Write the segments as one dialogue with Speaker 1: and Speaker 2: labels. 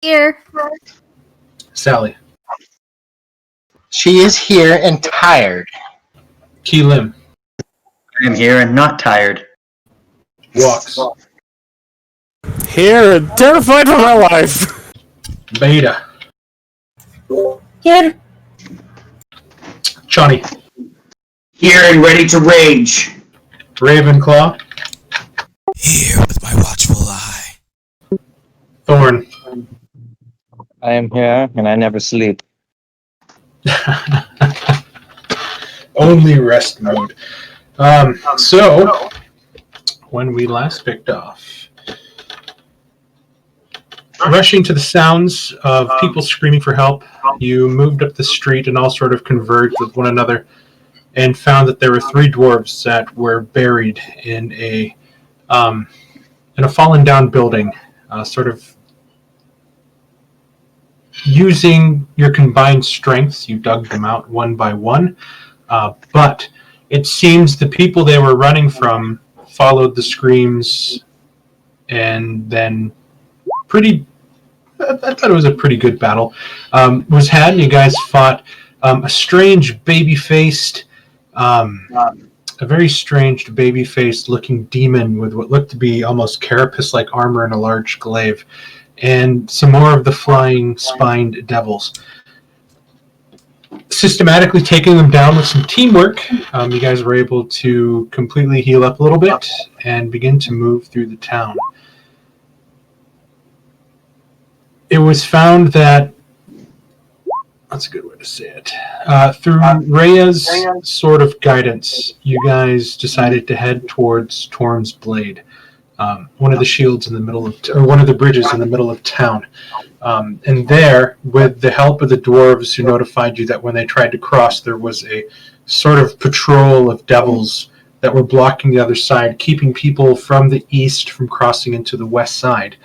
Speaker 1: Here.
Speaker 2: Sally.
Speaker 3: She is here and tired.
Speaker 2: Keelim.
Speaker 4: I am here and not tired.
Speaker 2: Walks.
Speaker 5: Here and terrified for my life.
Speaker 2: Beta.
Speaker 1: Here.
Speaker 2: Johnny.
Speaker 4: Here and ready to rage.
Speaker 2: Ravenclaw.
Speaker 6: Here with my watchful eye.
Speaker 2: Thorn.
Speaker 7: I am here and I never sleep.
Speaker 2: Only rest mode. So, when we last picked off, rushing to the sounds of people screaming for help, you moved up the street and all sort of converged with one another and found that there were 3 dwarves that were buried in a fallen down building, sort of using your combined strengths. You dug them out one by one, but it seems the people they were running from followed the screams, and then I thought it was a pretty good battle was had, and you guys fought a very strange baby-faced looking demon with what looked to be almost carapace-like armor and a large glaive, and some more of the flying spined devils. Systematically taking them down with some teamwork, you guys were able to completely heal up a little bit and begin to move through the town. It was found that, that's a good way to say it, through Rhea's sort of guidance, you guys decided to head towards Torm's Blade, one of the shields in the middle of, or one of the bridges in the middle of town. And there, with the help of the dwarves who notified you that when they tried to cross, there was a sort of patrol of devils that were blocking the other side, keeping people from the east from crossing into the west side.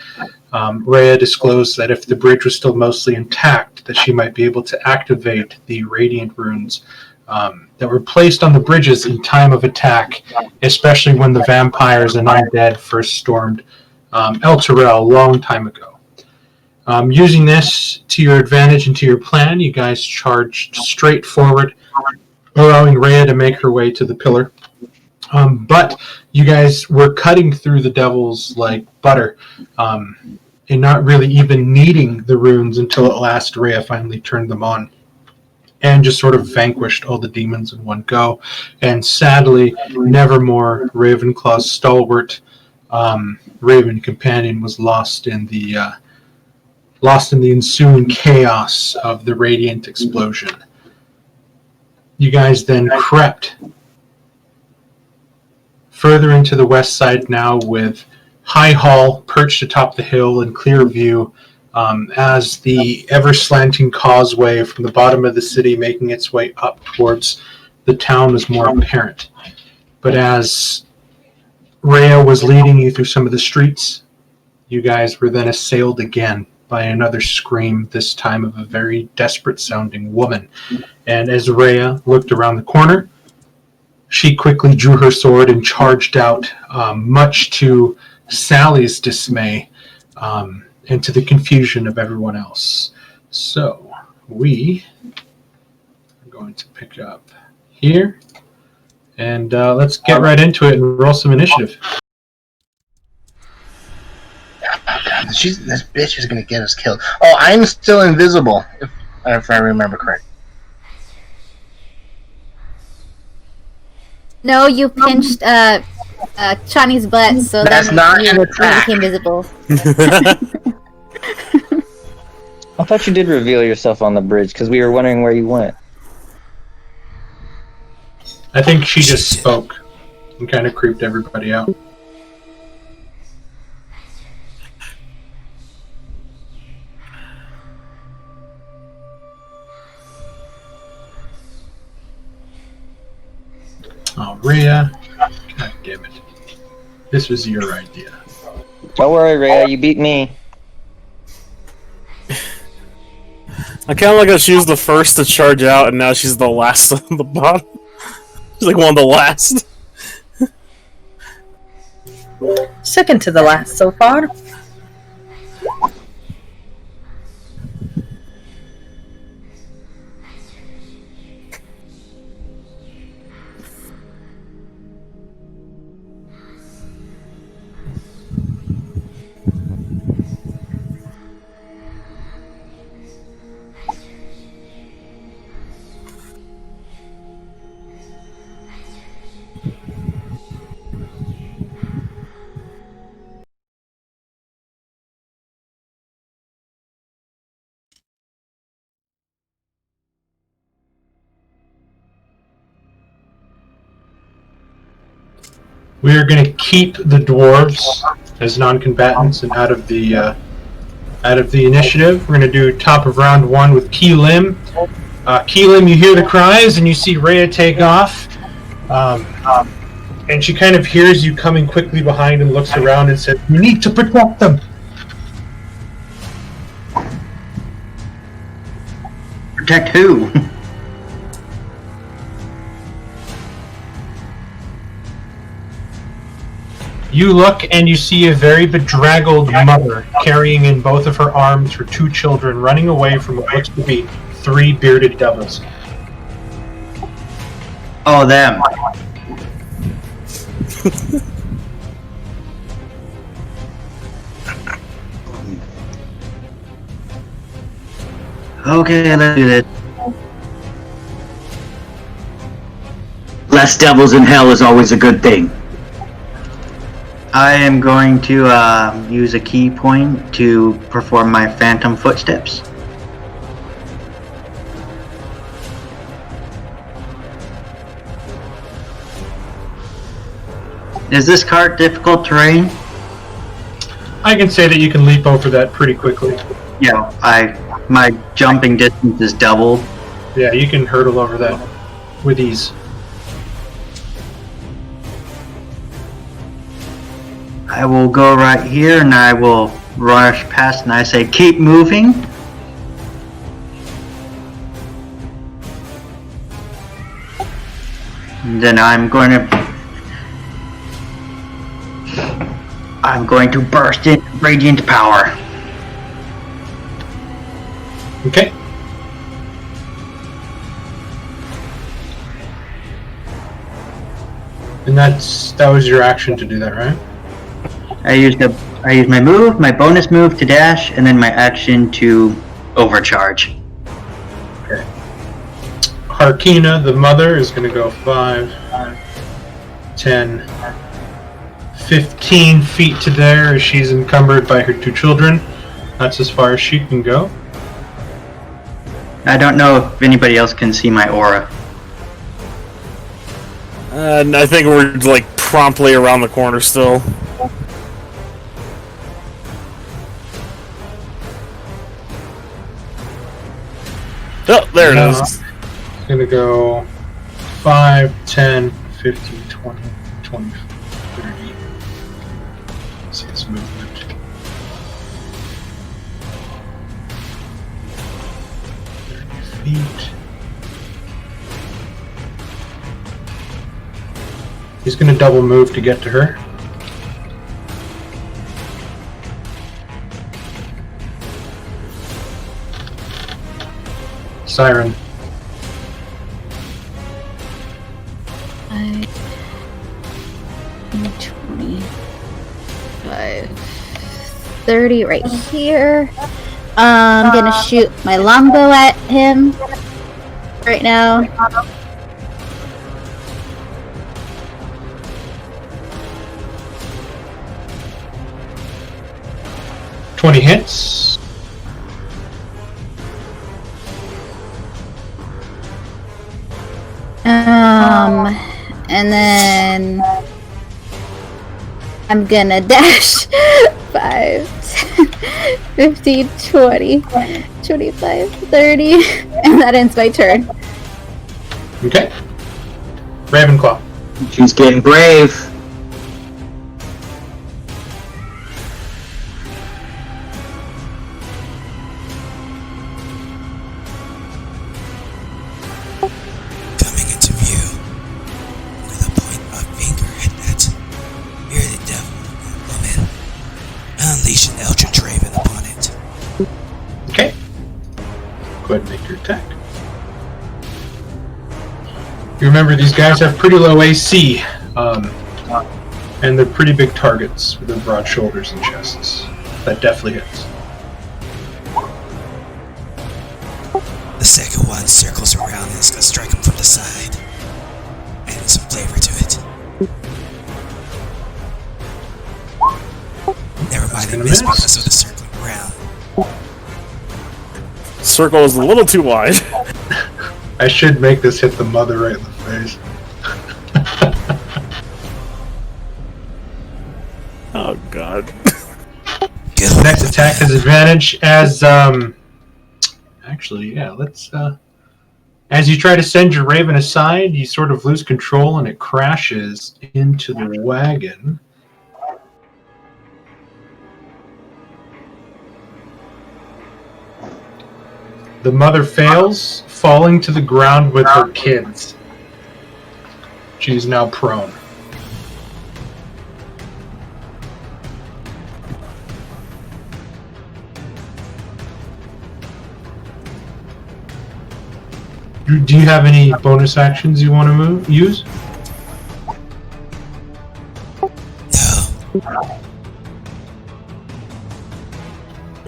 Speaker 2: Rhea disclosed that if the bridge was still mostly intact, that she might be able to activate the radiant runes that were placed on the bridges in time of attack, especially when the vampires and undead first stormed El Terrell a long time ago. Using this to your advantage and to your plan, you guys charged straight forward, allowing Rhea to make her way to the pillar. But you guys were cutting through the devils like butter, and not really even needing the runes until at last Rhea finally turned them on and just sort of vanquished all the demons in one go. And sadly, nevermore Ravenclaw's stalwart Raven companion was lost in the ensuing chaos of the radiant explosion. You guys then crept further into the west side now, with High Hall perched atop the hill in clear view, as the ever-slanting causeway from the bottom of the city making its way up towards the town was more apparent. But as Rhea was leading you through some of the streets, you guys were then assailed again by another scream, this time of a very desperate-sounding woman. And as Rhea looked around the corner, she quickly drew her sword and charged out, much to Sally's dismay, and to the confusion of everyone else. So, we are going to pick up here, and let's get right into it and roll some initiative.
Speaker 3: This bitch is going to get us killed. Oh, I'm still invisible, if I remember correct.
Speaker 1: No, you pinched Chani's butt, so
Speaker 3: that's not an
Speaker 1: you
Speaker 3: attack.
Speaker 1: became visible.
Speaker 7: I thought you did reveal yourself on the bridge because we were wondering where you went.
Speaker 2: I think she just spoke and kind of creeped everybody out. Oh, Rhea. God damn it. This was your idea.
Speaker 7: Don't worry, Rhea, you beat me.
Speaker 5: I kind of like how she was the first to charge out, and now she's the last on the bottom. She's like one of the last.
Speaker 8: Second to the last so far.
Speaker 2: We are going to keep the dwarves as non-combatants and out of the initiative. We're going to do top of round 1 with Keelim. Keelim, you hear the cries and you see Rhea take off. And she kind of hears you coming quickly behind and looks around and says, "We need to protect them."
Speaker 4: Protect who?
Speaker 2: You look and you see a very bedraggled mother carrying in both of her arms her 2 children, running away from what looks to be 3 bearded devils.
Speaker 4: Oh, them. Okay, let's do this. Less devils in hell is always a good thing. I am going to use a key point to perform my phantom footsteps. Is this cart difficult terrain?
Speaker 2: I can say that you can leap over that pretty quickly.
Speaker 4: Yeah, my jumping distance is doubled.
Speaker 2: Yeah, you can hurdle over that with ease.
Speaker 4: I will go right here and I will rush past and I say, keep moving. And then I'm going to burst in radiant power.
Speaker 2: Okay. And that was your action to do that, right?
Speaker 4: I used my move, my bonus move to dash, and then my action to overcharge.
Speaker 2: Okay. Harkina, the mother, is going to go 5, 10, 15 feet to there as she's encumbered by her 2 children. That's as far as she can go.
Speaker 4: I don't know if anybody else can see my aura.
Speaker 5: I think we're like promptly around the corner still. Oh, there it is.
Speaker 2: It's going to go 5, 10, 15, 20, 20, 30. Let's see its movement. 30 feet. He's going to double move to get to her. Siren.
Speaker 1: 25, 30 right here. I'm gonna shoot my longbow at him right now.
Speaker 2: $20 hits.
Speaker 1: And then I'm gonna dash 5, 10, 15, 20, 25, 30, and that ends my turn.
Speaker 2: Okay. Ravenclaw.
Speaker 4: She's getting brave.
Speaker 6: Coming into view with a point of finger at that bearded devil and woman. Unleash an Eldritch Raven upon it.
Speaker 2: Okay. Go ahead and make your attack. You remember these guys have pretty low AC, and they're pretty big targets with their broad shoulders and chests. That definitely hits.
Speaker 6: The second one circles around and is gonna strike him from the side. Adding some flavor to it. Never mind,
Speaker 2: gonna
Speaker 6: it missed
Speaker 2: miss.
Speaker 6: because of the circling around.
Speaker 5: Circle is a little too wide.
Speaker 2: I should make this hit the mother right in the face. attack has advantage as actually, yeah, let's as you try to send your raven aside, you sort of lose control and it crashes into the wagon. The mother fails, falling to the ground with her kids. She's now prone. Do you have any bonus actions you want to use?
Speaker 6: No.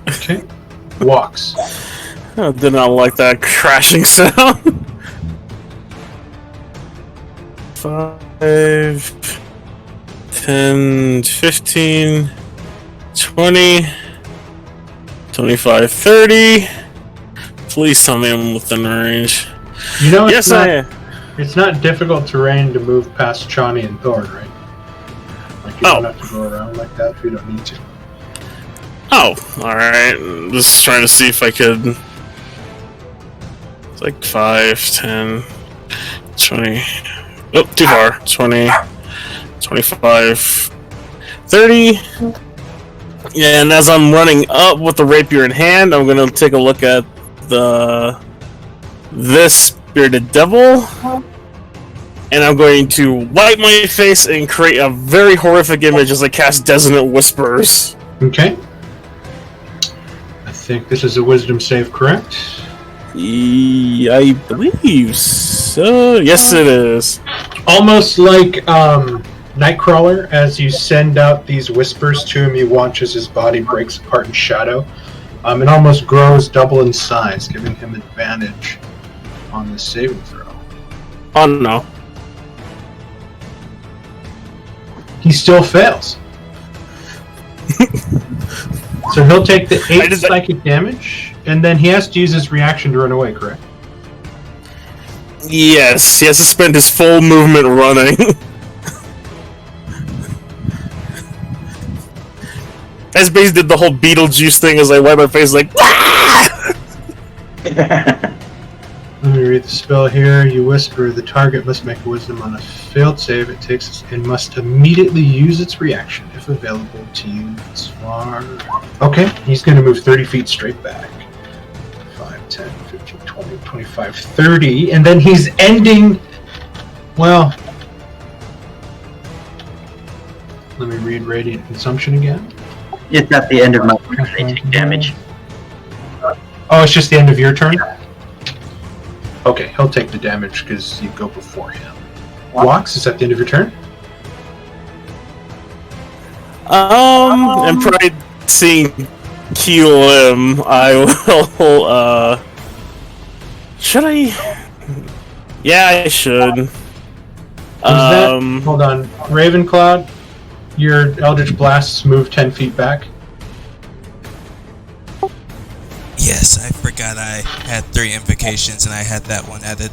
Speaker 2: Okay. Walks.
Speaker 5: I did not like that crashing sound. 5, 10, 15, 20, 25, 30. Please tell me I'm within range.
Speaker 2: You know,
Speaker 5: Yes, I am.
Speaker 2: It's not difficult terrain to move past Chani and Thorn, right? Like you don't have to go around like that if you don't need to.
Speaker 5: Oh, alright. Just trying to see if I could... It's like 5, 10, 20... Oh, too far. 20, 25, 30... Yeah, and as I'm running up with the rapier in hand, I'm gonna take a look at this bearded devil, and I'm going to wipe my face and create a very horrific image as I cast Dissonant Whispers.
Speaker 2: Okay. I think this is a wisdom save, correct?
Speaker 5: I believe so. Yes, it is.
Speaker 2: Almost like Nightcrawler, as you send out these whispers to him, you watch as his body breaks apart in shadow. It almost grows double in size, giving him advantage on the saving throw.
Speaker 5: Oh no.
Speaker 2: He still fails. So he'll take the 8 psychic damage, and then he has to use his reaction to run away, correct?
Speaker 5: Yes, he has to spend his full movement running. As basically did the whole Beetlejuice thing as I wipe my face like, ah!
Speaker 2: Let me read the spell here. You whisper, the target must make a wisdom on a failed save. It takes and must immediately use its reaction if available to you this far. Okay, he's going to move 30 feet straight back. 5, 10, 15, 20, 25, 30. And then he's ending... Well... Let me read Radiant Consumption again.
Speaker 4: It's at the end of my turn. They take damage.
Speaker 2: Oh, it's just the end of your turn? Okay, he'll take the damage because you go before him. Walks, is that the end of your turn?
Speaker 5: And probably seeing Keelim, I will, should I? Yeah, I should.
Speaker 2: Hold on. Ravenclaw, your Eldritch Blasts move 10 feet back.
Speaker 6: Yes, I forgot I had 3 invocations and I had that one added.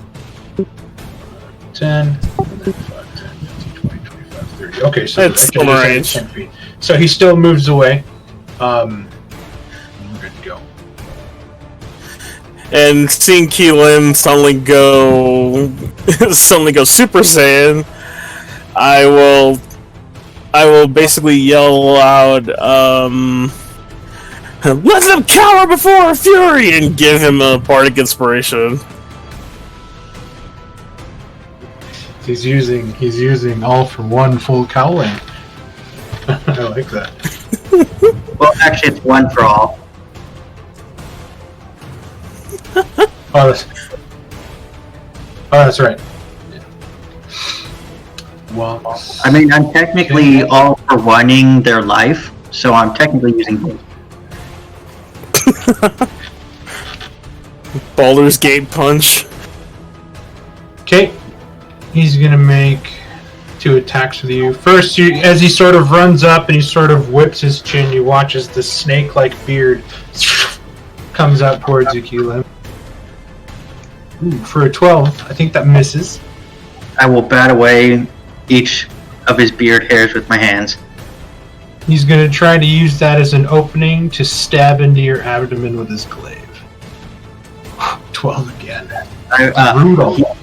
Speaker 2: 10, 5, 10, 15, 20, 25, 30. Okay, so
Speaker 5: That's still range.
Speaker 2: 10 feet. So he still moves away. We're good to go.
Speaker 5: And seeing Keelan suddenly go Super Saiyan, I will basically yell aloud, let them cower before fury, and give him a bardic inspiration.
Speaker 2: He's using all for one full cowling. I like that.
Speaker 4: Well, actually, it's one for all.
Speaker 2: That's right. Well,
Speaker 4: I mean, I'm technically all for oneing their life, so I'm technically using both.
Speaker 5: Baldur's Gate punch.
Speaker 2: Okay, he's gonna make 2 attacks with you. First, as he sort of runs up and he sort of whips his chin, you watch as the snake-like beard comes out towards you, Keelan. For a 12, I think that misses.
Speaker 4: I will bat away each of his beard hairs with my hands.
Speaker 2: He's going to try to use that as an opening to stab into your abdomen with his glaive. 12 again. Brutal.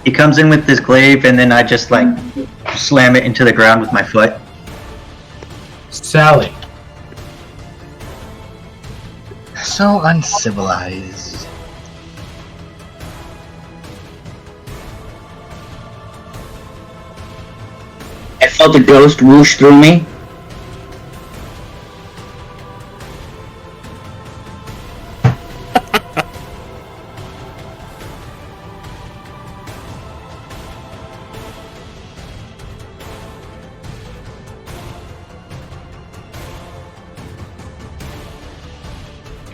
Speaker 4: He comes in with his glaive, and then I just like slam it into the ground with my foot.
Speaker 2: Sally.
Speaker 3: So uncivilized.
Speaker 4: I felt a ghost whoosh through me.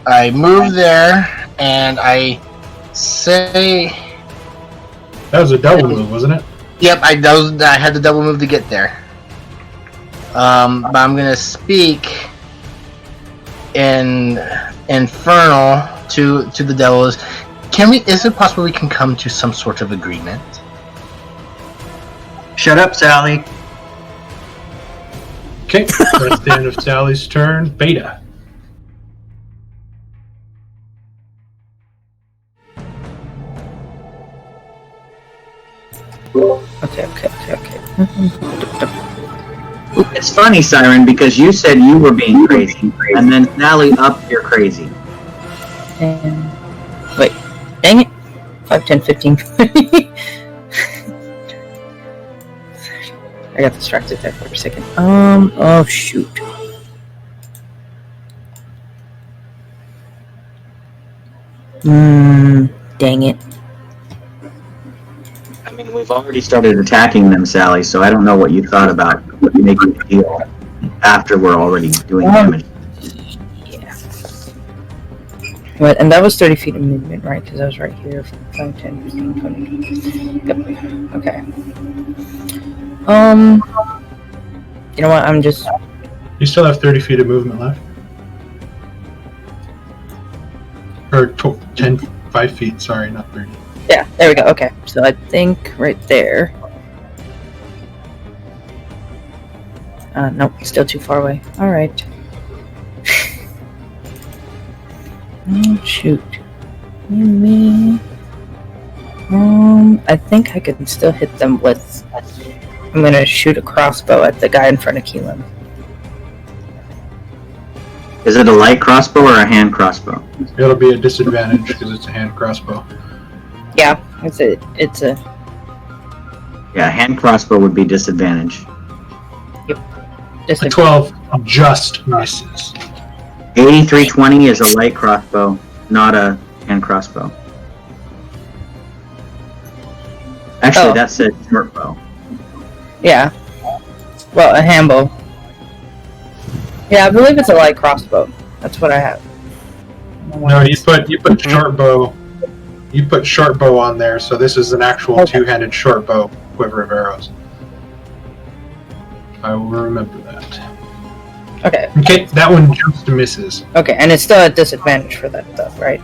Speaker 3: I move there and I say,
Speaker 2: That was a double move, wasn't it?
Speaker 3: "Yep, I had the double move to get there." But I'm gonna speak in Infernal to the devils. Is it possible we can come to some sort of agreement?
Speaker 4: Shut up, Sally.
Speaker 2: Okay, that's the end of Sally's turn. Beta.
Speaker 8: Okay.
Speaker 4: It's funny, Siren, because you said you were being crazy, and then Sally upped you're crazy.
Speaker 8: And wait, dang it. 5, 10, 15, 20. I got distracted there for a second. Oh shoot. Dang it.
Speaker 4: I mean, we've already started attacking them, Sally, so I don't know what you thought about making the deal after we're already doing damage.
Speaker 8: Yeah. But, and that was 30 feet of movement, right? Because I was right here. 5, 10, 15, 20. Yep. Okay. You know what? I'm just...
Speaker 2: You still have 30 feet of movement left. Or 10, 5 feet, sorry, not 30.
Speaker 8: Yeah, there we go. Okay. So I think right there. Nope, still too far away. Alright. Oh, shoot. Maybe. I think I can still hit them with... I'm gonna shoot a crossbow at the guy in front of Keelan.
Speaker 4: Is it a light crossbow or a hand crossbow?
Speaker 2: It'll be a disadvantage because it's a hand crossbow.
Speaker 8: Yeah, it's a
Speaker 4: Yeah, hand crossbow would be disadvantage.
Speaker 2: A 12 just misses.
Speaker 4: 8320 is a light crossbow, not a hand crossbow. Actually, that said short bow.
Speaker 8: Yeah. Well, a handbow. Yeah, I believe it's a light crossbow. That's what I have.
Speaker 2: No, you put short bow. You put short bow on there, so this is an actual two-handed short bow quiver of arrows. I will remember that.
Speaker 8: Okay.
Speaker 2: Okay, that one just misses.
Speaker 8: Okay, and it's still a disadvantage for that stuff, right?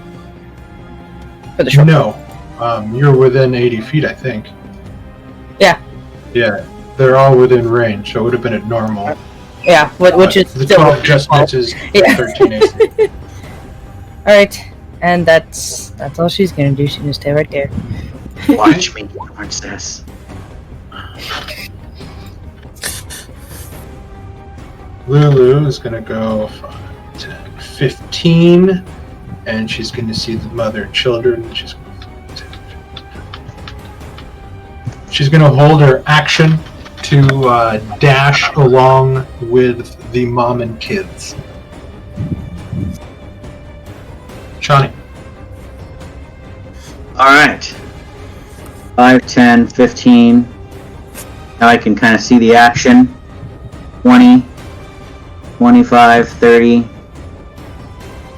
Speaker 8: For the short bow.
Speaker 2: No, you're within 80 feet, I think.
Speaker 8: Yeah.
Speaker 2: Yeah, they're all within range, so it would have been at normal.
Speaker 8: Yeah, which is
Speaker 2: the
Speaker 8: still
Speaker 2: 12 just misses.
Speaker 8: Yeah.
Speaker 2: 13 AC.
Speaker 8: All right, and that's all she's gonna do. She's gonna stay right there.
Speaker 4: Watch me, princess.
Speaker 2: Lulu is going to go 5, 10, 15, and she's going to see the mother and children. She's going to hold her action to dash along with the mom and kids. Shawnee.
Speaker 4: Alright. 5, 10, 15. Now I can kind of see the action. 20, 25, 30,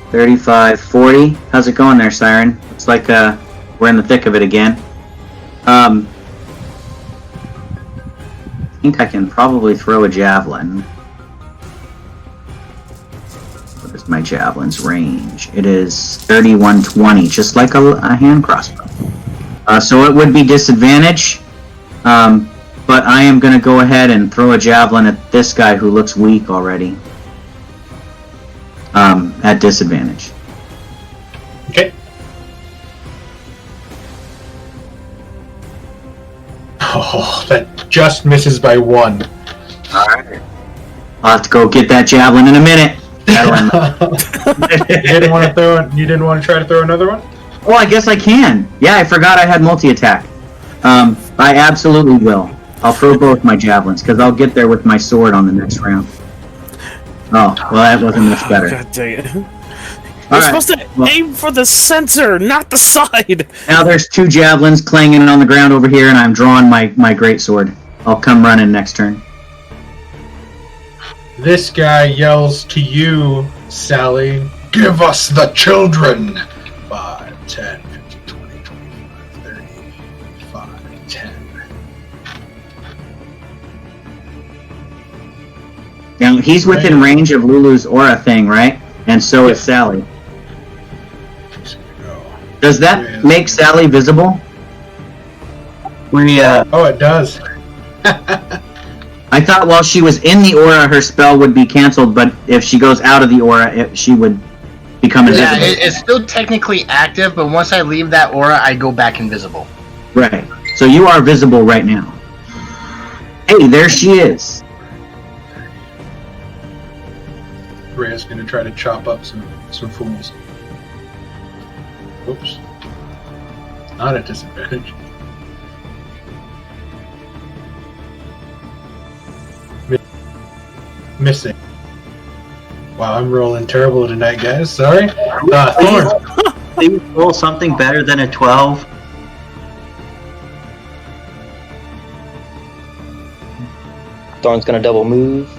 Speaker 4: 35, 40. How's it going there, Siren? Looks like we're in the thick of it again. I think I can probably throw a javelin. What is my javelin's range? It is 3120, just like a hand crossbow. So it would be disadvantage. but I am going to go ahead and throw a javelin at this guy who looks weak already. At disadvantage.
Speaker 2: Okay. Oh, that just misses by 1.
Speaker 4: Alright. I'll have to go get that javelin in a minute.
Speaker 2: You didn't want to throw it. You didn't want to try to throw another one.
Speaker 4: Well, I guess I can. Yeah, I forgot I had multi-attack. I absolutely will. I'll throw both my javelins, because I'll get there with my sword on the next round. Oh, well, that wasn't much better.
Speaker 5: God dang it. You're
Speaker 4: All
Speaker 5: supposed to aim for the center, not the side!
Speaker 4: Now there's 2 javelins clanging on the ground over here, and I'm drawing my greatsword. I'll come running next turn.
Speaker 2: This guy yells to you, Sally, "Give us the children!" 5, 10, 15, 20, 25, 30, 5, 10.
Speaker 4: Now, he's within range of Lulu's aura thing, right? And so is Sally. Does that make Sally visible?
Speaker 2: Oh, it does.
Speaker 4: I thought while she was in the aura, her spell would be canceled, but if she goes out of the aura, she would become invisible.
Speaker 3: Yeah, it's still technically active, but once I leave that aura, I go back invisible.
Speaker 4: Right. So you are visible right now. Hey, there she is.
Speaker 2: Rhea's gonna try to chop up some fools. Oops. Not at disadvantage. Missing. Wow, I'm rolling terrible tonight, guys. Sorry. Thorn.
Speaker 9: Please roll something better than a 12.
Speaker 7: Thorn's gonna double move.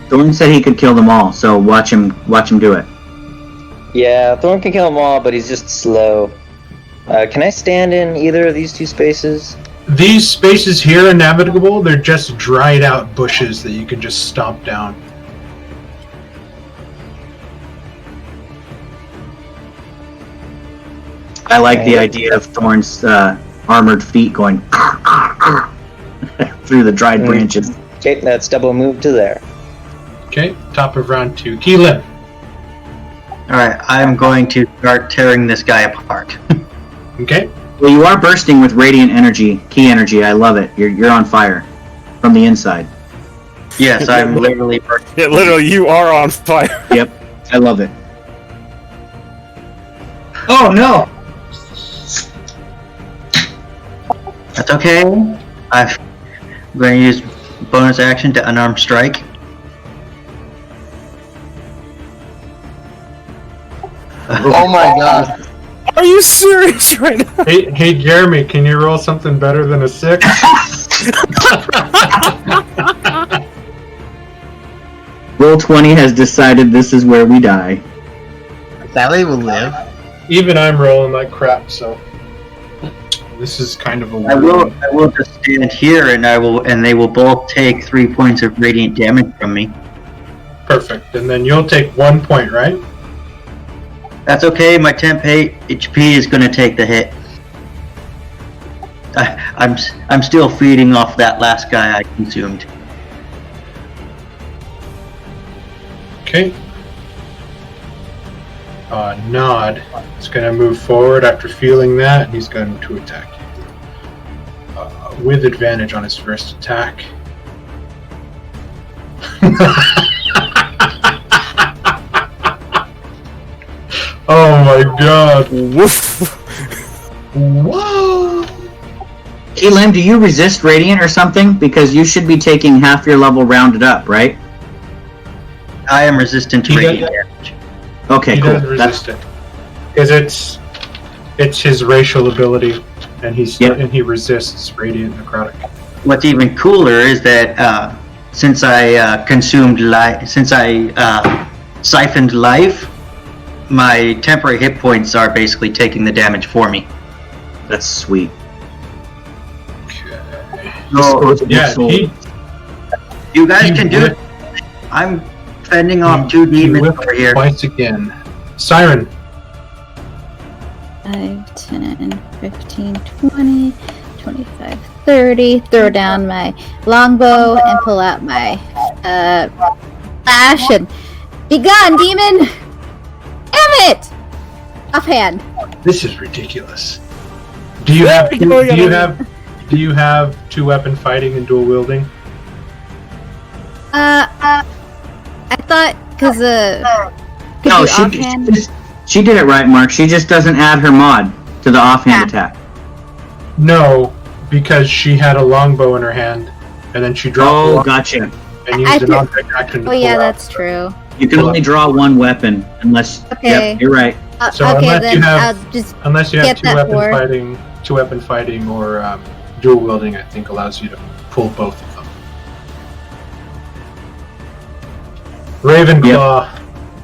Speaker 4: Thorn said he could kill them all, so watch him do it.
Speaker 7: Yeah, Thorn can kill them all, but he's just slow. Can I stand in either of these 2 spaces?
Speaker 2: These spaces here are navigable. They're just dried out bushes that you can just stomp down.
Speaker 4: I like the idea of Thorn's armored feet going through the dried branches.
Speaker 7: Okay, that's double move to there.
Speaker 2: Okay, top of round 2. Keelan.
Speaker 9: Alright, I'm going to start tearing this guy apart.
Speaker 2: Okay.
Speaker 4: Well, you are bursting with radiant energy, key energy. I love it. You're on fire from the inside.
Speaker 9: Yes, I'm literally...
Speaker 5: Yeah, literally, you are on fire.
Speaker 4: Yep, I love it.
Speaker 9: Oh, no! That's okay. I'm going to use bonus action to unarmed strike.
Speaker 3: Oh my god.
Speaker 5: Are you serious right now?
Speaker 2: Hey, Jeremy, can you roll something better than a 6?
Speaker 4: Roll20 has decided this is where we die.
Speaker 3: Sally will live.
Speaker 2: Even I'm rolling like crap, so this is kind of a
Speaker 9: I
Speaker 2: weird one.
Speaker 9: will just stand here and they will both take 3 points of radiant damage from me.
Speaker 2: Perfect. And then you'll take 1 point, right?
Speaker 9: That's okay, my temp HP is going to take the hit. I'm still feeding off that last guy I consumed.
Speaker 2: Okay. Nod is going to move forward after feeling that, and he's going to attack you. With advantage on his first attack. Oh my god.
Speaker 5: Woof.
Speaker 2: Whoa!
Speaker 4: Elim, do you resist radiant or something? Because you should be taking half your level rounded up, right?
Speaker 9: I am resistant to radiant damage.
Speaker 4: Okay,
Speaker 2: He
Speaker 4: cool.
Speaker 2: doesn't resist it. Because it's his racial ability, and he resists radiant necrotic.
Speaker 9: What's even cooler is that since I siphoned life, my temporary hit points are basically taking the damage for me.
Speaker 4: That's sweet.
Speaker 2: So, yeah,
Speaker 9: you guys can do it. I'm fending off 2 demons over here.
Speaker 2: Twice again. Siren.
Speaker 1: 5, 10, 15, 20, 25, 30. Throw down my longbow and pull out my flash and be gone, demon! Damn it! Offhand.
Speaker 2: This is ridiculous. Do you have two weapon fighting and dual wielding?
Speaker 1: I thought because
Speaker 4: No, she did it right, Mark. She just doesn't add her mod to the offhand attack.
Speaker 2: No, because she had a longbow in her hand, and then she dropped.
Speaker 4: Oh, gotcha.
Speaker 2: And used an object action to
Speaker 1: Oh yeah,
Speaker 2: pull out.
Speaker 1: that's true.
Speaker 4: You can only draw one weapon unless.
Speaker 1: Okay.
Speaker 4: Yep, you're right.
Speaker 2: So
Speaker 1: Okay,
Speaker 2: unless
Speaker 1: then
Speaker 2: you have,
Speaker 1: I'll just
Speaker 2: unless you have
Speaker 1: get
Speaker 2: two
Speaker 1: that
Speaker 2: weapon
Speaker 1: for-
Speaker 2: fighting, or dual wielding, I think allows you to pull both of them. Ravenclaw.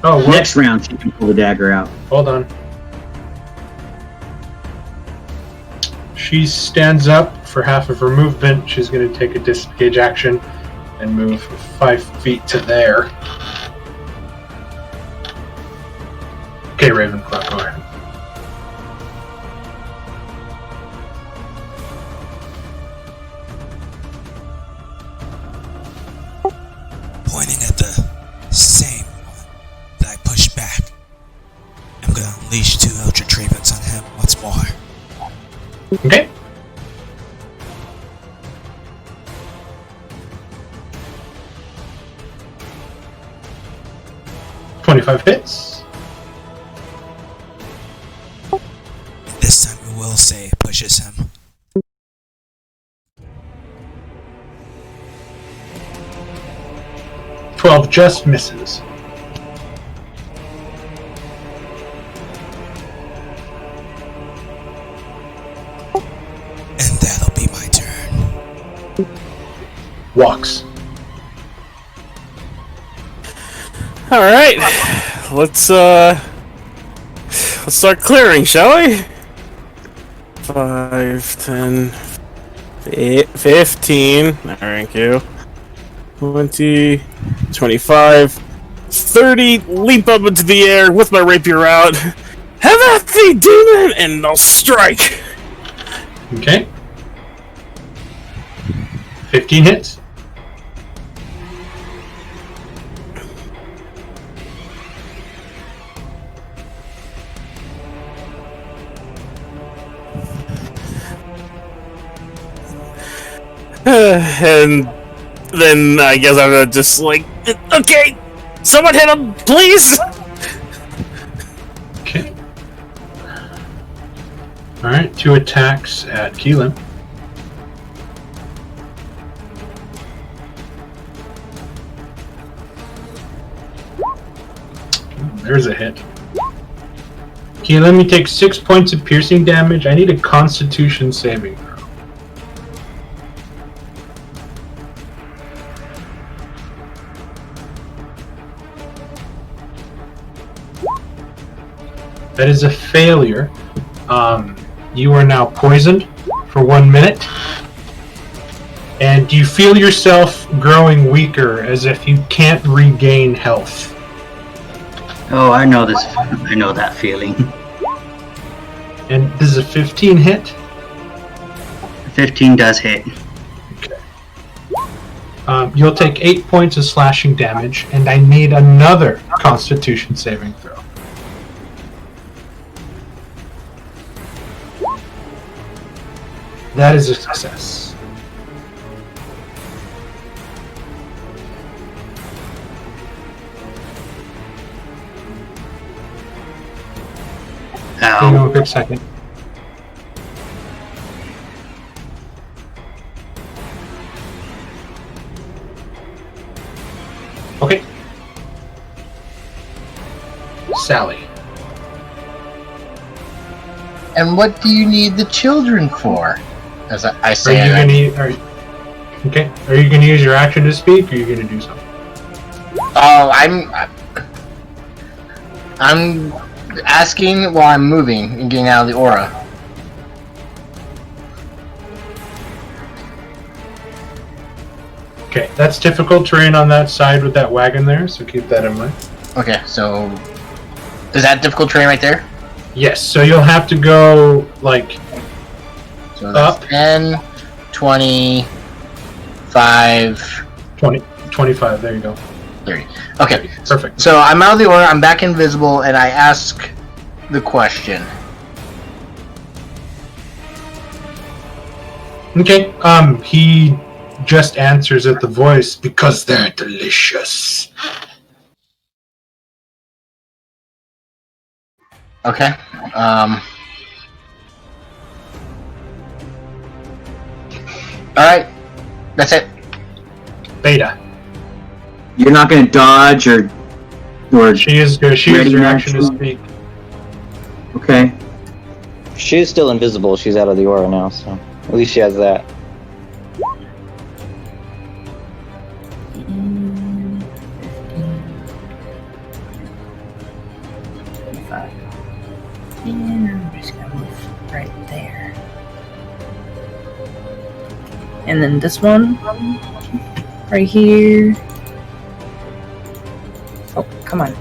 Speaker 2: Oh, what?
Speaker 4: Next round, she can pull the dagger out.
Speaker 2: Hold on. She stands up for half of her movement. She's going to take a disengage action and move 5 feet to there. Okay, Ravenclaw, go ahead.
Speaker 6: Pointing at the same one that I pushed back. I'm gonna unleash 2 Eldritch Ravens on him once more.
Speaker 2: Okay. $25 hits.
Speaker 6: This time we will say it pushes him.
Speaker 2: $12 just misses.
Speaker 6: And that'll be my turn.
Speaker 2: Walks.
Speaker 5: All right, let's start clearing, shall we? 5, 10, 15. Thank you. 20, 25, 30. Leap up into the air with my rapier out. Have at thee, demon, and I'll strike.
Speaker 2: Okay. 15 hits.
Speaker 5: And then I guess I'm gonna just like, okay, someone hit him, please.
Speaker 2: Okay. Alright, 2 attacks at Keelan. There's a hit. Keelan, you take 6 points of piercing damage. I need a Constitution saving throw. That is a failure. You are now poisoned for 1 minute. And you feel yourself growing weaker as if you can't regain health.
Speaker 9: Oh, I know this. I know that feeling.
Speaker 2: And this is a 15 hit.
Speaker 9: 15 does hit.
Speaker 2: You'll take 8 points of slashing damage, and I need another Constitution saving throw. That is a success. Hang on a quick second. Okay. Sally.
Speaker 3: And what do you need the children for? As I
Speaker 2: Are
Speaker 3: say,
Speaker 2: you gonna use your action to speak, or are you gonna do something?
Speaker 3: Oh, I'm asking while I'm moving and getting out of the aura.
Speaker 2: Okay, that's difficult terrain on that side with that wagon there, so keep that in mind.
Speaker 3: Okay, so is that difficult terrain right there?
Speaker 2: Yes, so you'll have to go, like,
Speaker 3: So that's 10, 20, 5,
Speaker 2: 20, 25. There you go.
Speaker 3: 30. Okay,
Speaker 2: Perfect.
Speaker 3: so I'm out of the aura, I'm back invisible, and I ask the question.
Speaker 2: Okay. He just answers at the voice because they're delicious.
Speaker 3: Okay. Alright. That's it.
Speaker 2: Beta.
Speaker 4: You're not going to dodge or
Speaker 2: She is good. She
Speaker 4: Ready
Speaker 2: is your action to
Speaker 4: action.
Speaker 2: speak.
Speaker 4: okay.
Speaker 7: She's still invisible. She's out of the aura now, so at least she has that.
Speaker 8: And I'm just gonna move right there. And then this one, right here. Oh, come on.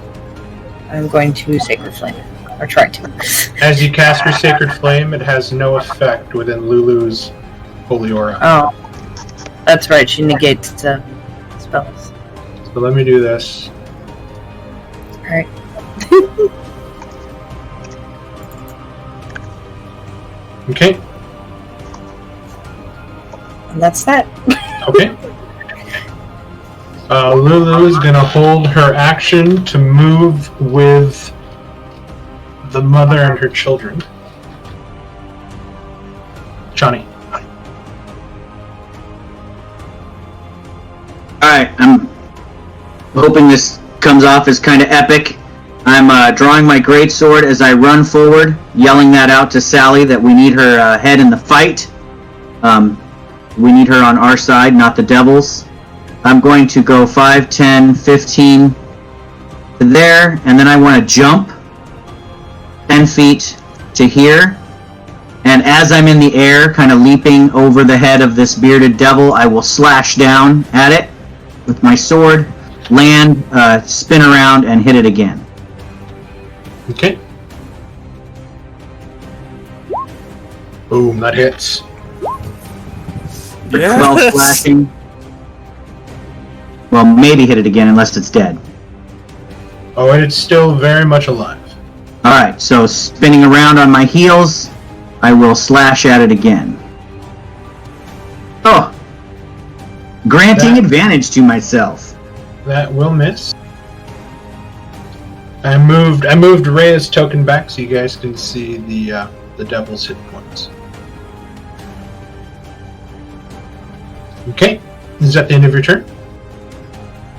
Speaker 8: I'm going to Sacred Flame. Or try to.
Speaker 2: As you cast your Sacred Flame, it has no effect within Lulu's Holy Aura.
Speaker 8: Oh. That's right, she negates the spells.
Speaker 2: So let me do this.
Speaker 8: Alright.
Speaker 2: Okay.
Speaker 8: And that's that.
Speaker 2: Okay. Lulu is going to hold her action to move with the mother and her children. Johnny.
Speaker 4: Alright, I'm hoping this comes off as kind of epic. I'm drawing my greatsword as I run forward, yelling that out to Sally that we need her head in the fight. We need her on our side, not the devil's. I'm going to go 5, 10, 15 to there, and then I want to jump 10 feet to here. And as I'm in the air, kind of leaping over the head of this bearded devil, I will slash down at it with my sword, land, spin around, and hit it again.
Speaker 2: Okay. Boom, that hits.
Speaker 4: For
Speaker 5: Yes.
Speaker 4: 12 slashing. Well, maybe hit it again unless it's dead.
Speaker 2: Oh, and it's still very much alive.
Speaker 4: Alright, so spinning around on my heels, I will slash at it again. Oh! Granting
Speaker 2: That-
Speaker 4: advantage to myself.
Speaker 2: That will miss. I moved Rhea's token back so you guys can see the devil's hit points. Okay. Is that the end of your turn?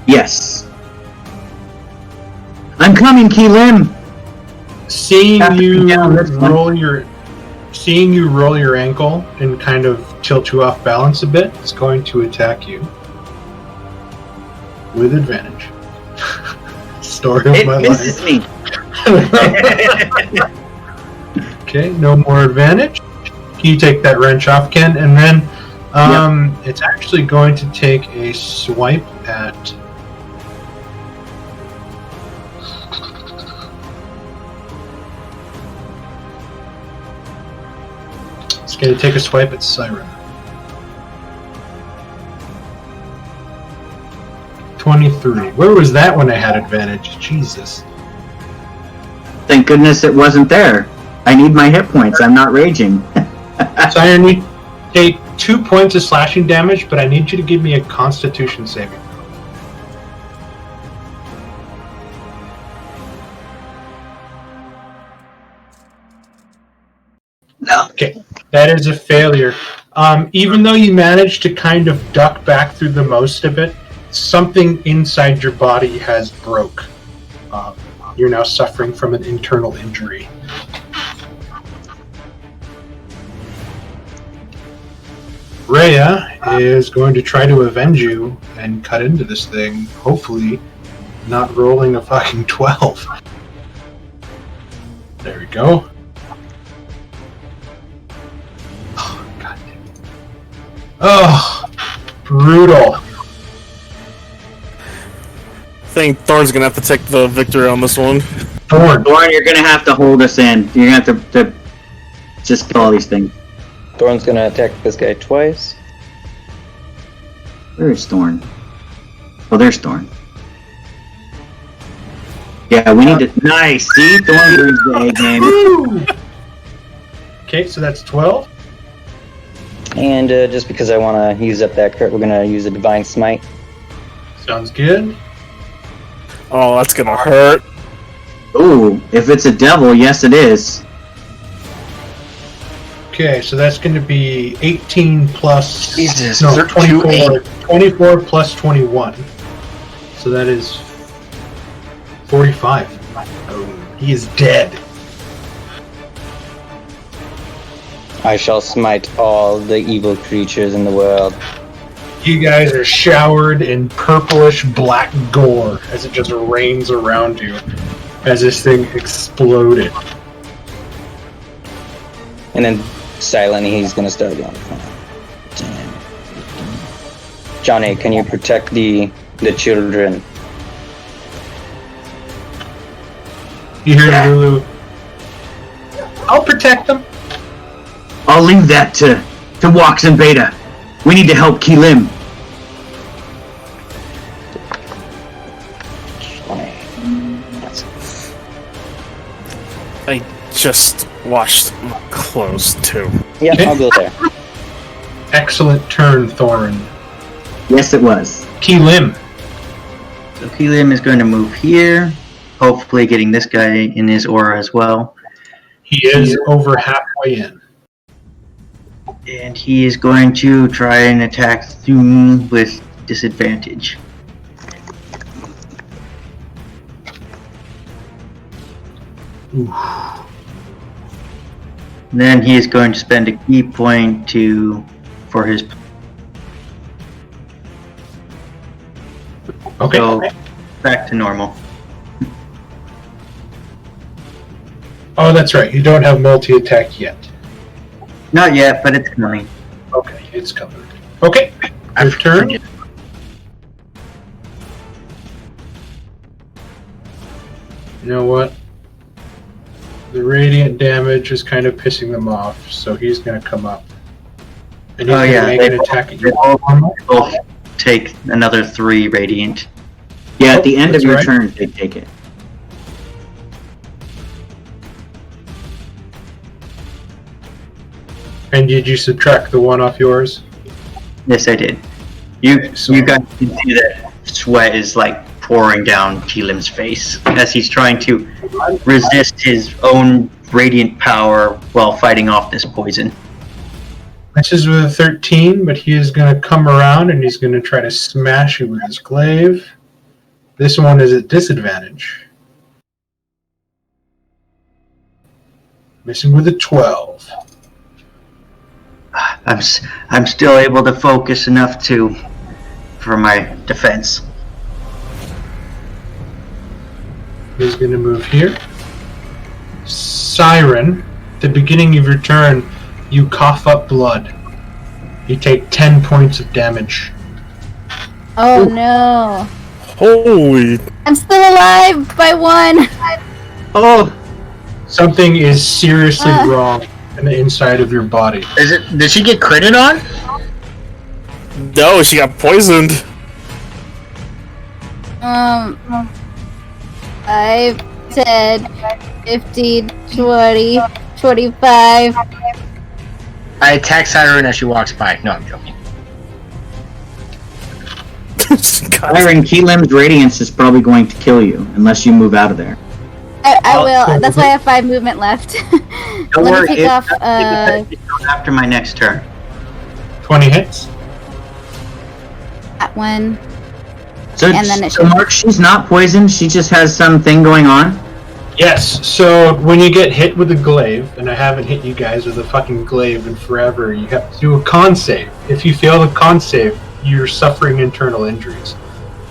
Speaker 4: Yes. I'm coming, Keelim!
Speaker 2: Seeing
Speaker 4: Have to
Speaker 2: you
Speaker 4: be down this one.
Speaker 2: roll your ankle and kind of tilt you off balance a bit, it's going to attack you with advantage. Story of
Speaker 4: It
Speaker 2: my
Speaker 4: misses
Speaker 2: life.
Speaker 4: me.
Speaker 2: Okay, no more advantage. Can you take that wrench off, Ken? And then it's actually going to take a swipe at. It's going to take a swipe at Siren. 23. Where was that when I had advantage? Jesus.
Speaker 4: Thank goodness it wasn't there. I need my hit points. I'm not raging.
Speaker 2: Siren, you take 2 points of slashing damage, but I need you to give me a Constitution saving.
Speaker 4: No.
Speaker 2: Okay, that is a failure. Even though you managed to kind of duck back through the most of it, something inside your body has broke. You're now suffering from an internal injury. Rhea is going to try to avenge you and cut into this thing, hopefully not rolling a fucking 12. There we go. Oh, God damn it. Oh, brutal.
Speaker 5: I think Thorn's gonna have to take the victory on this one.
Speaker 2: Thorn.
Speaker 4: Lauren, you're gonna have to hold us in. You're gonna have to just kill all these things.
Speaker 7: Thorn's gonna attack this guy twice.
Speaker 4: Where's Thorn? Oh, there's Thorn. Yeah, we need to. Nice! See? Thorn brings the egg game.
Speaker 2: Okay, so that's 12.
Speaker 7: And just because I want to use up that crit, we're gonna use a Divine Smite.
Speaker 2: Sounds good.
Speaker 5: Oh, that's gonna hurt.
Speaker 4: Ooh, if it's a devil, yes it is.
Speaker 2: Okay, so that's going to be 18 plus...
Speaker 3: Jesus,
Speaker 2: no,
Speaker 3: 32,
Speaker 2: 24, 24 plus 21. So that is 45. Oh, he is dead.
Speaker 7: I shall smite all the evil creatures in the world.
Speaker 2: You guys are showered in purplish black gore as it just rains around you as this thing exploded.
Speaker 7: And then silently he's gonna start going. Johnny, can you protect the children?
Speaker 2: You hear Lulu. I'll protect them.
Speaker 4: I'll leave that to Wax and Beta. We need to help Keelim.
Speaker 5: I just washed my clothes too.
Speaker 7: Yeah, I'll go there.
Speaker 2: Excellent turn, Thorin.
Speaker 4: Yes, it was.
Speaker 2: Keelim.
Speaker 9: So Keelim is going to move here, hopefully getting this guy in his aura as well.
Speaker 2: He is over halfway in.
Speaker 9: And he is going to try and attack Thune with disadvantage.
Speaker 2: Oof.
Speaker 9: Then he is going to spend a key point for his.
Speaker 2: Okay.
Speaker 9: So back to normal.
Speaker 2: Oh, that's right. You don't have multi-attack yet.
Speaker 9: Not yet, but it's coming.
Speaker 2: Okay, it's covered. Okay, your turn. You know what? The radiant damage is kind of pissing them off, so he's going to come up. And he's going to make an attack at you.
Speaker 9: Both take another 3 radiant.
Speaker 4: Yeah, at the end of
Speaker 2: That's
Speaker 4: your
Speaker 2: right.
Speaker 4: turn, they take it.
Speaker 2: And did you subtract the 1 off yours?
Speaker 9: Yes, I did. You
Speaker 2: Okay, so-
Speaker 9: you guys can see that sweat is like pouring down Keelim's face as he's trying to resist his own radiant power while fighting off this poison.
Speaker 2: This is with a 13, but he is going to come around and he's going to try to smash you with his glaive. This one is at disadvantage. Missing with a 12.
Speaker 9: I'm still able to focus enough for my defense.
Speaker 2: He's going to move here. Siren, at the beginning of your turn, you cough up blood. You take 10 points of damage.
Speaker 1: Oh no.
Speaker 5: Holy!
Speaker 1: I'm still alive by 1.
Speaker 4: Oh!
Speaker 2: Something is seriously wrong in the inside of your body.
Speaker 3: Did she get critted on?
Speaker 5: No, she got poisoned.
Speaker 1: 5, 10, 15, 20, 25.
Speaker 3: I attack Siren as she walks by. No, I'm joking.
Speaker 4: Siren, Keelim's radiance is probably going to kill you unless you move out of there.
Speaker 1: I will. That's why I have 5 movement left.
Speaker 9: Don't
Speaker 1: Let
Speaker 9: worry,
Speaker 1: me pick off.
Speaker 9: after my next turn.
Speaker 2: 20 hits.
Speaker 1: That one.
Speaker 4: So,
Speaker 1: And then it
Speaker 4: so
Speaker 1: should-
Speaker 4: Mark, she's not poisoned. She just has something going on.
Speaker 2: Yes, so when you get hit with a glaive, and I haven't hit you guys with a fucking glaive in forever, you have to do a con save. If you fail the con save, you're suffering internal injuries.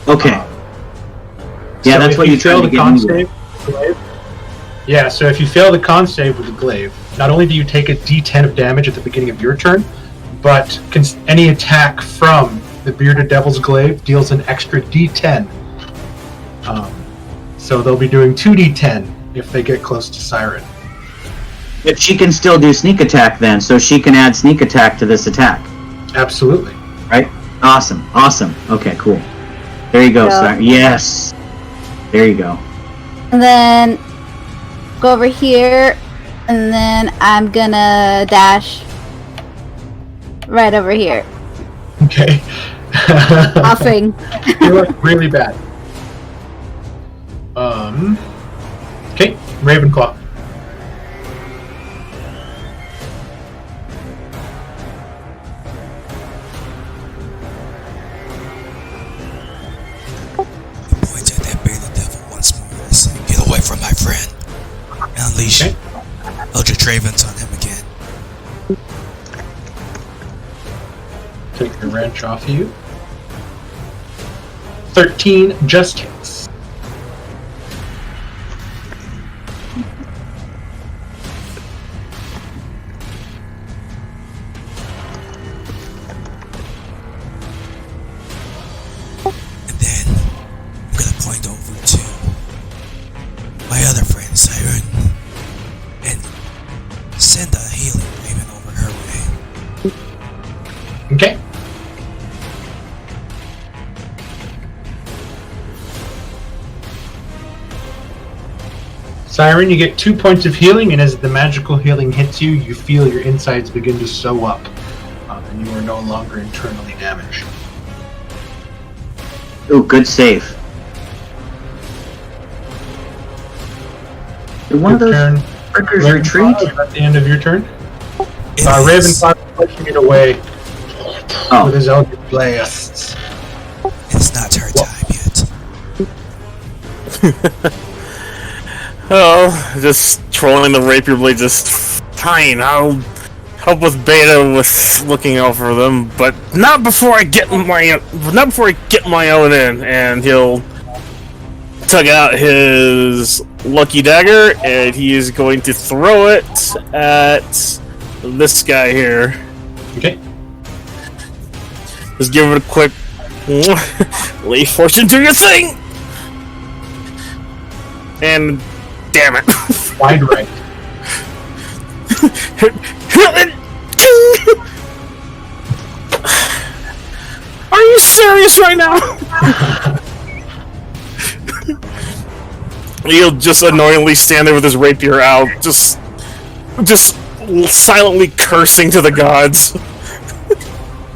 Speaker 4: Okay. Yeah,
Speaker 2: So
Speaker 4: that's
Speaker 2: if
Speaker 4: what
Speaker 2: you
Speaker 4: you're
Speaker 2: fail
Speaker 4: trying to
Speaker 2: the
Speaker 4: get
Speaker 2: con
Speaker 4: into.
Speaker 2: save with the glaive, yeah, so if you fail the con save with the glaive, not only do you take a d10 of damage at the beginning of your turn, but any attack from the Bearded Devil's Glaive deals an extra d10. So they'll be doing 2d10 if they get close to Siren.
Speaker 4: But she can still do sneak attack then, so she can add sneak attack to this attack.
Speaker 2: Absolutely.
Speaker 4: Right? Awesome. Okay, cool. There you go,
Speaker 1: Yeah.
Speaker 4: Siren. Yes. There you go.
Speaker 1: And then go over here, and then I'm gonna dash right over here.
Speaker 2: Okay.
Speaker 1: Offing.
Speaker 2: You look really bad. Okay, Ravenclaw.
Speaker 6: Points at that bearded devil once more and say, "Get away from my friend." And unleash
Speaker 2: Okay.
Speaker 6: Eldritch Ravens on him again.
Speaker 2: Take the wrench off of you. 13 just hits.
Speaker 6: And then I'm gonna point over to my other friend, Siren, and send a healing raven over her way.
Speaker 2: Okay. Siren, you get 2 points of healing, and as the magical healing hits you, you feel your insides begin to sew up, and you are no longer internally damaged.
Speaker 4: Ooh, good save. Did one of
Speaker 2: Good
Speaker 4: those
Speaker 2: turn.
Speaker 4: frickers
Speaker 2: Ravenclaw,
Speaker 4: retreat?
Speaker 2: is that the end of your turn?
Speaker 6: It is.
Speaker 2: Ravenclaw is pushing it away
Speaker 4: Oh,
Speaker 2: with his Eldritch Blasts.
Speaker 6: It's not her time yet.
Speaker 5: Oh, just trolling the rapier blade, just fine. I'll help with Beta with looking out for them, but not before I get my own in. And he'll tug out his lucky dagger, and he is going to throw it at this guy here.
Speaker 2: Okay.
Speaker 5: Just give it a quick lay fortune do your thing, and damn it.
Speaker 2: Wide right.
Speaker 5: Are you serious right now? He'll just annoyingly stand there with his rapier out, just silently cursing to the gods.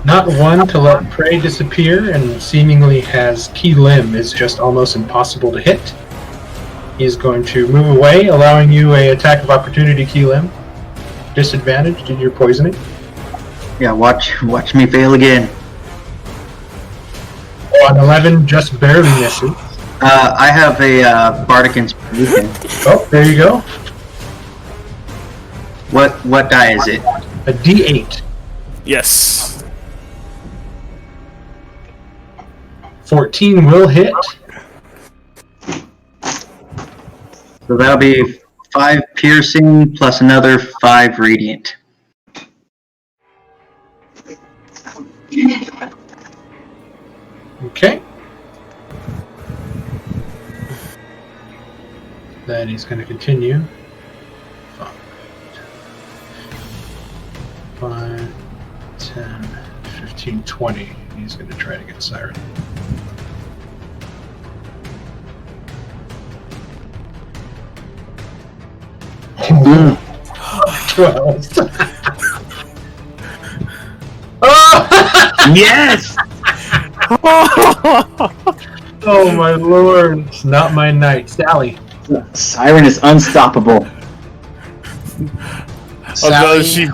Speaker 2: Not one to let prey disappear, and seemingly has key limb is just almost impossible to hit. He's going to move away, allowing you a attack of opportunity, key limb. Disadvantage due to your poisoning.
Speaker 9: Yeah, watch me fail again.
Speaker 2: On 11, just barely misses.
Speaker 9: I have a bardic inspiration.
Speaker 2: Oh, there you go.
Speaker 9: What die is it?
Speaker 2: A D8.
Speaker 5: Yes.
Speaker 2: 14 will hit.
Speaker 9: So that'll be 5 piercing plus another 5 radiant.
Speaker 2: Okay. Then he's going to continue. 5, 10, 15, 20. He's going to try to get Siren.
Speaker 4: Mm.
Speaker 2: 12. Oh!
Speaker 4: Yes!
Speaker 2: Oh my lord! It's not my night, Sally.
Speaker 4: Siren is unstoppable.
Speaker 5: Although she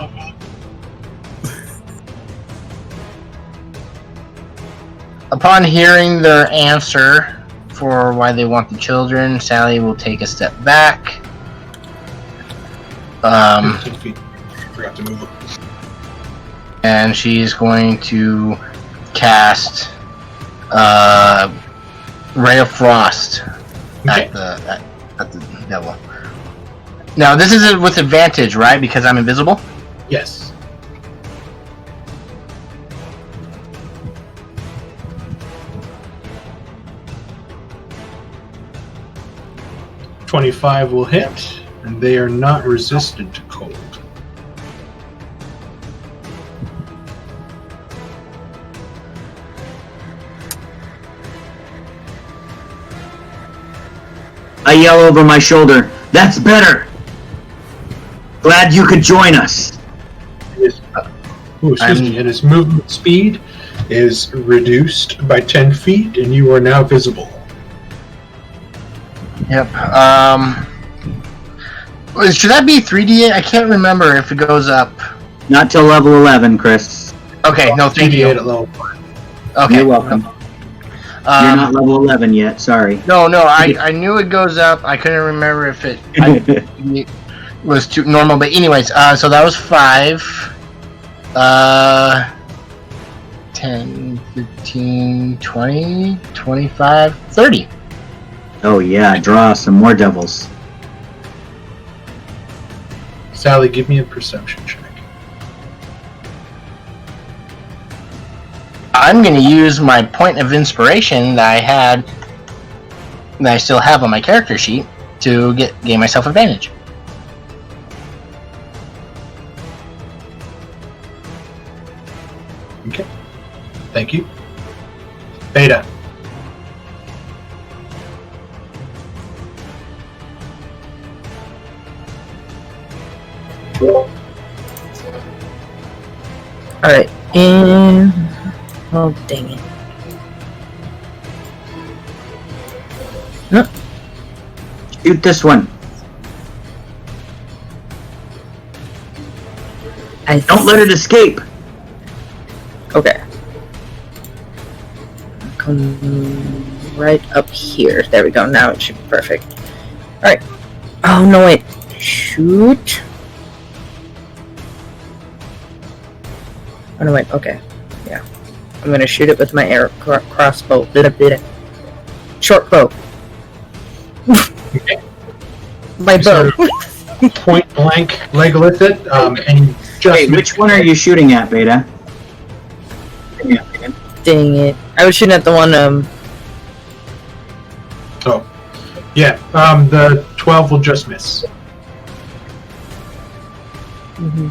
Speaker 3: Upon hearing their answer for why they want the children, Sally will take a step back.
Speaker 2: 15 feet. Forgot to move them.
Speaker 3: And she's going to cast Ray of Frost
Speaker 2: Okay.
Speaker 3: at the devil. Now this is with advantage, right? Because I'm invisible.
Speaker 2: Yes. $25 will hit. and they are not resistant to cold.
Speaker 4: I yell over my shoulder, "That's better! Glad you could join us."
Speaker 2: And his movement speed is reduced by 10 feet, and you are now visible.
Speaker 3: Yep. Should that be 3d8? I can't remember if it goes up.
Speaker 4: Not till level 11, Chris.
Speaker 3: Okay, no, 3d8
Speaker 2: at level 1.
Speaker 3: Okay.
Speaker 4: You're welcome. You're not level 11 yet, sorry.
Speaker 3: No, I knew it goes up. I couldn't remember if it was too normal. But anyways, so that was 5. 10, 15, 20, 25, 30.
Speaker 4: Oh yeah, draw some more devils.
Speaker 2: Sally, give me a perception check.
Speaker 3: I'm going to use my point of inspiration that I still have on my character sheet to gain myself advantage.
Speaker 2: Okay. Thank you. Beta.
Speaker 8: Alright, and... Oh, dang it. No.
Speaker 4: Shoot this one. Don't let it escape.
Speaker 8: Okay. Come right up here. There we go. Now it should be perfect. Alright. Oh, no, wait. Shoot. Oh, no, wait. Okay. Yeah. I'm gonna shoot it with my crossbow. Short bow.
Speaker 2: Okay.
Speaker 8: My bow.
Speaker 2: Point blank Legolas it, and you just...
Speaker 4: Hey, which one are you shooting at, Beta?
Speaker 8: Dang it. I was shooting at the one,
Speaker 2: Oh. Yeah, the 12 will just miss.
Speaker 8: Mm-hmm.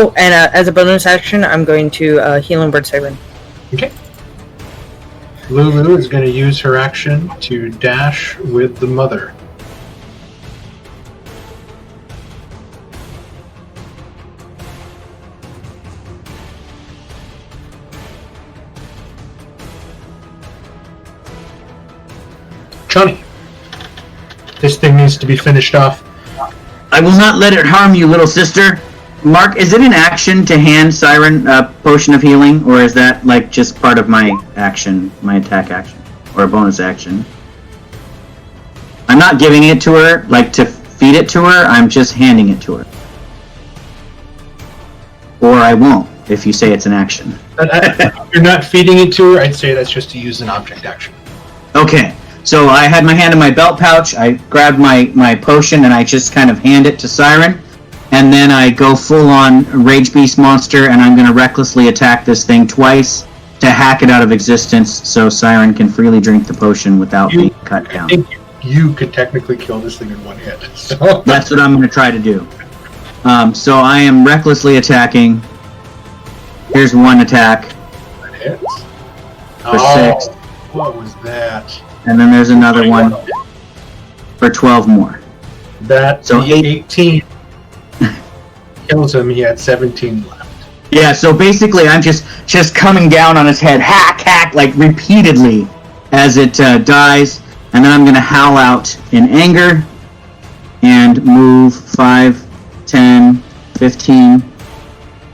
Speaker 8: Oh, and as a bonus action, I'm going to Healing Bird Siren.
Speaker 2: Okay. Lulu is going to use her action to dash with the mother. Johnny, this thing needs to be finished off.
Speaker 4: I will not let it harm you, little sister. Mark, is it an action to hand Siren a potion of healing, or is that like just part of my action, my attack action, or a bonus action? I'm not giving it to her, like to feed it to her, I'm just handing it to her. Or I won't, if you say it's an action.
Speaker 2: If you're not feeding it to her, I'd say that's just to use an object action.
Speaker 4: Okay, so I had my hand in my belt pouch, I grabbed my potion, and I just kind of hand it to Siren. And then I go full-on Rage Beast monster, and I'm going to recklessly attack this thing twice to hack it out of existence so Siren can freely drink the potion without being cut down.
Speaker 2: I think you could technically kill this thing in one hit. So.
Speaker 4: That's what I'm going to try to do. So I am recklessly attacking. Here's one attack.
Speaker 2: That hits.
Speaker 4: For 6.
Speaker 2: What was that?
Speaker 4: And then there's another one for 12 more.
Speaker 2: That,
Speaker 4: so
Speaker 2: 18 kills him. He had 17 left.
Speaker 4: Yeah, so basically I'm just coming down on his head, hack, like repeatedly as it dies, and then I'm going to howl out in anger and move 5, 10, 15,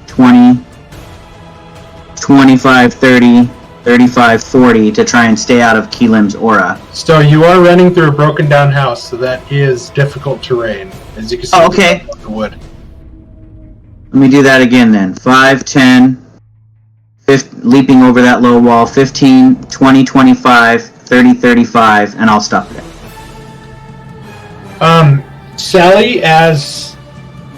Speaker 4: 20, 25, 30, 35, 40 to try and stay out of Keelim's aura.
Speaker 2: So you are running through a broken down house, so that is difficult terrain, as you can see.
Speaker 4: Oh, okay.
Speaker 2: The wood.
Speaker 4: Let me do that again then. 5, 10, 15, leaping over that low wall, 15, 20, 25, 30, 35, and I'll stop there.
Speaker 2: Sally, as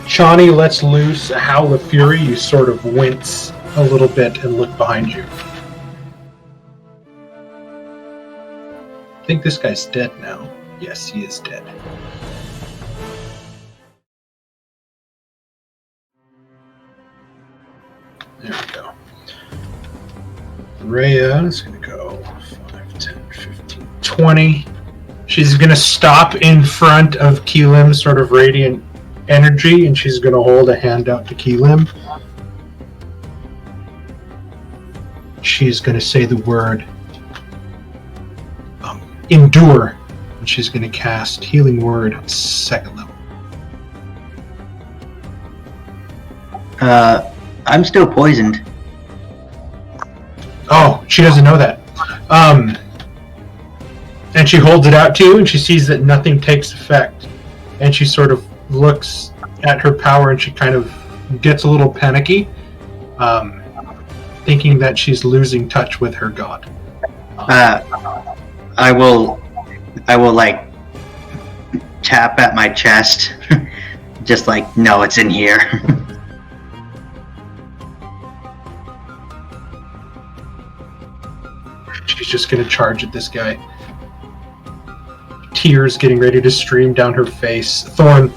Speaker 2: Chani lets loose a howl of fury, you sort of wince a little bit and look behind you. think this guy's dead now. Yes, he is dead. There we go. Rhea is going to go 5, 10, 15, 20. She's going to stop in front of Keelim's sort of radiant energy, and she's going to hold a hand out to Keelim. She's going to say the word endure, and she's going to cast Healing Word 2nd level.
Speaker 9: I'm still poisoned.
Speaker 2: Oh, she doesn't know that. And she holds it out to you, and she sees that nothing takes effect. And she sort of looks at her power, and she kind of gets a little panicky, thinking that she's losing touch with her god.
Speaker 9: I will like tap at my chest, just like, no, it's in here.
Speaker 2: She's just going to charge at this guy. Tears getting ready to stream down her face. Thorn.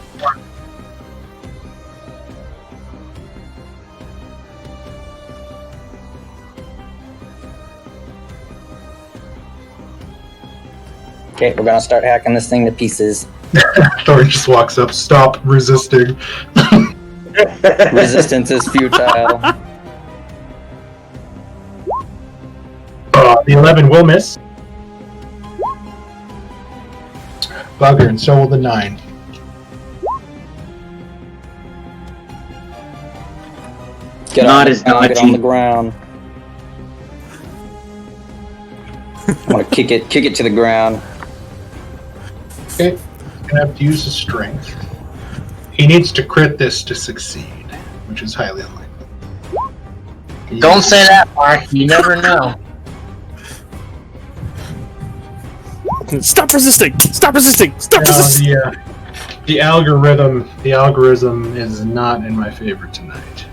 Speaker 7: Okay, we're gonna start hacking this thing to pieces.
Speaker 2: Thorn just walks up. Stop resisting.
Speaker 7: Resistance is futile.
Speaker 2: The 11 will miss. Bugger, and so will the 9.
Speaker 7: Get
Speaker 4: Not
Speaker 7: on,
Speaker 4: as
Speaker 7: get on
Speaker 4: dodgy.
Speaker 7: the ground. I want to kick it to the ground.
Speaker 2: Okay, gonna have to use his strength. He needs to crit this to succeed, which is highly unlikely.
Speaker 3: Don't say that, Mark. You never know.
Speaker 5: Stop resisting! Stop resisting! Stop resisting!
Speaker 2: The algorithm is not in my favor tonight.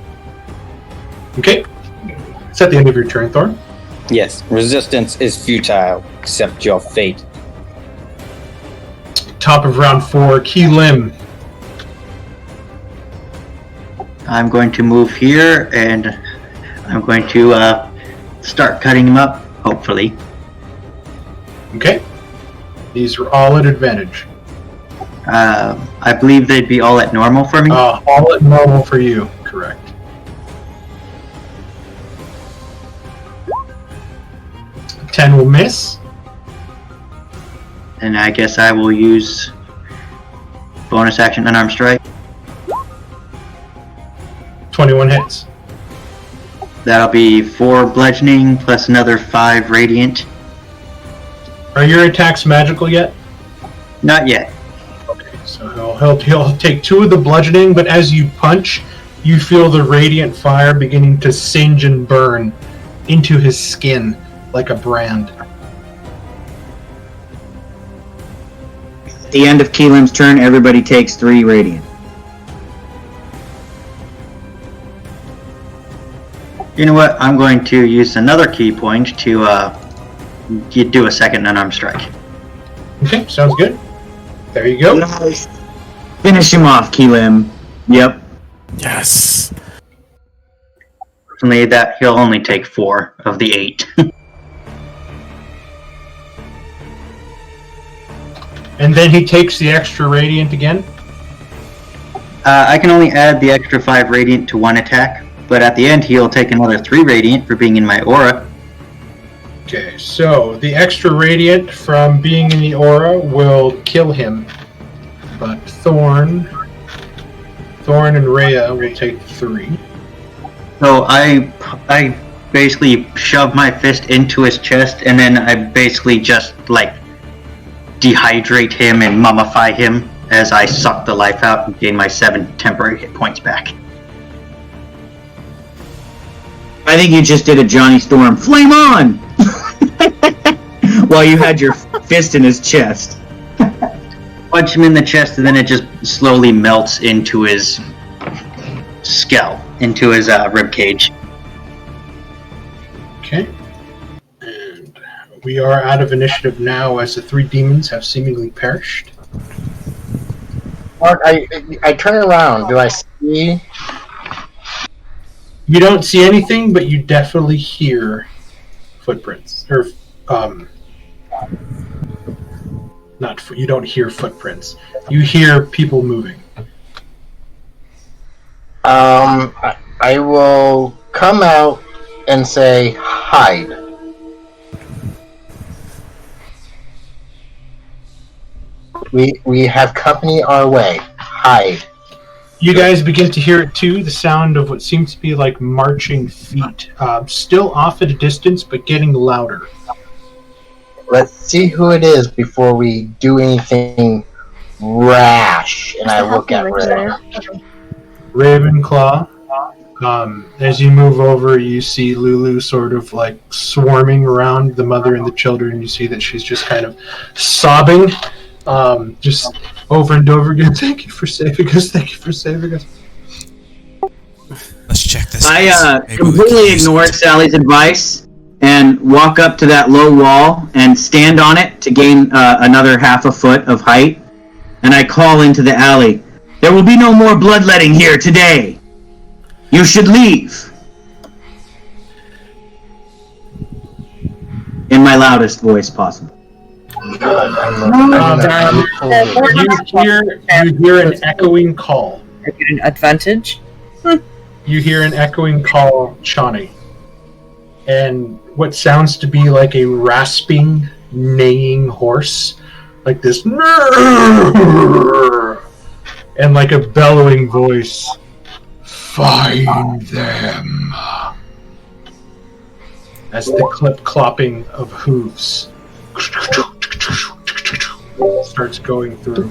Speaker 2: Okay, is that the end of your turn, Thorn?
Speaker 7: Yes, resistance is futile. Accept your fate.
Speaker 2: Top of round 4, Keelim.
Speaker 9: I'm going to move here, and I'm going to start cutting him up, hopefully.
Speaker 2: Okay, these are all at advantage.
Speaker 9: I believe they'd be all at normal for me.
Speaker 2: All at normal for you, correct. Ten will miss.
Speaker 9: And I guess I will use bonus action unarmed strike.
Speaker 2: 21 hits.
Speaker 9: That'll be 4 bludgeoning plus another 5 radiant.
Speaker 2: Are your attacks magical yet?
Speaker 9: Not yet.
Speaker 2: Okay, so he'll take 2 of the bludgeoning, but as you punch, you feel the radiant fire beginning to singe and burn into his skin like a brand.
Speaker 4: At the end of Keelim's turn, everybody takes 3 radiant.
Speaker 9: You know what? I'm going to use another key point to do a second unarmed strike.
Speaker 2: Okay, sounds good. There you go.
Speaker 4: Nice. Finish him off, Keelim. Yep.
Speaker 5: Yes.
Speaker 9: Fortunately, that he'll only take 4 of the 8.
Speaker 2: And then he takes the extra radiant again?
Speaker 9: I can only add the extra 5 radiant to 1 attack, but at the end he'll take another 3 radiant for being in my aura.
Speaker 2: Okay, so the extra radiant from being in the aura will kill him. But Thorn and Rhea will take 3.
Speaker 9: So I basically shove my fist into his chest, and then I basically just like dehydrate him and mummify him as I suck the life out and gain my 7 temporary hit points back.
Speaker 4: I think you just did a Johnny Storm. Flame on! While you had your fist in his chest.
Speaker 9: Punch him in the chest, and then it just slowly melts into his skull, into his rib cage.
Speaker 2: Okay. And We are out of initiative now as the 3 demons have seemingly perished.
Speaker 3: Mark, I turn around. Do I see?
Speaker 2: You don't see anything, but you definitely hear footprints. Or, you don't hear footprints. You hear people moving.
Speaker 3: I will come out and say, hide. We have company our way. Hide.
Speaker 2: You guys begin to hear it too, the sound of what seems to be like marching feet. Still off at a distance, but getting louder.
Speaker 3: Let's see who it is before we do anything rash. And I look at Red.
Speaker 2: Ravenclaw. As you move over, you see Lulu sort of like swarming around the mother and the children. You see that she's just kind of sobbing, just over and over again. Thank you for saving us. Thank you for saving us.
Speaker 6: Let's check this.
Speaker 4: I completely ignore Sally's advice and walk up to that low wall and stand on it to gain another half a foot of height. And I call into the alley, "There will be no more bloodletting here today. You should leave." In my loudest voice possible.
Speaker 2: You hear an echoing call.
Speaker 8: I get an advantage.
Speaker 2: You hear an echoing call, Shawnee. And what sounds to be like a rasping, neighing horse. Like this. And like a bellowing voice. Find them. As the clip-clopping of hooves starts going through.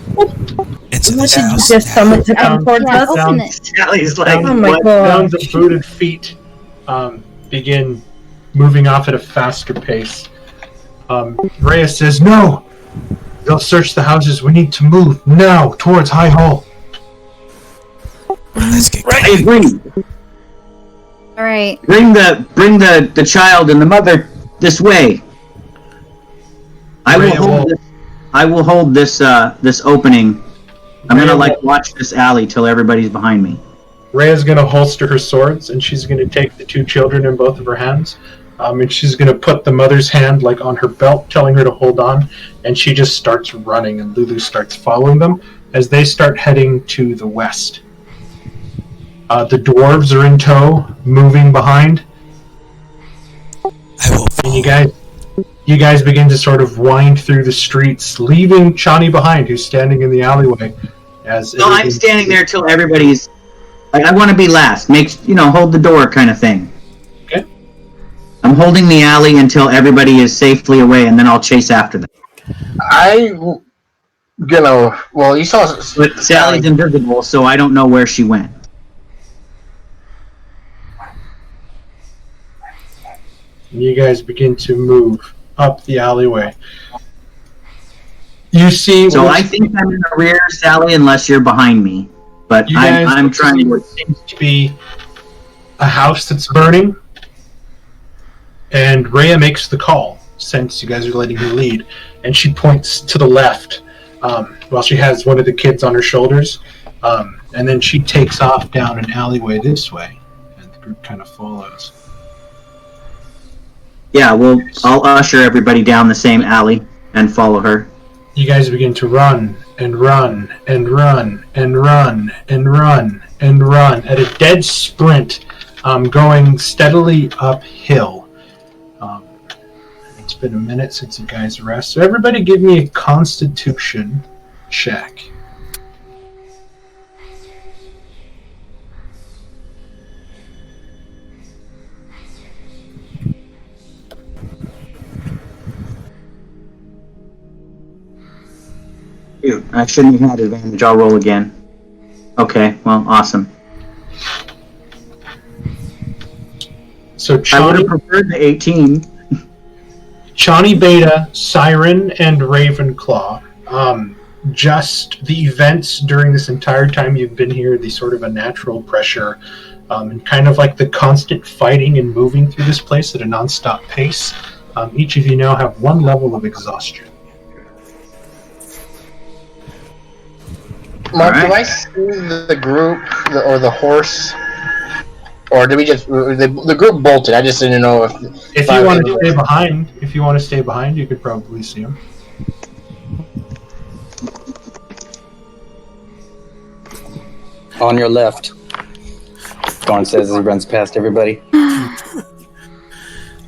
Speaker 6: Into this house.
Speaker 8: Just someone to come towards us.
Speaker 1: Open it.
Speaker 4: Sally's like,
Speaker 8: Oh my
Speaker 4: what?
Speaker 8: god.
Speaker 2: Sounds of booted feet begin moving off at a faster pace. Rhea says, "No! They'll search the houses. We need to move now towards High Hall."
Speaker 6: Let's get
Speaker 4: I
Speaker 6: going.
Speaker 4: agree.
Speaker 1: All right.
Speaker 4: Bring the child and the mother this way. I will hold this opening. I'm gonna watch this alley till everybody's behind me.
Speaker 2: Rhea's gonna holster her swords, and she's gonna take the 2 children in both of her hands, and she's gonna put the mother's hand like on her belt, telling her to hold on, and she just starts running, and Lulu starts following them as they start heading to the west. The dwarves are in tow, moving behind.
Speaker 6: I will follow.
Speaker 2: And you guys begin to sort of wind through the streets, leaving Chani behind, who's standing in the alleyway.
Speaker 4: No, I'm standing there till everybody's. I want to be last. Hold the door, kind of thing.
Speaker 2: Okay.
Speaker 4: I'm holding the alley until everybody is safely away, and then I'll chase after them.
Speaker 3: Well, you saw.
Speaker 4: But Sally's invisible, so I don't know where she went.
Speaker 2: You guys begin to move up the alleyway. You see.
Speaker 4: So I think I'm in the rear, Sally, unless you're behind me. But I'm trying to.
Speaker 2: What seems to be a house that's burning, and Rhea makes the call since you guys are letting her lead, and she points to the left while she has one of the kids on her shoulders, and then she takes off down an alleyway this way, and the group kind of follows.
Speaker 4: Yeah, well, I'll usher everybody down the same alley and follow her.
Speaker 2: You guys begin to run and run and run and run and run and run at a dead sprint, going steadily uphill. It's been a minute since you guys rest, so everybody give me a Constitution check.
Speaker 4: Dude, I shouldn't have had advantage. I'll roll again. Okay, well, awesome.
Speaker 2: So
Speaker 4: I would have preferred the 18.
Speaker 2: Chani Beta, Siren, and Ravenclaw. Just the events during this entire time you've been here, the sort of a natural pressure, and kind of like the constant fighting and moving through this place at a non-stop pace, Each of you now have 1 level of exhaustion.
Speaker 3: Mark,
Speaker 4: Alright.
Speaker 3: do I see the group or the horse, or did we just the group bolted? I just didn't know if
Speaker 2: If you want to stay behind, you could probably see him.
Speaker 10: On your left. Dawn says as he runs past everybody.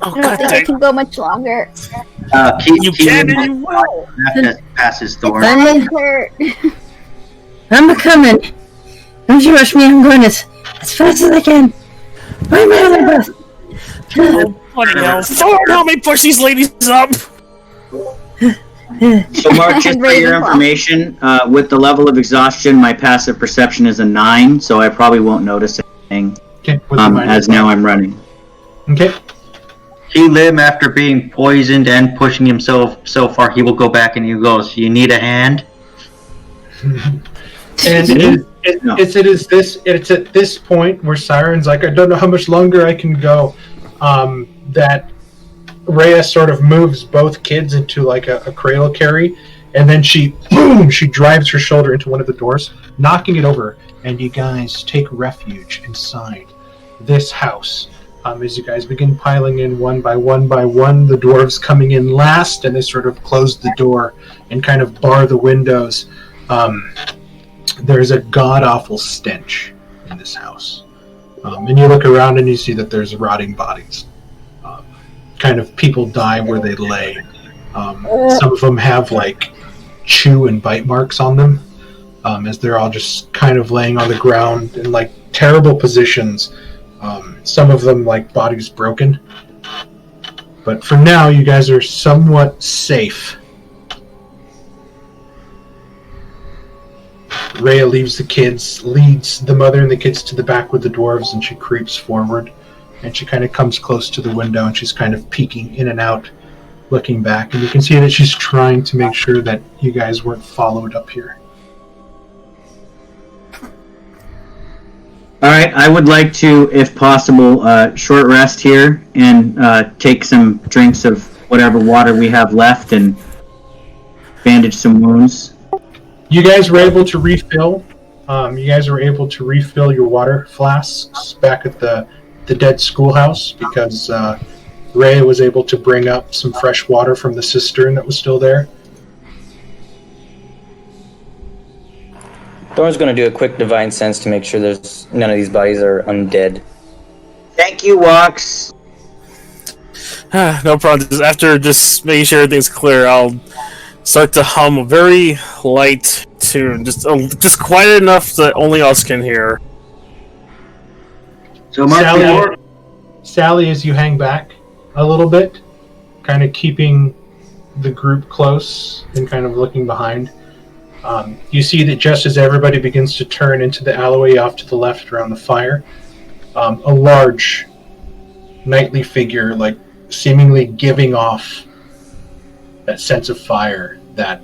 Speaker 5: Oh,
Speaker 1: I don't
Speaker 5: God
Speaker 1: think I
Speaker 5: dang.
Speaker 1: can go much longer.
Speaker 5: You can and you will.
Speaker 9: Passes Thor.
Speaker 1: My legs hurt.
Speaker 8: I'm coming. Don't you rush me. I'm going as fast as I can. Where am I on my breath?
Speaker 5: Oh, bloody hell. Thor, help me push these ladies up!
Speaker 4: So, Mark, just for your information, with the level of exhaustion, my passive perception is a 9, so I probably won't notice anything
Speaker 2: Okay.
Speaker 4: as now I'm running.
Speaker 2: Okay.
Speaker 9: Lim, after being poisoned and pushing himself so far, he will go back and he goes, "You need a hand?"
Speaker 2: And it's at this point where Siren's like, I don't know how much longer I can go. That Rhea sort of moves both kids into like a cradle carry, and then she drives her shoulder into one of the doors, knocking it over, and you guys take refuge inside this house. As you guys begin piling in one by one, the dwarves coming in last, and they sort of close the door and kind of bar the windows. There's a god-awful stench in this house. And you look around and you see that there's rotting bodies. Kind of people die where they lay. Some of them have like chew and bite marks on them, as they're all just kind of laying on the ground in like terrible positions. Some of them like bodies broken. But for now, you guys are somewhat safe. Rhea leads the mother and the kids to the back with the dwarves, and she creeps forward, and she kind of comes close to the window, and she's kind of peeking in and out, looking back, and you can see that she's trying to make sure that you guys weren't followed up here.
Speaker 4: Alright, I would like to, if possible, short rest here and take some drinks of whatever water we have left and bandage some wounds.
Speaker 2: You guys were able to refill. You guys were able to refill your water flasks back at the dead schoolhouse because Ray was able to bring up some fresh water from the cistern that was still there.
Speaker 10: Thor's going to do a quick divine sense to make sure there's none of these bodies are undead.
Speaker 4: Thank you, Wax.
Speaker 5: No problem. After just making sure everything's clear, I'll start to hum a very light tune, just quiet enough that only us can hear.
Speaker 9: So, Mark,
Speaker 2: Sally, as you hang back a little bit, kind of keeping the group close and kind of looking behind, you see that just as everybody begins to turn into the alleyway off to the left around the fire, a large knightly figure, like seemingly giving off that sense of fire, that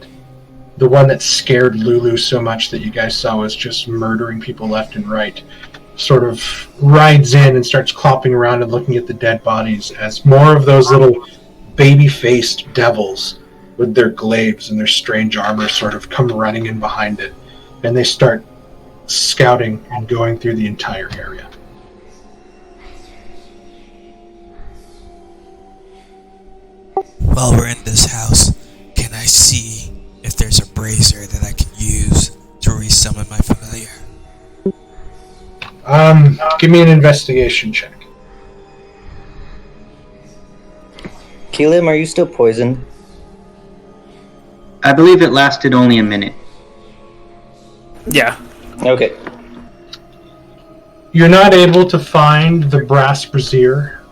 Speaker 2: the one that scared Lulu so much that you guys saw was just murdering people left and right, sort of rides in and starts clopping around and looking at the dead bodies as more of those little baby-faced devils with their glaives and their strange armor sort of come running in behind it, and they start scouting and going through the entire area.
Speaker 6: While we're in this house, can I see if there's a brazier that I can use to resummon my familiar?
Speaker 2: Give me an investigation check.
Speaker 7: Keelim, are you still poisoned?
Speaker 9: I believe it lasted only a minute.
Speaker 5: Yeah.
Speaker 7: Okay.
Speaker 2: You're not able to find the brass brazier,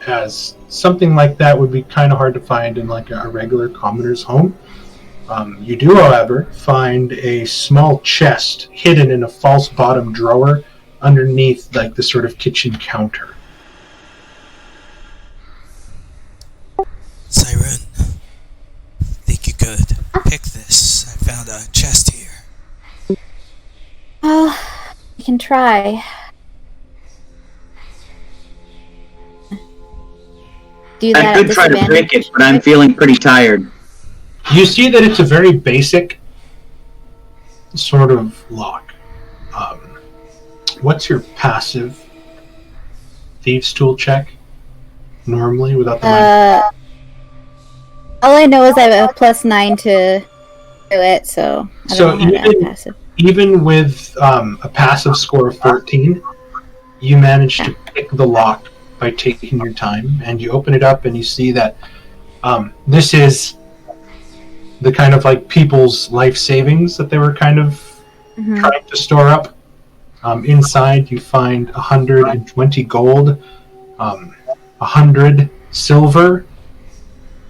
Speaker 2: as something like that would be kind of hard to find in like a regular commoner's home. You do, however, find a small chest hidden in a false bottom drawer underneath like the sort of kitchen counter.
Speaker 6: Siren, think you could pick this? I found a chest here.
Speaker 1: Well, we can try. do that
Speaker 4: I
Speaker 1: at
Speaker 4: could try to
Speaker 1: disadvantage?
Speaker 4: break it, but I'm feeling pretty tired.
Speaker 2: You see that it's a very basic sort of lock. What's your passive thieves tool check normally without the mind?
Speaker 1: All I know is I have a +9 to do it, so I don't know how to add passive.
Speaker 2: Even with a passive score of 14, you manage to pick the lock by taking your time, and you open it up and you see that this is the kind of like people's life savings that they were kind of trying to store up. Inside you find 120 gold, 100 silver,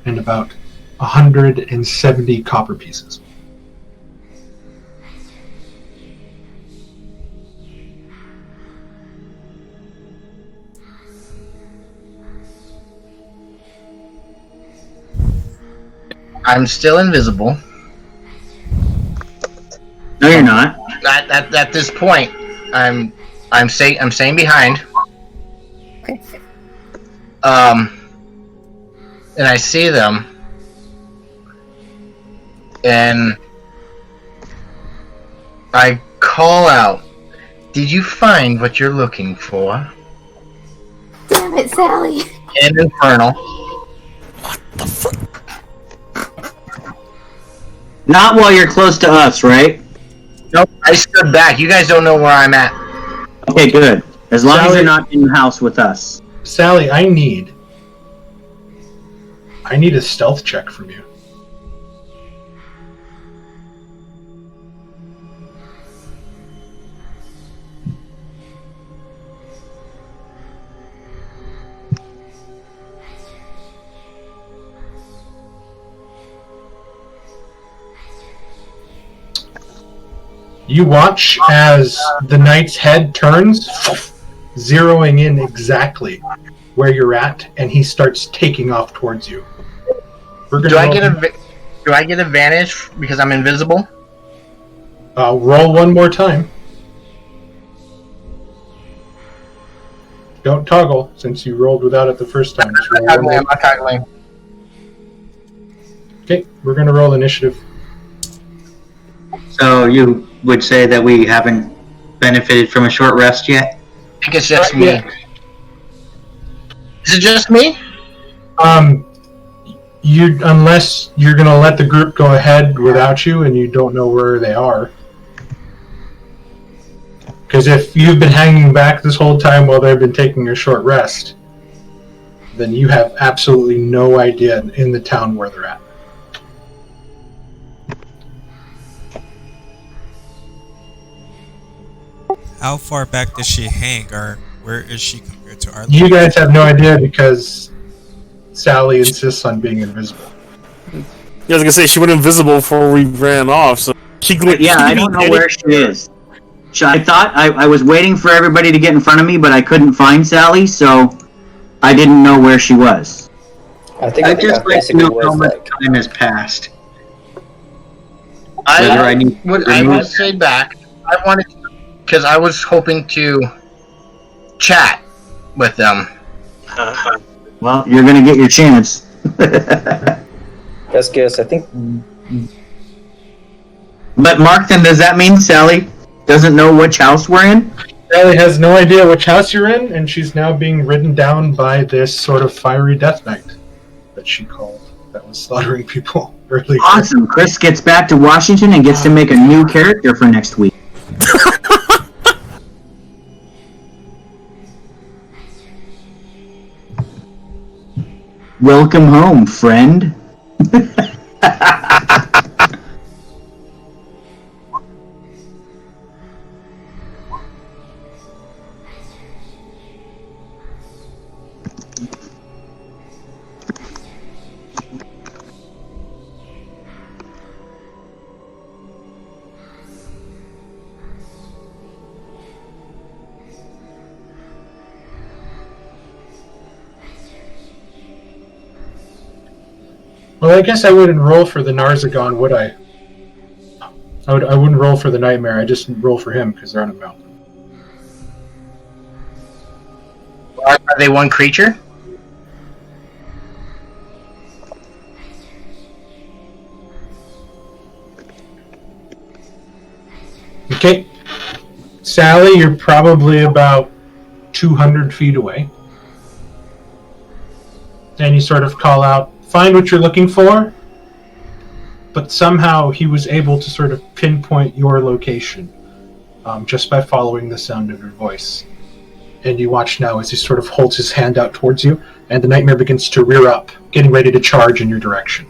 Speaker 2: and about 170 copper pieces.
Speaker 3: I'm still invisible.
Speaker 4: No, you're not.
Speaker 3: At this point, I'm staying behind.
Speaker 1: Okay.
Speaker 3: And I see them, and I call out, "Did you find what you're looking for?"
Speaker 1: Damn it, Sally.
Speaker 3: And Infernal.
Speaker 4: Not while you're close to us, right?
Speaker 3: Nope, I stood back. You guys don't know where I'm at.
Speaker 4: Okay, good. As long as
Speaker 2: Sally-
Speaker 4: you're not in the house with us.
Speaker 2: Sally, I need a stealth check from you. You watch as the knight's head turns, zeroing in exactly where you're at, and he starts taking off towards you.
Speaker 3: Do I get advantage because I'm invisible?
Speaker 2: Roll one more time. Don't toggle, since you rolled without it the first time. Just roll one more.
Speaker 3: I'm not toggling.
Speaker 2: Okay, we're going to roll initiative.
Speaker 9: So you would say that we haven't benefited from a short rest yet?
Speaker 3: I think it's just me.
Speaker 2: Yeah.
Speaker 3: Is it just me?
Speaker 2: Unless you're going to let the group go ahead without you and you don't know where they are. Because if you've been hanging back this whole time while they've been taking a short rest, then you have absolutely no idea in the town where they're at.
Speaker 6: How far back does she hang, or where is she compared to our?
Speaker 2: You guys have no idea because Sally insists on being invisible.
Speaker 5: Yeah, I was gonna say she went invisible before we ran off, so she.
Speaker 4: Yeah, I don't know where she is. I thought I was waiting for everybody to get in front of me, but I couldn't find Sally, so I didn't know where she was.
Speaker 10: I think
Speaker 9: I'd just like to know how much time has passed. I
Speaker 3: would say back. I wanted because I was hoping to chat with them.
Speaker 4: Well, you're gonna get your chance.
Speaker 10: Guess. I think.
Speaker 4: But Mark, then does that mean Sally doesn't know which house we're in?
Speaker 2: Sally has no idea which house you're in, and she's now being ridden down by this sort of fiery death knight that she called that was slaughtering people earlier.
Speaker 4: Awesome. Chris gets back to Washington and gets to make a new character for next week. Welcome home, friend.
Speaker 2: Well, I guess I wouldn't roll for the Narzagon, would I? I wouldn't roll for the Nightmare. I just roll for him because they're on a mountain.
Speaker 3: Are they one creature?
Speaker 2: Okay. Sally, you're probably about 200 feet away. And you sort of call out, find what you're looking for. But somehow he was able to sort of pinpoint your location just by following the sound of your voice. And you watch now as he sort of holds his hand out towards you, and the nightmare begins to rear up, getting ready to charge in your direction.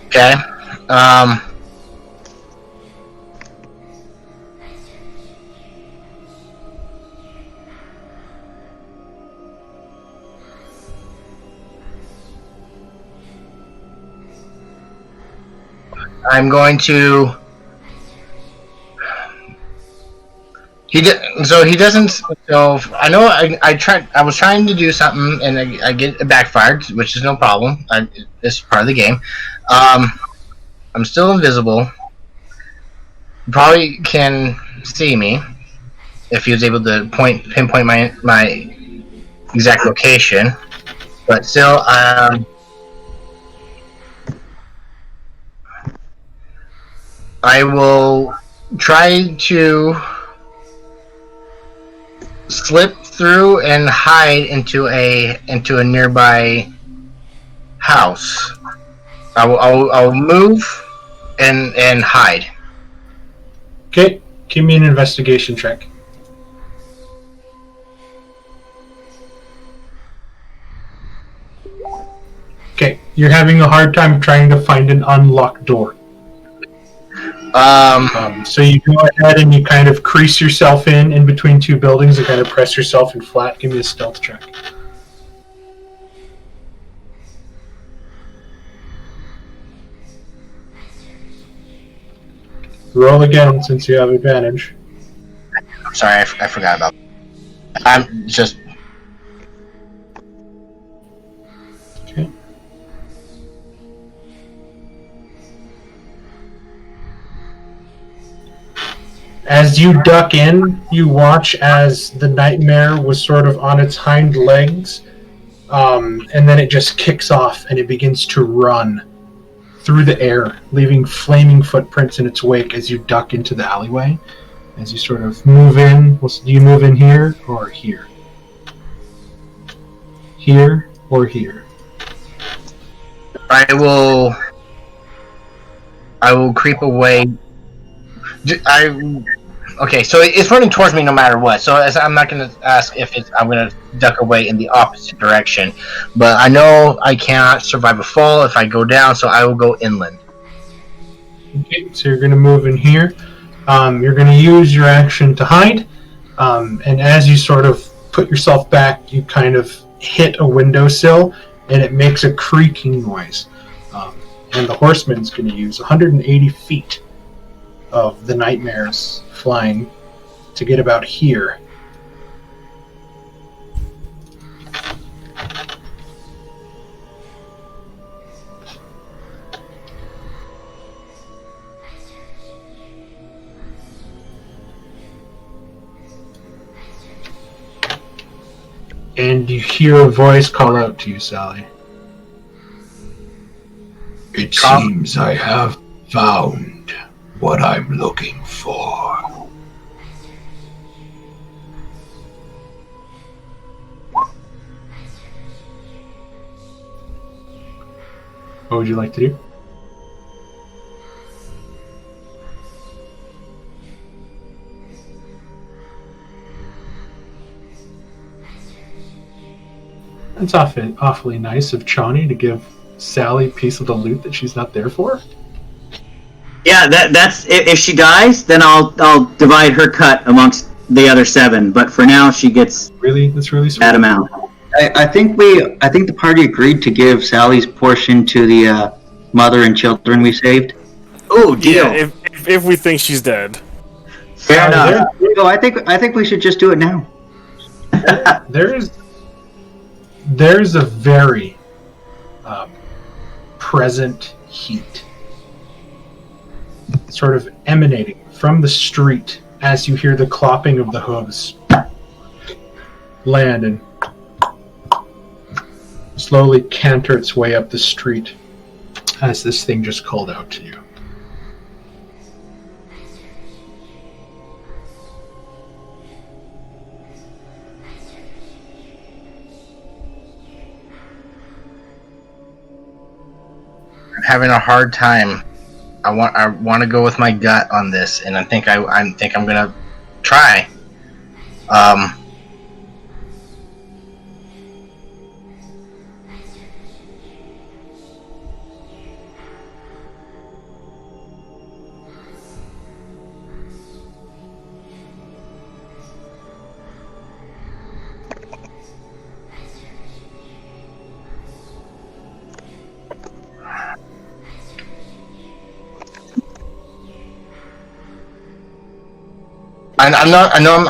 Speaker 3: Okay. I'm going to. So he doesn't. So I know I tried. I was trying to do something, and I get it backfired, which is no problem. It's part of the game. I'm still invisible. He probably can see me if he was able to pinpoint my exact location, but still, I will try to slip through and hide into a nearby house. I'll move and hide.
Speaker 2: Okay, give me an investigation check. Okay, you're having a hard time trying to find an unlocked door. So you go ahead and you kind of crease yourself in between two buildings and kind of press yourself in flat. Give me a stealth check. Roll again since you have advantage.
Speaker 3: I'm sorry, I forgot about that. I'm just...
Speaker 2: Okay. As you duck in, you watch as the nightmare was sort of on its hind legs, and then it just kicks off and it begins to run through the air, leaving flaming footprints in its wake as you duck into the alleyway. As you sort of move in, do you move in here or here? Here or here?
Speaker 3: I will creep away. Okay, so it's running towards me no matter what. So I'm not going to ask if I'm going to duck away in the opposite direction. But I know I cannot survive a fall if I go down, so I will go inland.
Speaker 2: Okay, so you're going to move in here. You're going to use your action to hide. And as you sort of put yourself back, you kind of hit a windowsill, and it makes a creaking noise. And the horseman's going to use 180 feet of the nightmares flying to get about here. And you hear a voice call out to you, Sally.
Speaker 11: It seems I have found what I'm looking for.
Speaker 2: What would you like to do? That's awfully nice of Chani to give Sally a piece of the loot that she's not there for.
Speaker 4: Yeah, that's if she dies, then I'll divide her cut amongst the other 7. But for now, she gets
Speaker 2: that's really sweet.
Speaker 4: That amount.
Speaker 9: I think the party agreed to give Sally's portion to the mother and children we saved.
Speaker 4: Oh, deal.
Speaker 5: Yeah, if we think she's dead.
Speaker 4: Fair enough.
Speaker 9: So I think we should just do it now.
Speaker 2: There's a very present heat sort of emanating from the street as you hear the clopping of the hooves land and slowly canter its way up the street. as this thing just called out to you.
Speaker 3: I'm having a hard time. I want to go with my gut on this, and I think I'm gonna try.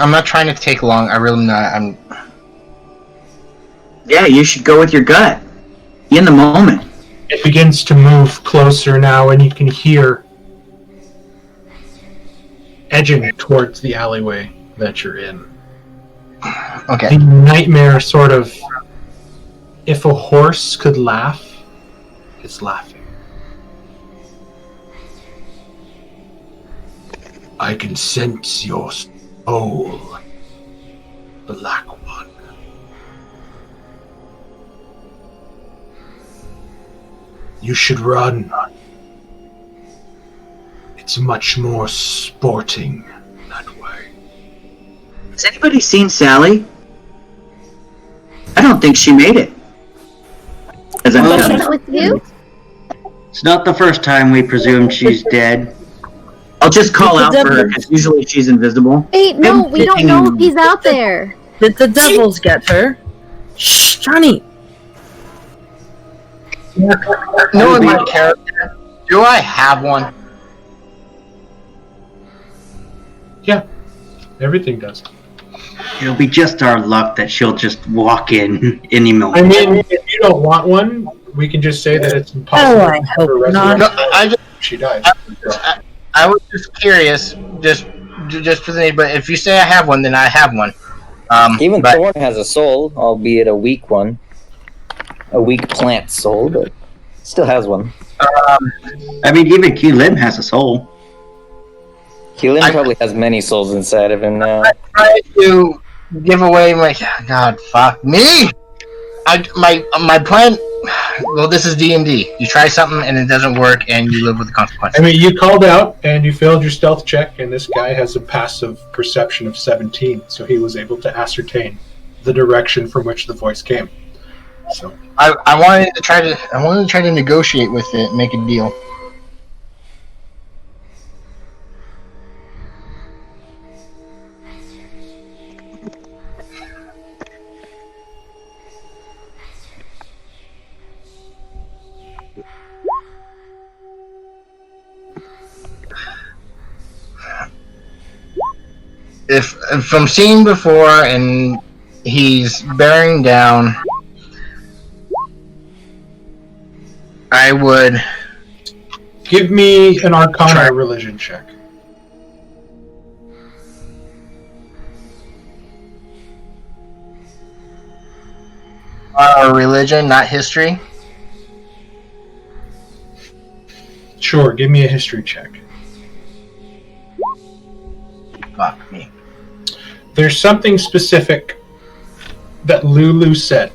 Speaker 3: I'm not trying to take long. I really not.
Speaker 4: Yeah, you should go with your gut. Be in the moment.
Speaker 2: It begins to move closer now, and you can hear edging towards the alleyway that you're in.
Speaker 3: Okay.
Speaker 2: The nightmare sort of, if a horse could laugh, it's laughing.
Speaker 11: I can sense your soul, Black One. You should run. It's much more sporting that way.
Speaker 4: Has anybody seen Sally? I don't think she made it. As I'm
Speaker 1: Is that with you?
Speaker 9: It's not the first time we presume she's dead.
Speaker 4: I'll just call out for her because usually she's invisible.
Speaker 1: Wait, no, we don't know if he's out there.
Speaker 8: Did the devils get her? Shh, Johnny.
Speaker 3: Knowing my character, do I have one?
Speaker 2: Yeah, everything does.
Speaker 9: It'll be just our luck that she'll just walk in any moment.
Speaker 2: I mean, if you don't want one, we can just say that it's impossible.
Speaker 8: Oh, I hope
Speaker 2: for
Speaker 8: not.
Speaker 2: resurrection. She dies.
Speaker 3: I was just curious, just for the name. But if you say I have one, then I have one.
Speaker 7: Even Thorn has a soul, albeit a weak one. A weak plant soul, but still has one.
Speaker 9: I mean, even Keelim has a soul.
Speaker 7: Keelim probably has many souls inside of him now.
Speaker 3: I tried to give away my God. Fuck me. My plan. Well, this is D&D. You try something and it doesn't work, and you live with the consequences.
Speaker 2: I mean, you called out and you failed your stealth check, and this guy has a passive perception of 17, so he was able to ascertain the direction from which the voice came. So
Speaker 3: I wanted to try to negotiate with it, make a deal. If I'm seeing before and he's bearing down, I would
Speaker 2: give me an Arcana religion check.
Speaker 3: Religion, not history.
Speaker 2: Sure, give me a history check.
Speaker 3: Fuck me.
Speaker 2: There's something specific that Lulu said,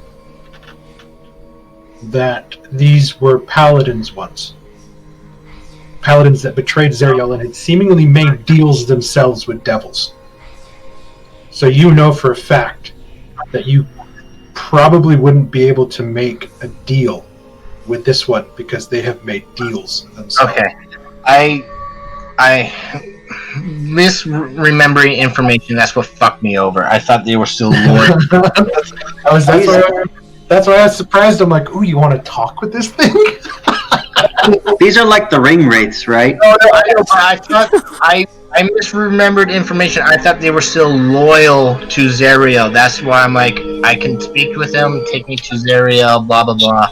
Speaker 2: that these were paladins once. Paladins that betrayed Zeriel and had seemingly made deals themselves with devils. So you know for a fact that you probably wouldn't be able to make a deal with this one because they have made deals themselves.
Speaker 3: Okay. I misremembering information. That's what fucked me over. I thought they were still loyal.
Speaker 2: That's why I was surprised. I'm like, ooh, you want to talk with this thing?
Speaker 9: These are like the ring wraiths, right?
Speaker 3: No, I know, but I thought I misremembered information. I thought they were still loyal to Zeriel. That's why I'm like, I can speak with them, take me to Zeriel, blah blah blah.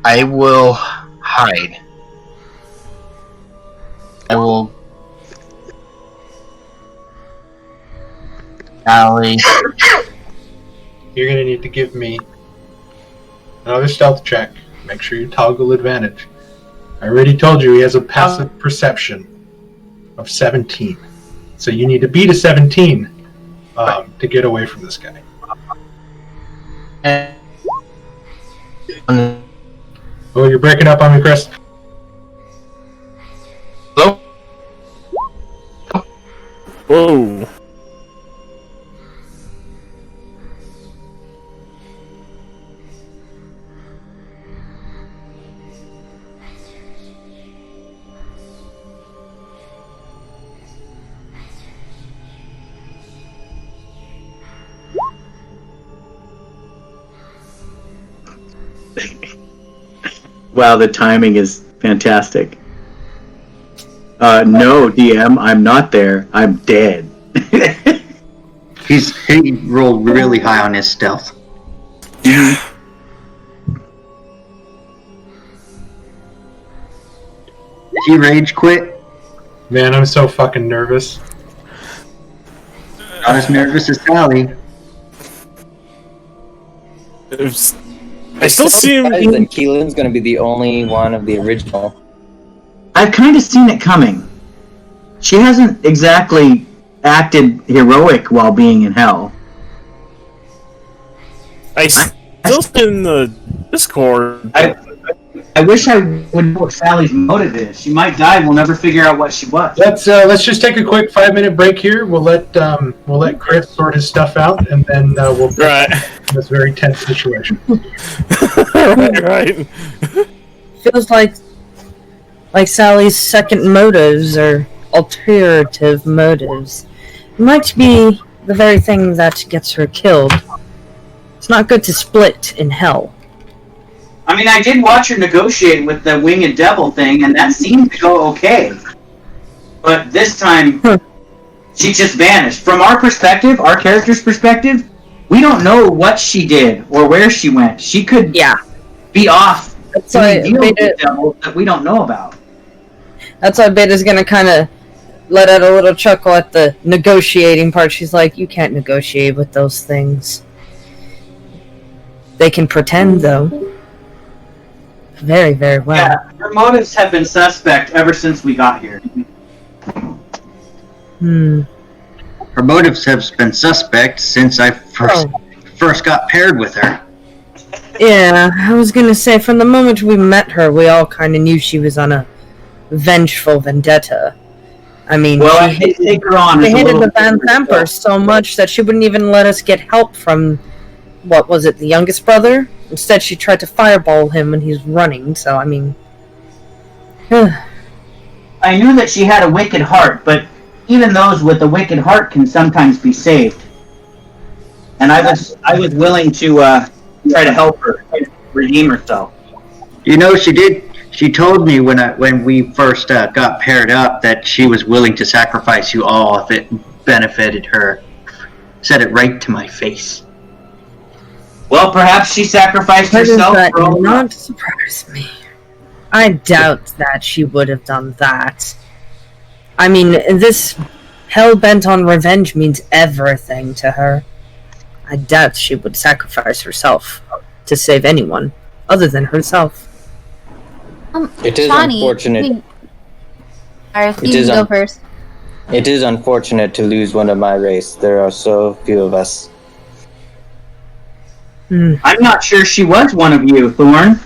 Speaker 3: I will hide. I will.
Speaker 2: You're gonna need to give me Another stealth check. Make sure you toggle advantage. I already told you he has a passive perception of 17. So you need to beat a 17 to get away from this guy. Oh, you're breaking up on me, Chris.
Speaker 3: Hello?
Speaker 5: Whoa.
Speaker 4: Wow, the timing is fantastic. No, DM, I'm not there. I'm dead.
Speaker 9: He rolled really high on his stealth. He rage quit.
Speaker 2: Man, I'm so fucking nervous.
Speaker 9: Not as nervous as Sally.
Speaker 5: I still see him.
Speaker 7: Then Keelan's gonna be the only one of the original.
Speaker 4: I've kind of seen it coming. She hasn't exactly acted heroic while being in hell.
Speaker 5: I still see in the Discord.
Speaker 4: I wish I would know what Sally's motive is. She might die. We'll never figure out what she was.
Speaker 2: Let's just take a quick 5-minute break here. We'll let Chris sort his stuff out, and then we'll
Speaker 5: Right.
Speaker 2: this very tense situation.
Speaker 5: right.
Speaker 8: Feels like Sally's second motives or alternative motives might be the very thing that gets her killed. It's not good to split in hell.
Speaker 4: I mean, I did watch her negotiate with the winged devil thing, and that seemed to go okay. But this time, she just vanished. From our perspective, our character's perspective, we don't know what she did or where she went. She could be off doing deals with devils that we don't know about.
Speaker 8: That's why Beta's gonna kind of let out a little chuckle at the negotiating part. She's like, you can't negotiate with those things. They can pretend, though. Very, very well.
Speaker 4: Yeah, her motives have been suspect ever since we got here.
Speaker 9: Her motives have been suspect since I first got paired with her.
Speaker 8: Yeah, I was gonna say, from the moment we met her, we all kind of knew she was on a vengeful vendetta. I mean,
Speaker 4: well, I did take her on.
Speaker 8: They hated the Van Thampers so much that she wouldn't even let us get help from, what was it, the youngest brother? Instead, she tried to fireball him when he's running, so, I mean...
Speaker 4: I knew that she had a wicked heart, but even those with a wicked heart can sometimes be saved. And I was willing to try to help her redeem herself.
Speaker 9: You know, she did. She told me when we first got paired up that she was willing to sacrifice you all if it benefited her. Said it right to my face.
Speaker 4: Well, perhaps she sacrificed herself.
Speaker 8: That does not surprise me. I doubt that she would have done that. I mean, this hell-bent on revenge means everything to her. I doubt she would sacrifice herself to save anyone other than herself.
Speaker 7: It is
Speaker 1: Shawnee,
Speaker 7: unfortunate.
Speaker 1: You go first.
Speaker 7: It is unfortunate to lose one of my race. There are so few of us.
Speaker 4: I'm not sure she was one of you, Thorn.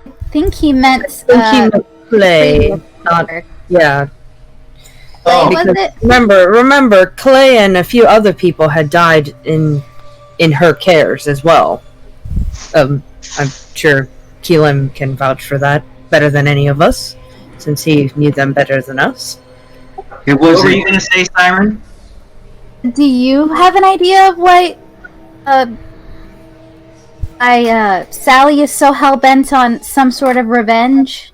Speaker 1: I think he meant
Speaker 8: Clay. Not, yeah.
Speaker 1: Oh.
Speaker 8: Because
Speaker 1: Was it?
Speaker 8: remember, Clay and a few other people had died in her cares as well. I'm sure Keelan can vouch for that better than any of us, since he knew them better than us.
Speaker 9: It was.
Speaker 4: What were you going to say, Siren?
Speaker 1: Do you have an idea of what Sally is so hell-bent on some sort of revenge?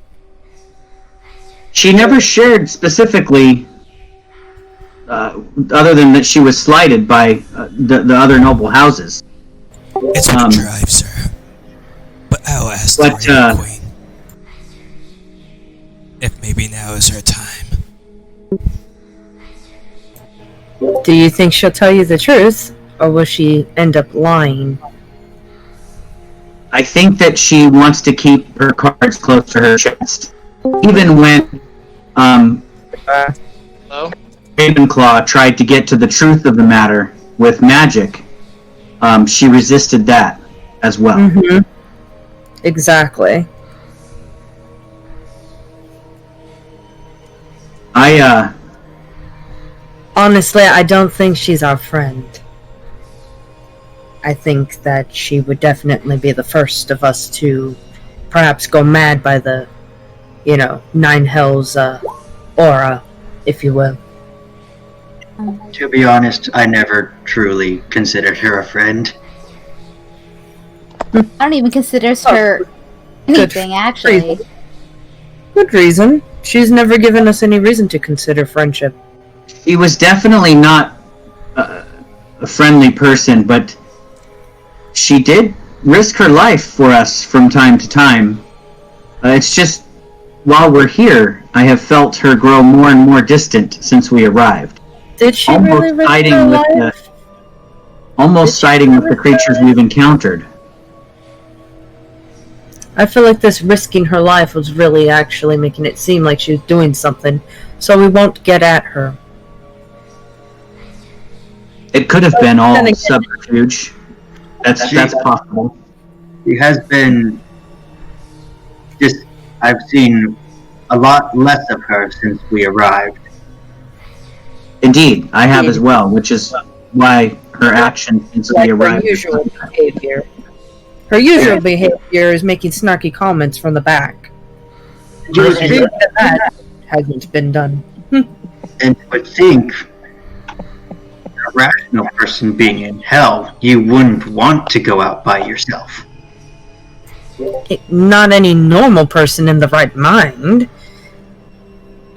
Speaker 4: She never shared specifically, other than that she was slighted by the other noble houses.
Speaker 6: It's a drive, sir. But I'll ask the Raven Queen if maybe now is her time.
Speaker 8: Do you think she'll tell you the truth, or will she end up lying?
Speaker 4: I think that she wants to keep her cards close to her chest. Even when Ravenclaw tried to get to the truth of the matter with magic, she resisted that as well.
Speaker 8: Mm-hmm. Exactly. Honestly, I don't think she's our friend. I think that she would definitely be the first of us to perhaps go mad by the, Nine Hells aura, if you will.
Speaker 9: To be honest, I never truly considered her a friend.
Speaker 1: I don't even consider her anything, actually.
Speaker 8: Good reason. She's never given us any reason to consider friendship.
Speaker 4: She was definitely not a friendly person, but she did risk her life for us from time to time. It's just, while we're here, I have felt her grow more and more distant since we arrived.
Speaker 8: Did she really risk her life?
Speaker 4: Almost siding with the creatures we've encountered.
Speaker 8: I feel like this risking her life was really actually making it seem like she was doing something, so we won't get at her.
Speaker 4: It could have been all subterfuge. That's possible.
Speaker 9: She has been I've seen a lot less of her since we arrived.
Speaker 4: Indeed, I have as well, which is why her actions since we arrived.
Speaker 8: Her usual behavior. Her usual behavior is making snarky comments from the back. That hasn't been done.
Speaker 9: And I would think, a rational person being in hell, you wouldn't want to go out by yourself.
Speaker 8: Not any normal person in the right mind.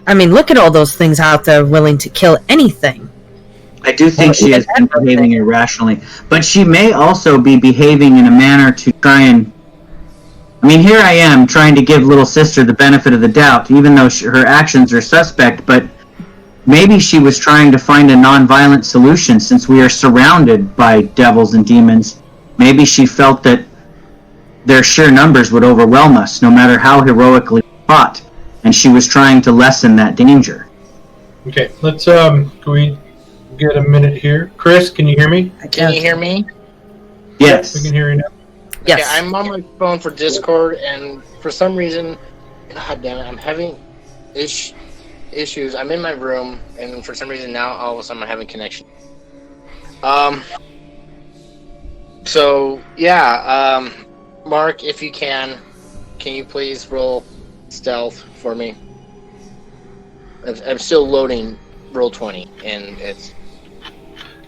Speaker 8: I mean, look at all those things out there willing to kill anything.
Speaker 4: I do think she has been behaving irrationally, but she may also be behaving in a manner to try and... I mean, here I am trying to give little sister the benefit of the doubt, even though her actions are suspect, but maybe she was trying to find a non-violent solution since we are surrounded by devils and demons. Maybe she felt that their sheer numbers would overwhelm us, no matter how heroically we fought, and she was trying to lessen that danger.
Speaker 2: Okay, let's, can we get a minute here? Chris, can you hear me?
Speaker 3: Can you hear me?
Speaker 4: Yes.
Speaker 2: We can hear you now.
Speaker 8: Yes.
Speaker 3: Okay, I'm on my phone for Discord, and for some reason, god damn it, I'm having issues. I'm in my room, and for some reason now, all of a sudden, I'm having connection. So, yeah, Mark, if you can you please roll stealth for me? I'm still loading Roll20, and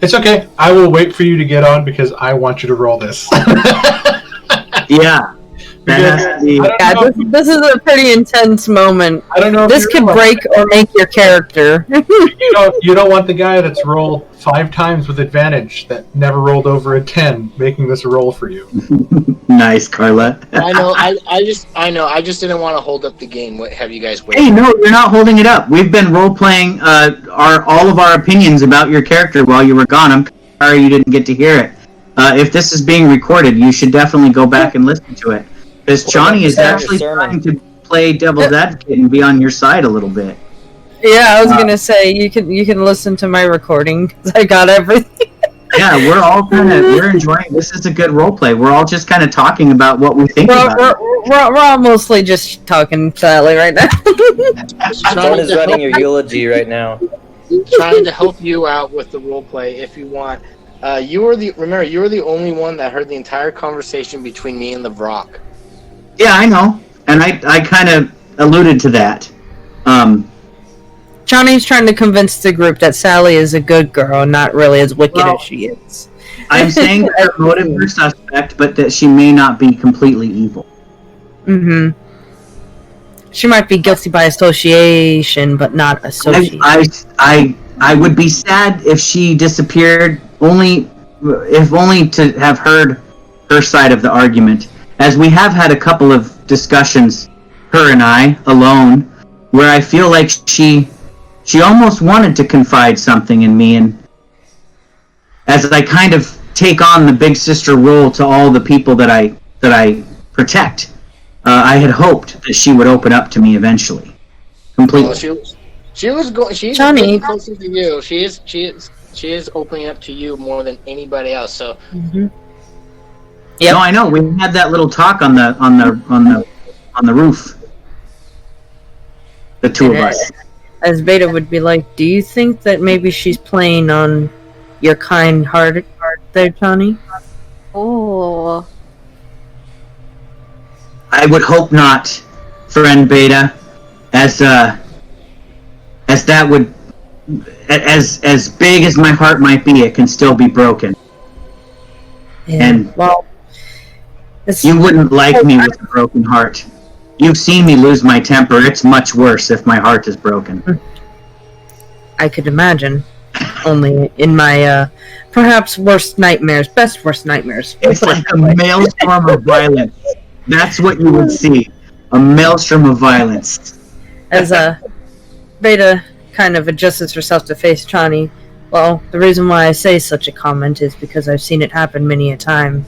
Speaker 2: It's okay. I will wait for you to get on because I want you to roll this.
Speaker 4: Yeah.
Speaker 8: This is a pretty intense moment.
Speaker 2: I don't know if
Speaker 8: this could break or make your character.
Speaker 2: You don't want the guy that's rolled 5 times with advantage that never rolled over a 10 making this a roll for you.
Speaker 4: Nice, Carla.
Speaker 3: I know. I just didn't want to hold up the game. What have you guys waited?
Speaker 4: Hey, no, you're not holding it up. We've been role-playing all of our opinions about your character while you were gone. I'm sorry you didn't get to hear it. If this is being recorded, you should definitely go back and listen to it. Because Johnny is actually trying to play devil's advocate and be on your side a little bit.
Speaker 8: Yeah, I was gonna say you can listen to my recording because I got everything.
Speaker 4: Yeah, we're enjoying. This is a good role play. We're all just kind of talking about what we think about.
Speaker 8: We're all mostly just talking Sally right now.
Speaker 7: John is writing your eulogy right now.
Speaker 3: Trying to help you out with the role play if you want. You were the only one that heard the entire conversation between me and the Vrock.
Speaker 4: Yeah, I know, and I kind of alluded to that.
Speaker 8: Johnny's trying to convince the group that Sally is a good girl, not really as wicked as she is.
Speaker 4: I'm saying that her motives are suspect, but that she may not be completely evil.
Speaker 8: Mm-hmm. She might be guilty by association, but not association.
Speaker 4: I would be sad if she disappeared, only to have heard her side of the argument. As we have had a couple of discussions, her and I, alone, where I feel like she almost wanted to confide something in me, and as I kind of take on the big sister role to all the people that I protect. I had hoped that she would open up to me eventually, completely.
Speaker 3: Well, she was going. She's
Speaker 8: Johnny.
Speaker 3: getting closer to you. She is opening up to you more than anybody else. So.
Speaker 8: Mm-hmm.
Speaker 4: Yeah, no, I know. We had that little talk on the roof. The two of us.
Speaker 8: As Beta would be like, do you think that maybe she's playing on your kind heart there, Johnny?
Speaker 1: Oh.
Speaker 4: I would hope not, friend Beta, as that would, as big as my heart might be, it can still be broken.
Speaker 8: Yeah,
Speaker 4: and
Speaker 8: well,
Speaker 4: you wouldn't like me with a broken heart. You've seen me lose my temper. It's much worse if my heart is broken.
Speaker 8: I could imagine. Only in my perhaps worst nightmares, worst nightmares.
Speaker 4: It's like a maelstrom of violence. That's what you would see. A maelstrom of violence.
Speaker 8: As Beta kind of adjusts herself to face Chani, well, the reason why I say such a comment is because I've seen it happen many a time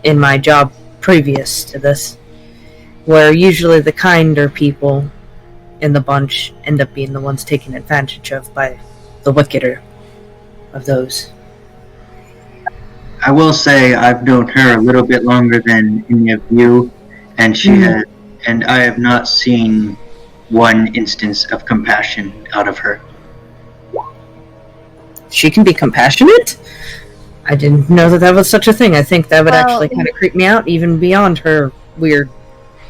Speaker 8: in my job previous to this, where usually the kinder people in the bunch end up being the ones taken advantage of by the wickeder of those.
Speaker 9: I will say I've known her a little bit longer than any of you, and and I have not seen one instance of compassion out of her.
Speaker 8: She can be compassionate? I didn't know that was such a thing. I think that would actually kind of creep me out, even beyond her weird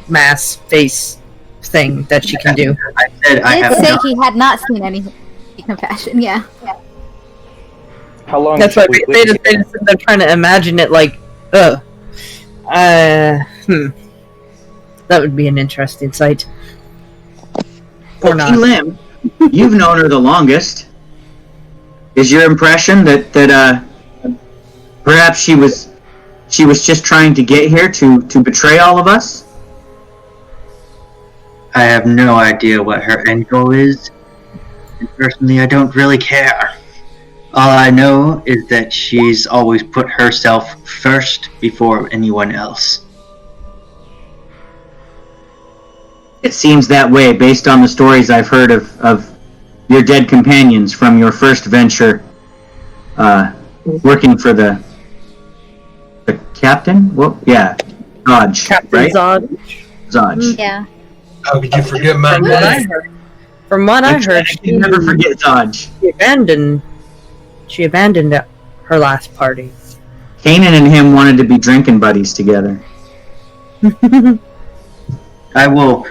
Speaker 8: mass face thing that she can do.
Speaker 9: I said I have not.
Speaker 1: He had not seen any compassion. Yeah.
Speaker 10: How long?
Speaker 8: That's why they're trying to imagine it like, That would be an interesting sight. Or not.
Speaker 4: Lim, you've known her the longest. Is your impression that perhaps she was just trying to get here to betray all of us?
Speaker 9: I have no idea what her end goal is, and personally I don't really care. All I know is that she's always put herself first before anyone else.
Speaker 4: It seems that way based on the stories I've heard of your dead companions from your first venture working for the captain? Well, yeah, Zodge,
Speaker 8: Captain
Speaker 4: right?
Speaker 8: Zodge.
Speaker 1: Yeah.
Speaker 11: How could you forget my name?
Speaker 8: From what I heard,
Speaker 4: You never forget Zodge.
Speaker 8: She abandoned her last party.
Speaker 4: Kanan and him wanted to be drinking buddies together.
Speaker 9: I will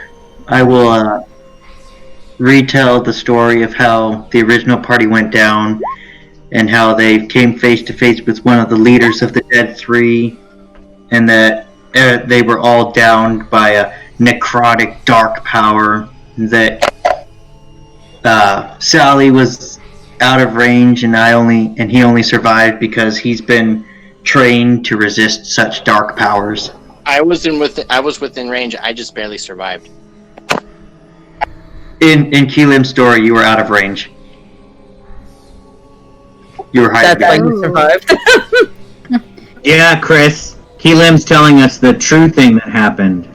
Speaker 9: retell the story of how the original party went down and how they came face to face with one of the leaders of the Dead Three, and that they were all downed by a necrotic dark power, that Sally was out of range and he only survived because he's been trained to resist such dark powers.
Speaker 3: I was within range. I just barely survived.
Speaker 9: In Keelim's story, you were out of range. You were hiding.
Speaker 8: That's why you survived.
Speaker 4: Yeah, Chris. Keelim's telling us the true thing that happened.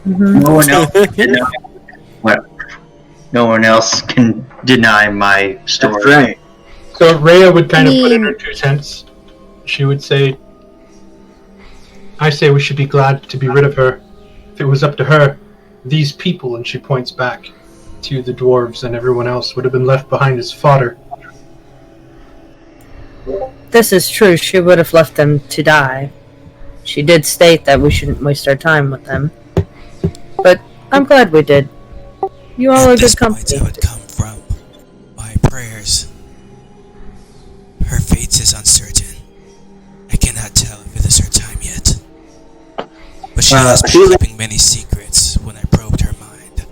Speaker 9: No one else can deny what. No one else can deny my story.
Speaker 4: That's right.
Speaker 2: So Rhea would kind of put in her 2 cents. She would say, I say we should be glad to be rid of her. If it was up to her, these people, and she points back to the dwarves and everyone else, would have been left behind as fodder.
Speaker 8: This is true. She would have left them to die. She did state that we shouldn't waste our time with them. But I'm glad we did. You all are good company.
Speaker 6: I would come from my prayers. Her fate is uncertain. I cannot tell if it is her time yet. But she has been keeping many secrets when I probed her mind.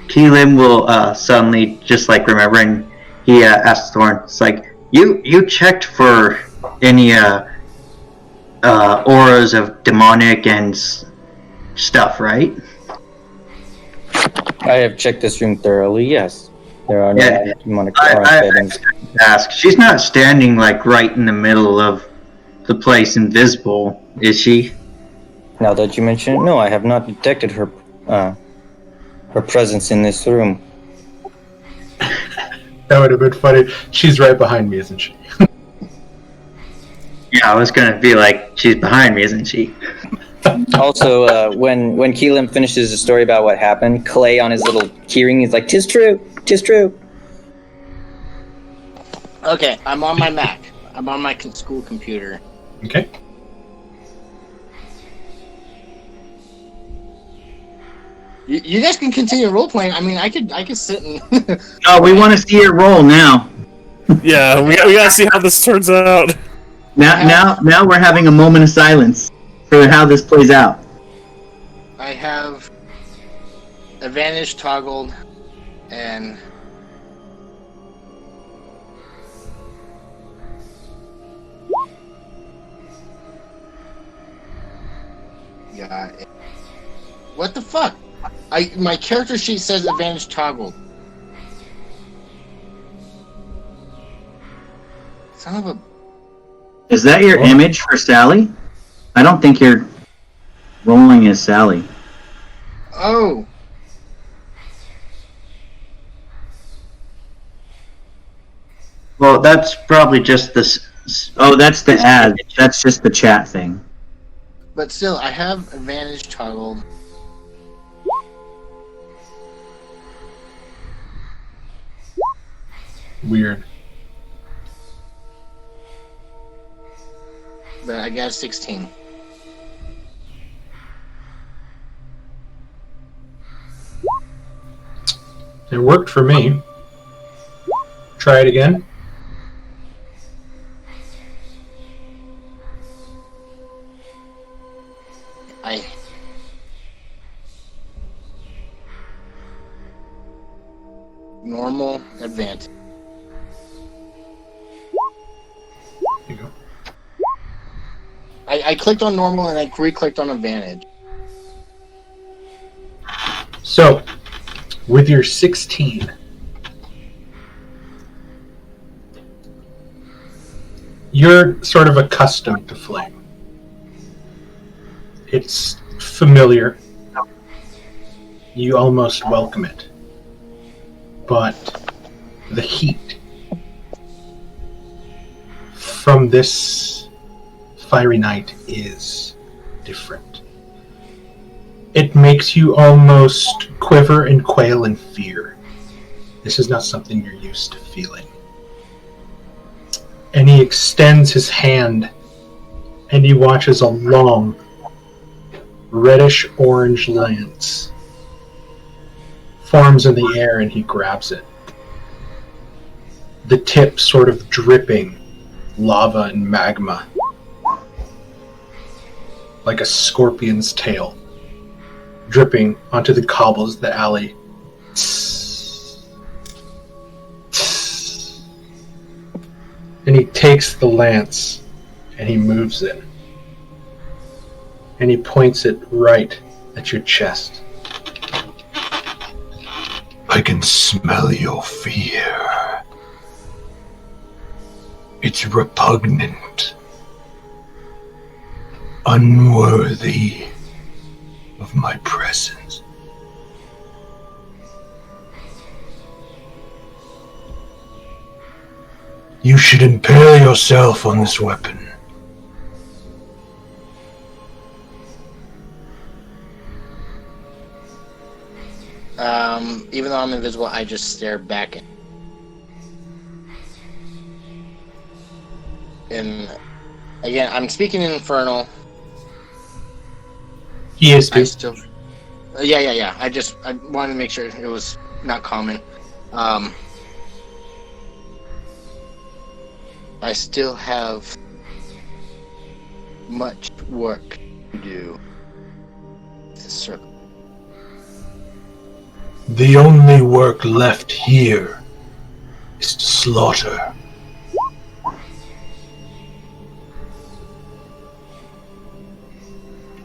Speaker 9: Keelim will suddenly, just like remembering, he asks Thorn, it's like, you checked for any auras of demonic and stuff, right?
Speaker 10: I have checked this room thoroughly, yes. There are no demonic
Speaker 9: I
Speaker 10: items.
Speaker 9: ask. She's not standing like right in the middle of the place invisible, is she?
Speaker 10: Now that you mention it, no, I have not detected her presence in this room.
Speaker 2: That would have been funny. She's right behind me, isn't she?
Speaker 9: Yeah, I was gonna be like, she's behind me, isn't she?
Speaker 10: Also, when Keelan finishes the story about what happened, Clay on his little keyring, he's like, "'Tis true, 'tis true."
Speaker 3: Okay, I'm on my Mac. I'm on my school computer.
Speaker 2: Okay.
Speaker 3: You guys can continue role playing. I mean, I could sit and.
Speaker 4: No, we want to see your roll now.
Speaker 5: Yeah, we gotta see how this turns out.
Speaker 4: Now we're having a moment of silence for how this plays out.
Speaker 3: I have advantage toggled, and yeah. What the fuck? My character sheet says advantage toggled. Son of a.
Speaker 4: Is that your image for Sally? I don't think you're rolling as Sally.
Speaker 3: Oh.
Speaker 9: Well, that's probably just this.
Speaker 4: Oh, that's the ad. That's just the chat thing.
Speaker 3: But still, I have advantage toggled.
Speaker 2: Weird.
Speaker 3: But I got a 16.
Speaker 2: It worked for me. Try it again.
Speaker 3: Normal, advantage.
Speaker 2: There you go.
Speaker 3: I clicked on normal and I re-clicked on advantage.
Speaker 2: So, with your 16, you're sort of accustomed to flame. It's familiar. You almost welcome it. But the heat from this fiery night is different. It makes you almost quiver and quail in fear. This is not something you're used to feeling. And he extends his hand, and he watches a long, reddish-orange lance forms in the air, and he grabs it. The tip sort of dripping lava and magma, like a scorpion's tail, dripping onto the cobbles of the alley. And he takes the lance and he moves it. And he points it right at your chest.
Speaker 11: I can smell your fear. It's repugnant. Unworthy of my presence. You should impale yourself on this weapon.
Speaker 3: Even though I'm invisible, I just stare back at. And again, I'm speaking in Infernal.
Speaker 2: He is
Speaker 3: I still. Yeah. I wanted to make sure it was not common. I still have much work to do. Circle.
Speaker 11: The only work left here is to slaughter.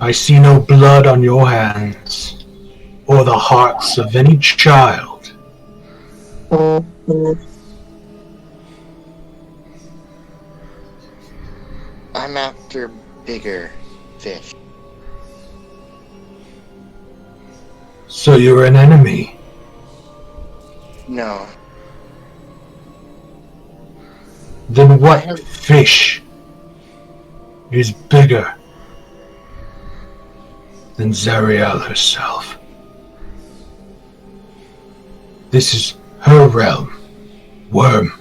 Speaker 11: I see no blood on your hands, or the hearts of any child.
Speaker 3: I'm after bigger fish.
Speaker 11: So you're an enemy.
Speaker 3: No.
Speaker 11: Then what fish is bigger than Zariel herself? This is her realm. Worm.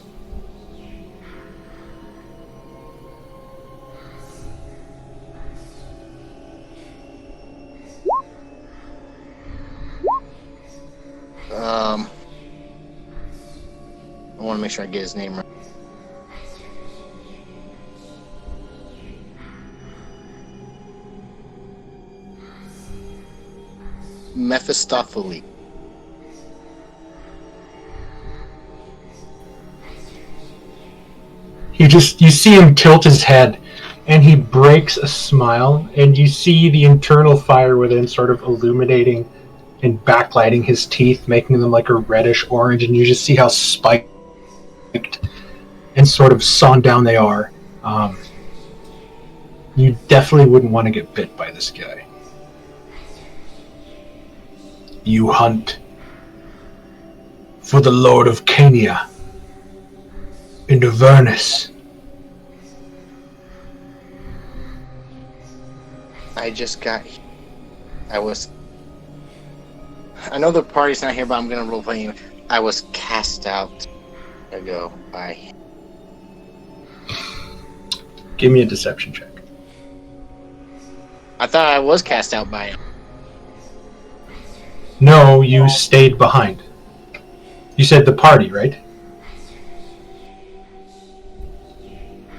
Speaker 3: I want to make sure I get his name right. Mephistopheles.
Speaker 2: You see him tilt his head, and he breaks a smile, and you see the internal fire within sort of illuminating and backlighting his teeth, making them like a reddish orange, and you just see how spiked and sort of sawn down they are. You definitely wouldn't want to get bit by this guy.
Speaker 11: You hunt for the Lord of Cania in Avernus.
Speaker 3: I just got. I know the party's not here, but I'm gonna roleplay you. I was cast out ago by.
Speaker 2: Give me a deception check.
Speaker 3: I thought I was cast out by him.
Speaker 2: No, you stayed behind. You said the party, right?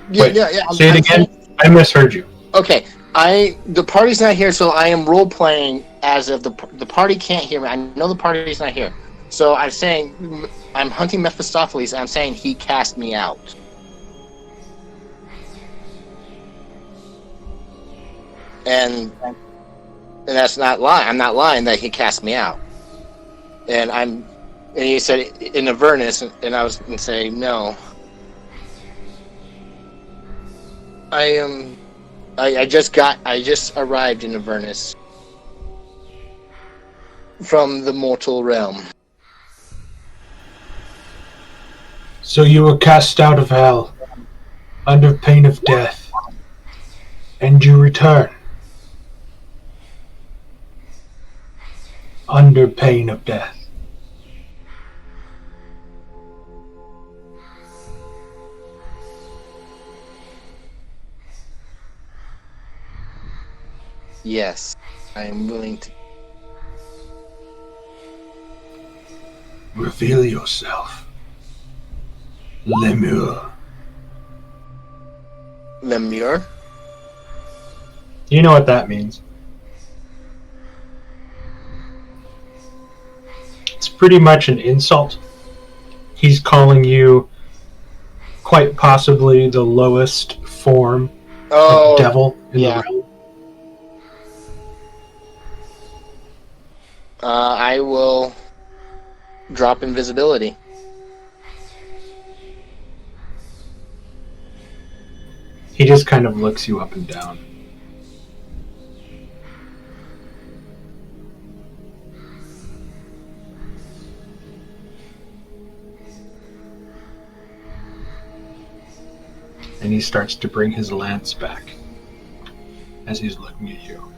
Speaker 2: Wait,
Speaker 3: Yeah.
Speaker 2: Say it again. I misheard you.
Speaker 3: Okay, the party's not here, so I am role playing as if the party can't hear me. I know the party's not here, so I'm saying I'm hunting Mephistopheles. And I'm saying he cast me out. And that's not lying. I'm not lying that he cast me out. And he said in Avernus, and I was going to say no. I just arrived in Avernus from the mortal realm.
Speaker 11: So you were cast out of hell under pain of death, and you return under pain of death.
Speaker 3: Yes, I am willing to.
Speaker 11: Reveal yourself, Lemur.
Speaker 3: Lemur?
Speaker 2: You know what that means. It's pretty much an insult. He's calling you quite possibly the lowest form of devil in the realm.
Speaker 3: I will drop invisibility.
Speaker 2: He just kind of looks you up and down. And he starts to bring his lance back as he's looking at you.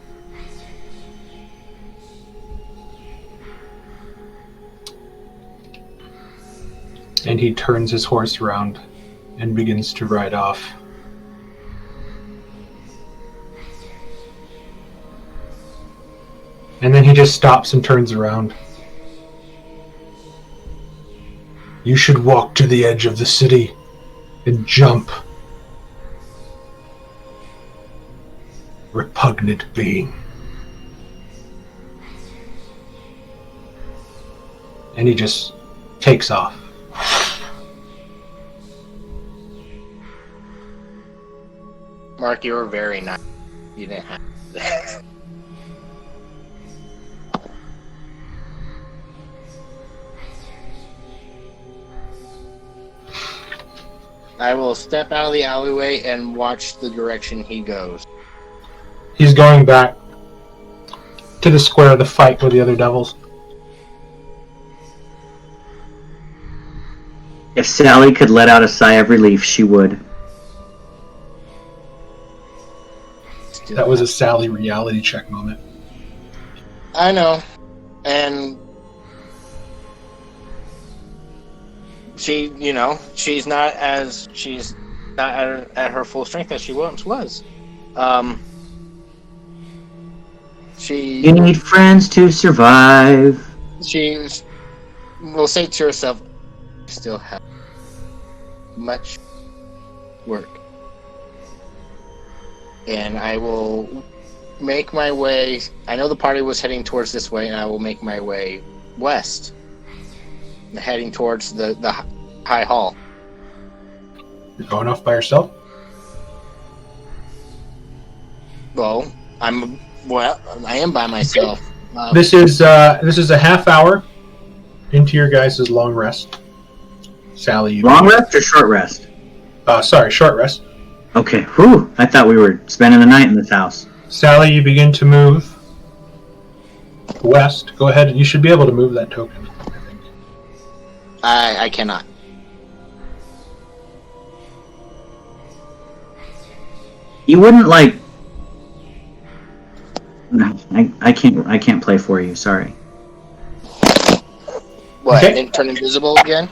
Speaker 2: And he turns his horse around and begins to ride off. And then he just stops and turns around.
Speaker 11: You should walk to the edge of the city and jump. Repugnant being.
Speaker 2: And he just takes off.
Speaker 3: Mark, you were very nice. You didn't have to. I will step out of the alleyway and watch the direction he goes.
Speaker 2: He's going back to the square of the fight with the other devils.
Speaker 4: If Sally could let out a sigh of relief, she would.
Speaker 2: That was a Sally reality check moment.
Speaker 3: I know. And she, she's not at her full strength as she once was.
Speaker 4: You need friends to survive.
Speaker 3: She will say to herself, still have much work. And I will make my way. I know the party was heading towards this way, and I will make my way west, heading towards the High Hall.
Speaker 2: You're going off by yourself?
Speaker 3: Well, I am by myself.
Speaker 2: This is a half hour into your guys' long rest. Sally,
Speaker 4: long rest or short rest?
Speaker 2: Sorry, short rest.
Speaker 4: Okay, whew. I thought we were spending the night in this house.
Speaker 2: Sally, you begin to move west. Go ahead, you should be able to move that token, I think.
Speaker 3: I cannot.
Speaker 4: You wouldn't like... No, I can't play for you, sorry.
Speaker 3: What,
Speaker 2: Okay.
Speaker 3: and turn invisible again?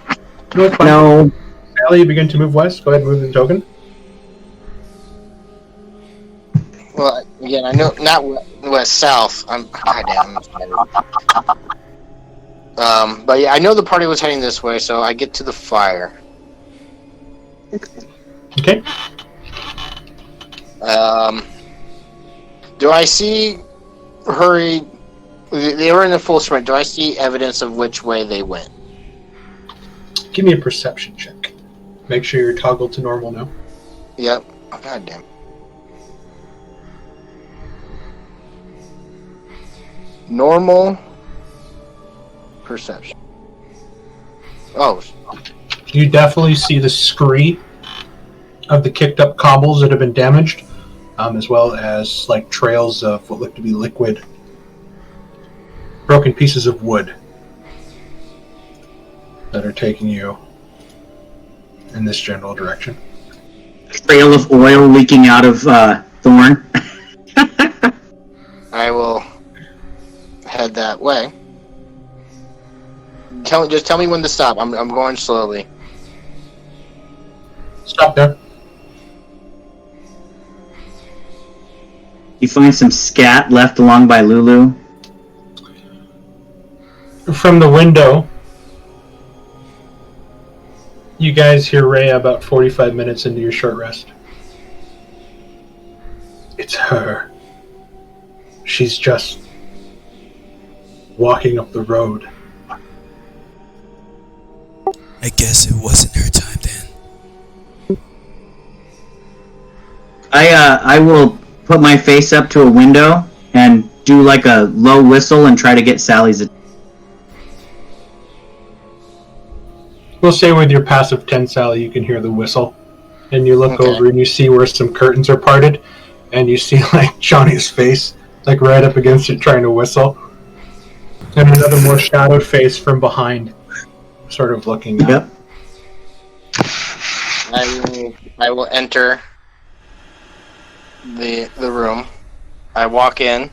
Speaker 4: No.
Speaker 2: Sally, you begin to move west. Go ahead and move the token.
Speaker 3: Well, again, I know not west south. Goddamn. But yeah, I know the party was heading this way, so I get to the fire.
Speaker 2: Okay.
Speaker 3: Do I see hurry? They were in the full sprint. Do I see evidence of which way they went?
Speaker 2: Give me a perception check. Make sure you're toggled to normal now.
Speaker 3: Yep. Oh, goddamn. Normal perception. Oh.
Speaker 2: You definitely see the scree of the kicked up cobbles that have been damaged, as well as like trails of what look to be liquid, broken pieces of wood that are taking you in this general direction.
Speaker 4: Trail of oil leaking out of Thorn.
Speaker 3: I will head that way. Just tell me when to stop. I'm going slowly.
Speaker 2: Stop there.
Speaker 4: You find some scat left along by Lulu.
Speaker 2: From the window, you guys hear Rhea about 45 minutes into your short rest. It's her. She's just walking up the road.
Speaker 6: I guess it wasn't her time then.
Speaker 4: I will put my face up to a window and do like a low whistle and try to get Sally's attention.
Speaker 2: We'll say with your passive 10, Sally, you can hear the whistle. And you look
Speaker 3: Okay.
Speaker 2: over and you see where some curtains are parted. And you see like Johnny's face, like right up against it trying to whistle. And another more shadowed face from behind, sort of looking up.
Speaker 4: Yep.
Speaker 3: I will enter the room. I walk in.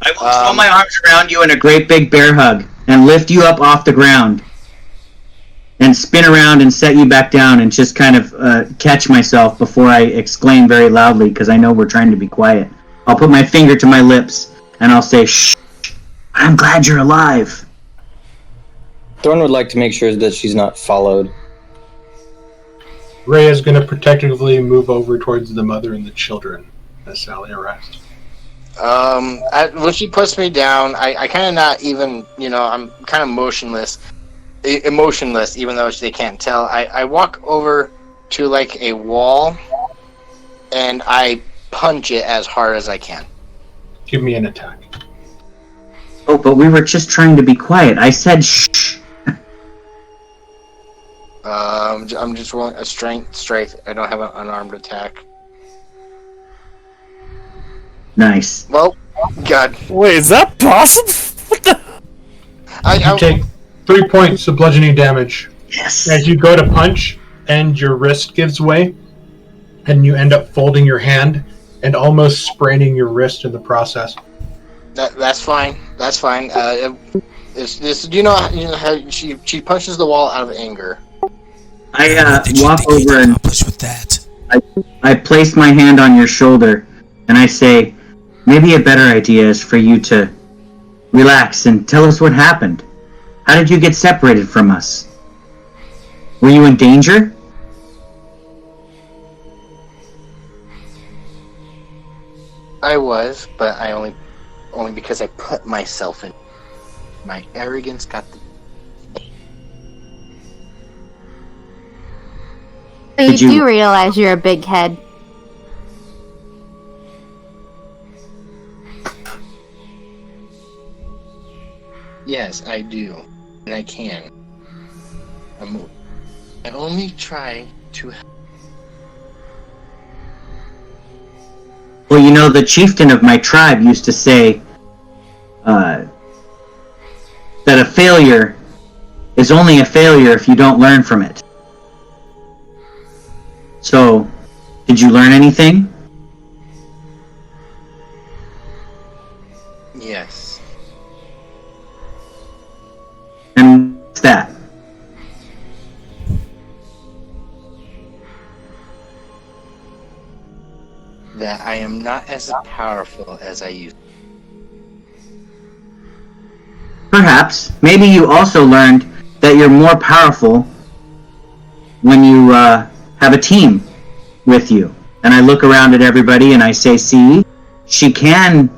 Speaker 4: I will throw my arms around you in a great big bear hug and lift you up off the ground and spin around and set you back down and just kind of catch myself before I exclaim very loudly because I know we're trying to be quiet. I'll put my finger to my lips and I'll say, "Shh, I'm glad you're alive."
Speaker 10: Thorn would like to make sure that she's not followed.
Speaker 2: Rhea is going to protectively move over towards the mother and the children as Sally arrives.
Speaker 3: When she puts me down, I kind of not even, I'm kind of emotionless, even though they can't tell. I walk over to like a wall, and I punch it as hard as I can.
Speaker 2: Give me an attack.
Speaker 4: Oh, but we were just trying to be quiet. I said shh.
Speaker 3: I'm just rolling a strength. I don't have an unarmed attack.
Speaker 4: Nice.
Speaker 3: Well, God.
Speaker 5: Wait, is that possible? What the?
Speaker 2: You take 3 points of bludgeoning damage.
Speaker 4: Yes.
Speaker 2: As you go to punch, and your wrist gives way, and you end up folding your hand and almost spraining your wrist in the process.
Speaker 3: That's fine. That's fine. Do you know how she punches the wall out of anger?
Speaker 4: I walk over and
Speaker 6: with that?
Speaker 4: I place my hand on your shoulder, and I say, maybe a better idea is for you to relax and tell us what happened. How did you get separated from us? Were you in danger?
Speaker 3: I was, but I only because I put myself in. My arrogance got the.
Speaker 1: So you
Speaker 4: Did you-
Speaker 1: do realize you're a big head.
Speaker 3: Yes, I do, and I can. I only try to.
Speaker 4: Well, you know, the chieftain of my tribe used to say that a failure is only a failure if you don't learn from it. So, did you learn anything?
Speaker 3: Yes.
Speaker 4: And what's that?
Speaker 3: That I am not as powerful as I used.
Speaker 4: Perhaps. Maybe you also learned that you're more powerful when you have a team with you. And I look around at everybody and I say, see, she can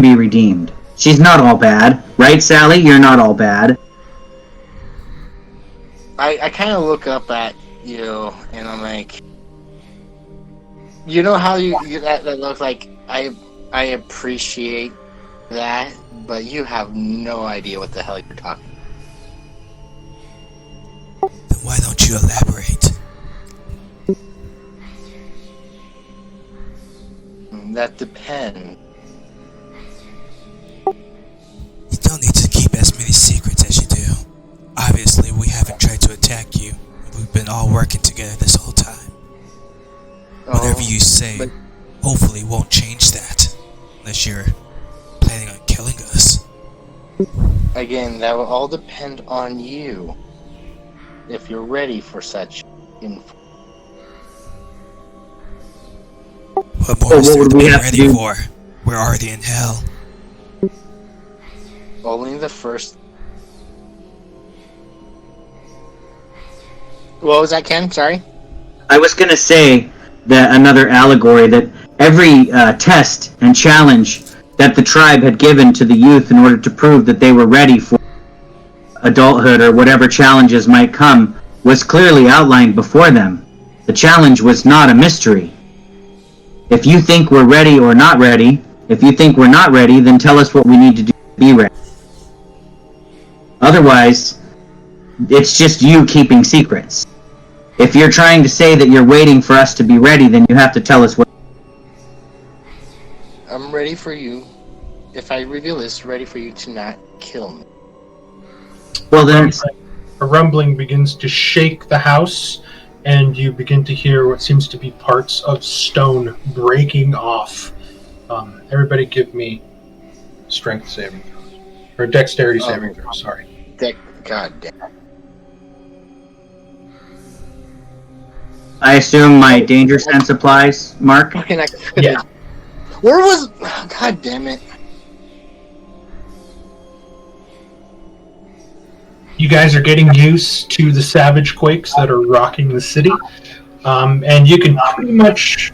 Speaker 4: be redeemed. She's not all bad. Right, Sally? You're not all bad.
Speaker 3: I kind of look up at you and I'm like, you know how you that looks like I appreciate that, but you have no idea what the hell you're talking about.
Speaker 6: Then why don't you elaborate?
Speaker 3: That depends.
Speaker 6: You don't need to keep as many secrets as you do. Obviously, we haven't tried to attack you. We've been all working together this whole time. Whatever you say, hopefully won't change that. Unless you're planning on killing us.
Speaker 3: Again, that will all depend on you. If you're ready for such info.
Speaker 6: What more is there to be ready for? We're already in hell.
Speaker 3: Only the first. What was that, Ken? Sorry?
Speaker 4: I was going to say that another allegory that every test and challenge that the tribe had given to the youth in order to prove that they were ready for adulthood or whatever challenges might come was clearly outlined before them. The challenge was not a mystery. If you think we're ready or not ready, if you think we're not ready, then tell us what we need to do to be ready. Otherwise, it's just you keeping secrets. If you're trying to say that you're waiting for us to be ready, then you have to tell us what.
Speaker 3: I'm ready for you. If I reveal this, ready for you to not kill me.
Speaker 4: Well, then
Speaker 2: a rumbling begins to shake the house, and you begin to hear what seems to be parts of stone breaking off. Everybody give me strength saving throws. Or dexterity saving throws, sorry.
Speaker 3: God damn.
Speaker 4: I assume my danger sense applies, Mark?
Speaker 2: Yeah.
Speaker 3: Where was... God damn it.
Speaker 2: You guys are getting used to the savage quakes that are rocking the city. And you can pretty much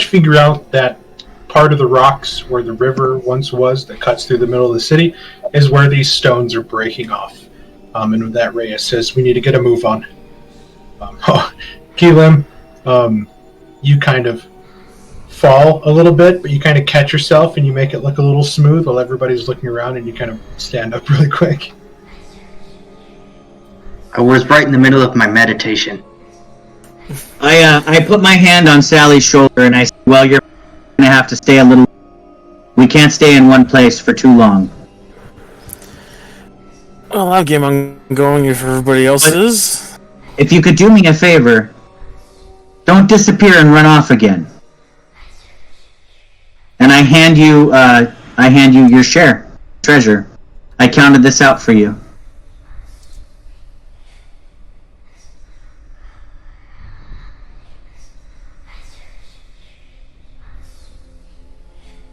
Speaker 2: figure out that part of the rocks where the river once was that cuts through the middle of the city is where these stones are breaking off. And with that, Reyes says, we need to get a move on. Keelim, you kind of fall a little bit, but you kind of catch yourself and you make it look a little smooth while everybody's looking around, and you kind of stand up really quick.
Speaker 9: I was right in the middle of my meditation.
Speaker 4: I put my hand on Sally's shoulder and I said, well, you're going to have to stay a little. We can't stay in one place for too long.
Speaker 5: Well, I'll game on going if everybody else is.
Speaker 4: If you could do me a favor, don't disappear and run off again. And I hand you your treasure. I counted this out for you.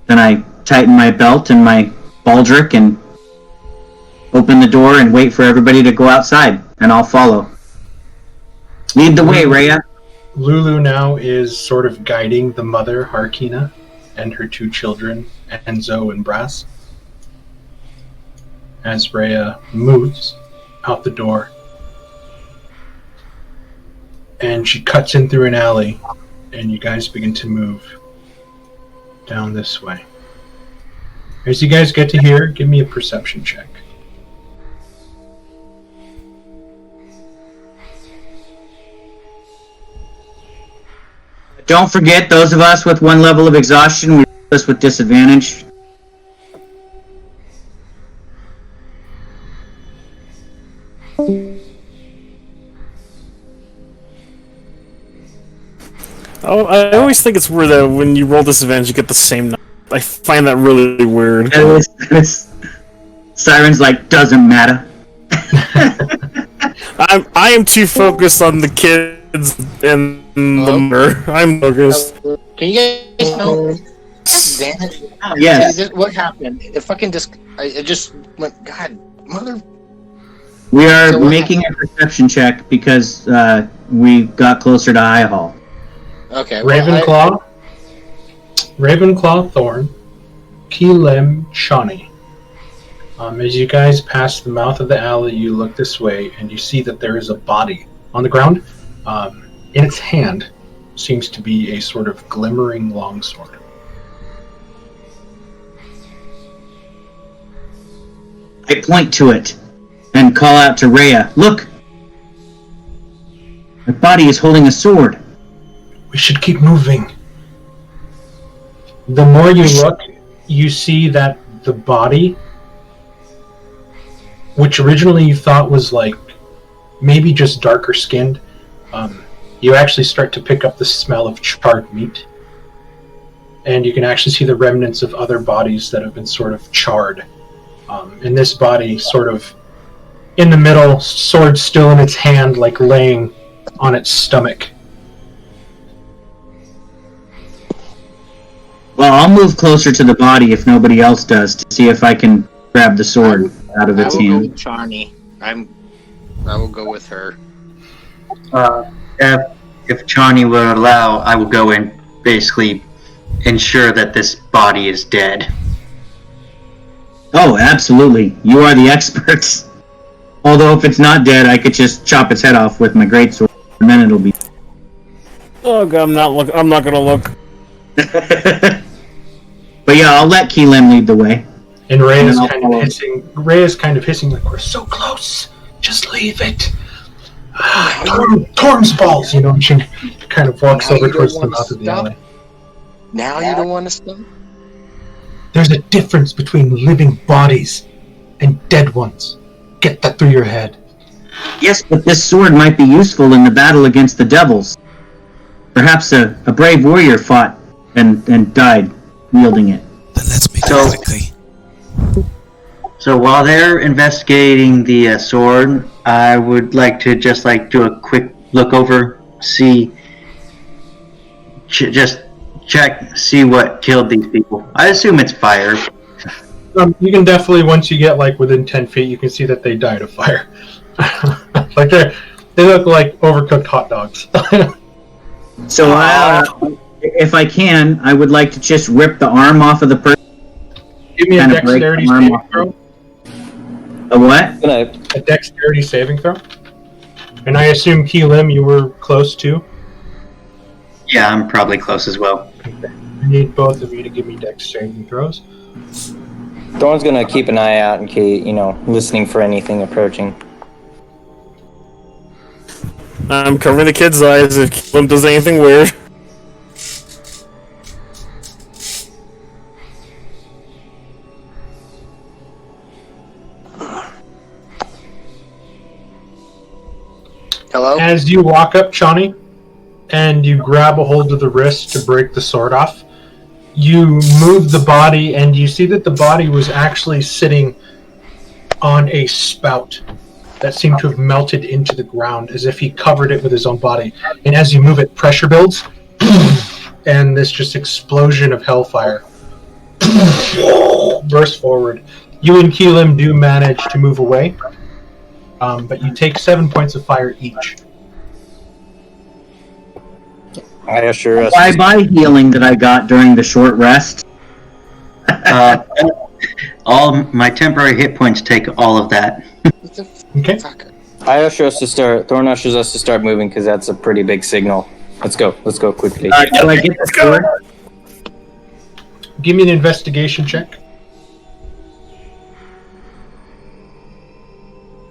Speaker 4: Then I tighten my belt and my baldric and open the door and wait for everybody to go outside, and I'll follow. Lead the way, Rhea.
Speaker 2: Lulu now is sort of guiding the mother, Harkina, and her two children, Enzo and Brass, as Rhea moves out the door. And she cuts in through an alley, and you guys begin to move down this way. As you guys get to here, give me a perception check.
Speaker 4: Don't forget, those of us with one level of exhaustion, we do this with disadvantage.
Speaker 5: Oh, I always think it's weird that when you roll disadvantage, you get the same number. I find that really weird.
Speaker 4: Siren's like, doesn't matter.
Speaker 5: I am too focused on the kids and the murder. I'm focused.
Speaker 3: Can you guys know? Damn it.
Speaker 4: Yes.
Speaker 3: What happened? It fucking just... It just went... God, mother...
Speaker 4: We are making a perception check because we got closer to High Hall.
Speaker 3: Okay.
Speaker 2: Ravenclaw, Thorn, Keelim, Shawnee. As you guys pass the mouth of the alley, you look this way and you see that there is a body on the ground. In its hand seems to be a sort of glimmering longsword.
Speaker 4: I point to it and call out to Rhea, look! The body is holding a sword.
Speaker 2: We should keep moving. The more you look, you see that the body, which originally you thought was like maybe just darker skinned, you actually start to pick up the smell of charred meat. And you can actually see the remnants of other bodies that have been sort of charred. And this body sort of in the middle, sword still in its hand, like laying on its stomach.
Speaker 4: Well, I'll move closer to the body if nobody else does to see if I can grab the sword out of its
Speaker 3: I will
Speaker 4: hand.
Speaker 3: go with Charney. I will go with her.
Speaker 9: If Chani would allow, I will go and basically ensure that this body is dead.
Speaker 4: Oh, absolutely. You are the experts. Although if it's not dead, I could just chop its head off with my greatsword, and then it'll be...
Speaker 5: Oh god, I'm not gonna look.
Speaker 4: But yeah, I'll let Keelim lead the way.
Speaker 2: And Ray is kind of hissing like, we're so close. Just leave it. Torm's balls, you know. She kind of walks over towards the mouth of the alley.
Speaker 3: Now you don't want to stop?
Speaker 2: There's a difference between living bodies and dead ones. Get that through your head.
Speaker 4: Yes, but this sword might be useful in the battle against the devils. Perhaps a brave warrior fought and died wielding it.
Speaker 6: Then let's make it quickly.
Speaker 9: So while they're investigating the sword, I would like to just do a quick look over, see what killed these people. I assume it's fire.
Speaker 2: You can definitely, once you get within 10 feet, you can see that they died of fire. They look like overcooked hot dogs.
Speaker 4: So if I can, I would like to just rip the arm off of the person.
Speaker 2: Give me a dexterity saving throw.
Speaker 4: A what?
Speaker 2: A dexterity saving throw. And I assume Keelim, you were close too?
Speaker 9: Yeah, I'm probably close as well.
Speaker 2: I need both of you to give me dex saving throws.
Speaker 10: Thorn's gonna keep an eye out in case, listening for anything approaching.
Speaker 5: I'm covering the kid's eyes if Keelan does anything weird.
Speaker 3: Hello?
Speaker 2: As you walk up, Chani, and you grab a hold of the wrist to break the sword off, you move the body, and you see that the body was actually sitting on a spout that seemed to have melted into the ground as if he covered it with his own body. And as you move it, pressure builds, and this just explosion of hellfire bursts forward. You and Keelim do manage to move away, but you take 7 points of fire each.
Speaker 10: I assure us.
Speaker 4: Bye-bye healing that I got during the short rest.
Speaker 9: All my temporary hit points take all of that.
Speaker 2: Okay.
Speaker 10: I usher us to start. Thorn ushers us to start moving because that's a pretty big signal. Let's go. Let's go quickly.
Speaker 4: Do I get the sword?
Speaker 2: Give me an investigation check.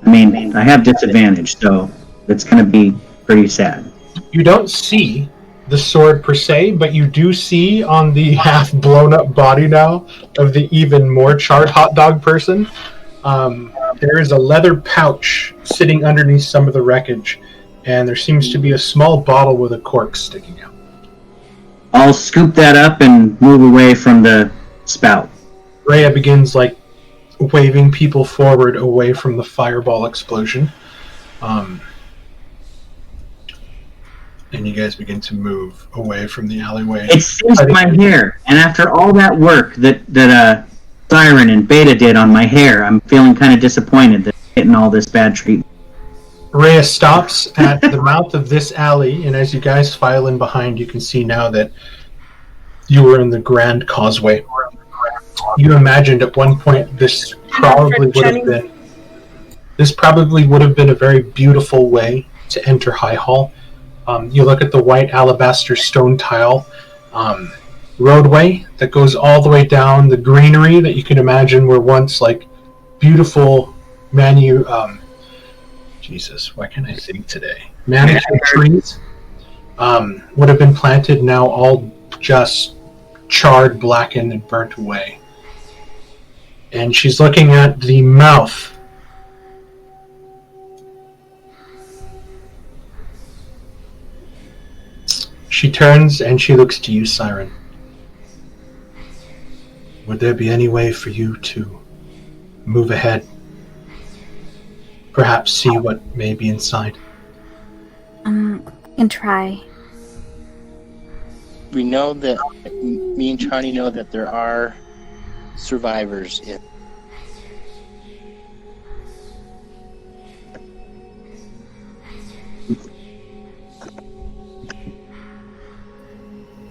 Speaker 4: I mean, I have disadvantage, so it's going to be pretty sad.
Speaker 2: You don't see the sword per se, but you do see on the half blown up body now of the even more charred hot dog person, there is a leather pouch sitting underneath some of the wreckage, and there seems to be a small bottle with a cork sticking out.
Speaker 4: I'll scoop that up and move away from the spout.
Speaker 2: Rhea begins waving people forward away from the fireball explosion. And you guys begin to move away from the alleyway.
Speaker 4: It seems my hair, and after all that work that Siren and Beta did on my hair, I'm feeling kind of disappointed that I'm getting all this bad treatment.
Speaker 2: Rhea stops at the mouth of this alley, and as you guys file in behind, you can see now that you were in the Grand Causeway. You imagined at one point this probably would have been a very beautiful way to enter High Hall. You look at the white alabaster stone tile roadway that goes all the way down, the greenery that you can imagine were once beautiful Jesus, why can't I think today? Manicured trees would have been planted, now all just charred, blackened, and burnt away. And she's looking at the mouth. She turns and she looks to you, Siren. Would there be any way for you to move ahead? Perhaps see what may be inside?
Speaker 1: And try.
Speaker 12: We know that, me and Chani know that there are survivors in.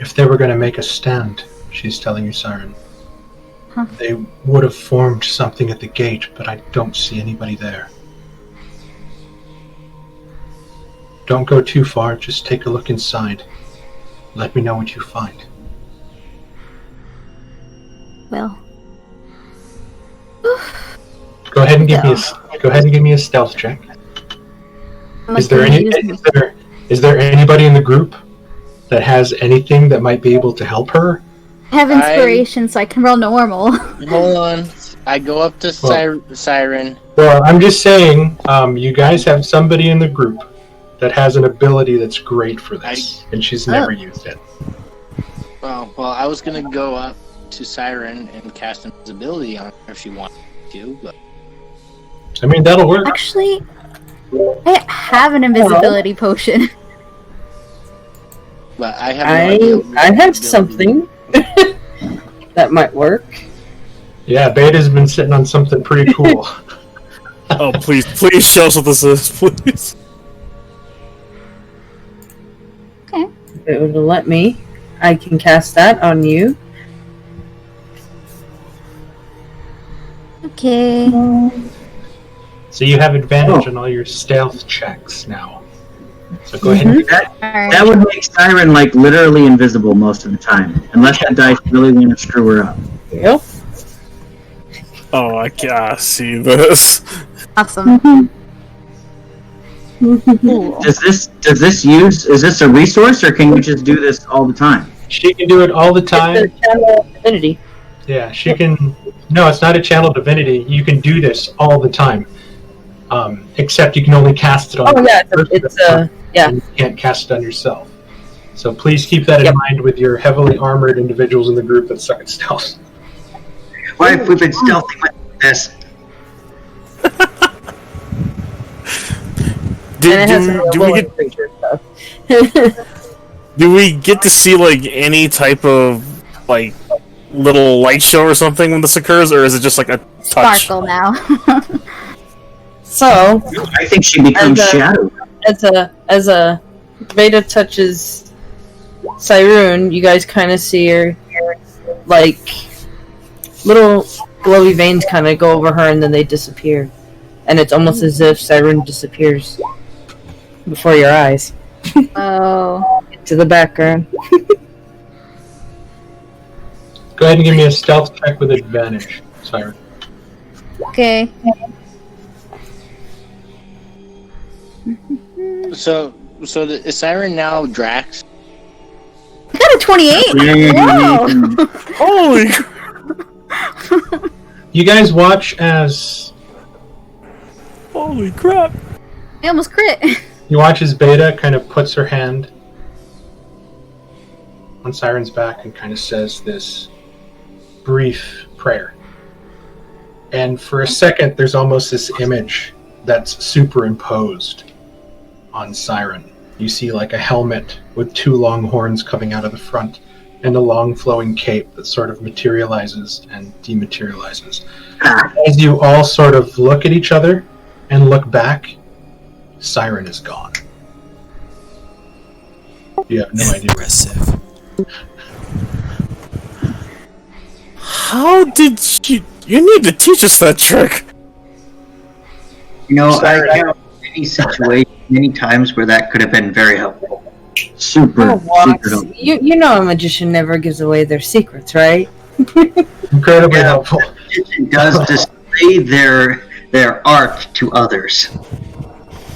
Speaker 2: If they were going to make a stand, she's telling you, Siren,
Speaker 1: Huh.
Speaker 2: they would have formed something at the gate, but I don't see anybody there. Don't go too far, just take a look inside. Let me know what you find.
Speaker 1: Well.
Speaker 2: Go ahead and give me a stealth check. Is there anybody in the group that has anything that might be able to help her?
Speaker 1: I have inspiration, so I can roll normal.
Speaker 12: Hold on. I go up to Siren.
Speaker 2: Well, I'm just saying, you guys have somebody in the group that has an ability that's great for this, and she's never used it.
Speaker 12: Well, I was gonna go up to Siren and cast invisibility on her if she wanted to, but
Speaker 2: I mean, that'll work.
Speaker 1: Actually, I have an invisibility potion.
Speaker 12: But I have no idea.
Speaker 8: I have something that might work.
Speaker 2: Yeah, Beta's been sitting on something pretty cool.
Speaker 5: Oh, please show us what this is, please.
Speaker 1: Okay.
Speaker 8: It would let me. I can cast that on you.
Speaker 1: Okay.
Speaker 2: So you have advantage on all your stealth checks now. So go ahead and do that.
Speaker 4: That would make Siren literally invisible most of the time, unless the dice really want to screw her up.
Speaker 8: Yep.
Speaker 5: Oh, I can't see this.
Speaker 1: Awesome.
Speaker 4: Does this use? Is this a resource, or can you just do this all the time?
Speaker 2: She can do it all the time.
Speaker 8: It's a channel of divinity.
Speaker 2: Yeah, she can. No, it's not a channel divinity. You can do this all the time. Except you can only cast it on.
Speaker 8: Oh yeah, it's yeah.
Speaker 2: And you can't cast it on yourself. So please keep that in mind with your heavily armored individuals in the group that suck at stealth.
Speaker 9: Why have we been stealthing like this?
Speaker 5: Do we get to see like any type of like little light show or something when this occurs, or is it just like a touch?
Speaker 1: Sparkle now.
Speaker 8: So
Speaker 4: I think she becomes shadow.
Speaker 8: As a Veda touches Cyrune, you guys kind of see her like little glowy veins kind of go over her, and then they disappear, and it's almost as if Cyrune disappears before your eyes.
Speaker 1: Oh.
Speaker 8: To the background.
Speaker 2: Go ahead and give me a stealth check with advantage, Siren.
Speaker 1: Okay.
Speaker 12: So is Siren now Drax?
Speaker 1: I got a 28! Whoa!
Speaker 5: Holy!
Speaker 2: You guys watch as...
Speaker 5: Holy crap!
Speaker 1: I almost crit.
Speaker 2: You watch as Beta kind of puts her hand on Siren's back and kind of says this brief prayer. And for a second, there's almost this image that's superimposed on Siren. You see like a helmet with two long horns coming out of the front and a long flowing cape that sort of materializes and dematerializes. As you all sort of look at each other and look back, Siren is gone. You have no idea.
Speaker 6: Impressive.
Speaker 5: How did you need to teach us that trick?
Speaker 9: You know, I know many situations, many times where that could have been very helpful.
Speaker 4: Super.
Speaker 8: You know a magician never gives away their secrets, right?
Speaker 2: Incredibly helpful.
Speaker 9: It does display their art to others.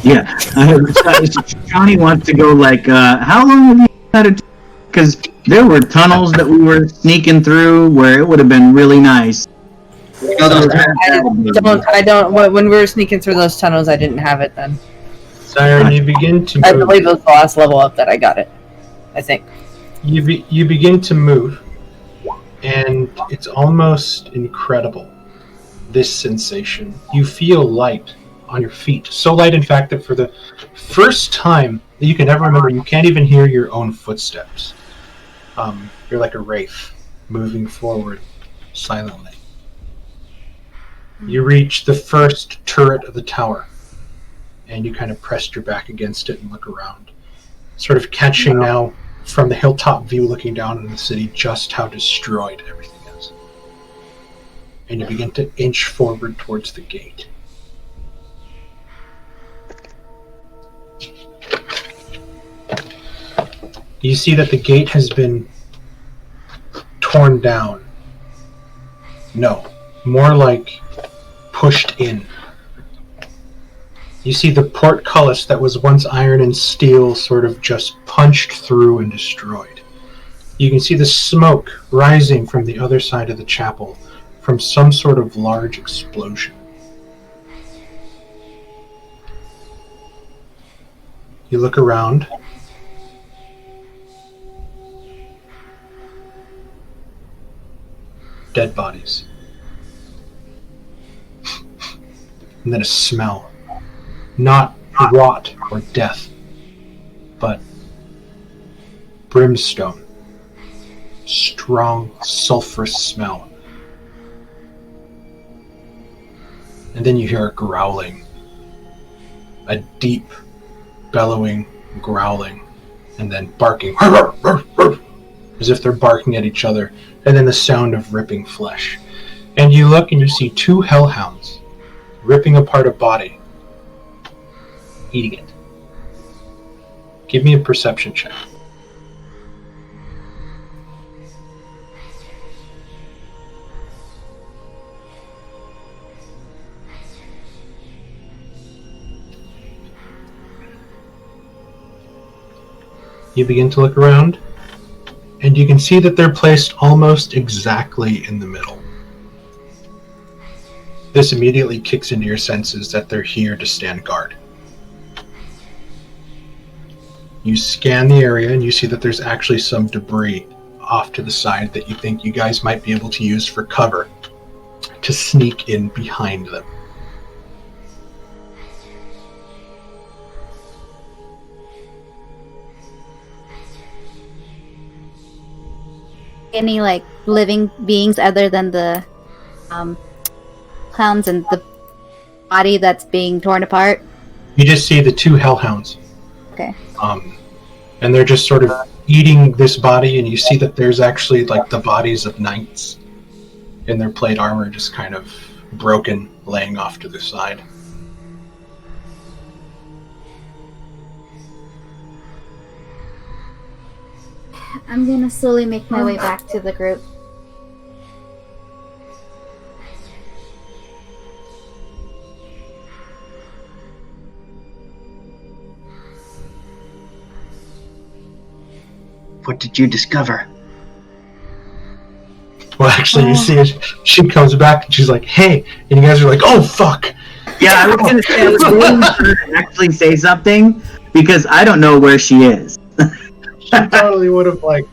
Speaker 4: Yeah. Johnny wants to go like, how long have you had it? Because there were tunnels that we were sneaking through where it would have been really nice.
Speaker 8: I don't. When we were sneaking through those tunnels, I didn't have it then.
Speaker 2: Siren, you begin to move.
Speaker 8: I believe it was the last level up that I got it. I think.
Speaker 2: You begin to move, and it's almost incredible, this sensation. You feel light on your feet. So light, in fact, that for the first time that you can ever remember, you can't even hear your own footsteps. You're like a wraith, moving forward silently. You reach the first turret of the tower, and you kind of pressed your back against it and look around, sort of catching now from the hilltop view looking down on the city just how destroyed everything is. And you begin to inch forward towards the gate. You see that the gate has been torn down. No, more like pushed in. You see the portcullis that was once iron and steel sort of just punched through and destroyed. You can see the smoke rising from the other side of the chapel from some sort of large explosion. You look around. Dead bodies. And then a smell. Not rot or death, but brimstone. Strong, sulfurous smell. And then you hear a growling. A deep, bellowing, growling, and then barking. As if they're barking at each other, and then the sound of ripping flesh. And you look and you see two hellhounds ripping apart a body, eating it. Give me a perception check. You begin to look around, and you can see that they're placed almost exactly in the middle. This immediately kicks into your senses that they're here to stand guard. You scan the area, and you see that there's actually some debris off to the side that you think you guys might be able to use for cover to sneak in behind them.
Speaker 1: Any like living beings other than the clowns and the body that's being torn apart?
Speaker 2: You just see the two hellhounds.
Speaker 1: Okay.
Speaker 2: And they're just sort of eating this body, and you see that there's actually like the bodies of knights in their plate armor just kind of broken, laying off to the side.
Speaker 1: I'm gonna slowly make my way back to the group.
Speaker 9: What did you discover?
Speaker 2: Well, actually, you see it. She comes back and she's like, "Hey," and you guys are like, "Oh, fuck!"
Speaker 4: Yeah, I was gonna say I was waiting for her to actually say something because I don't know where she is.
Speaker 2: She totally would have like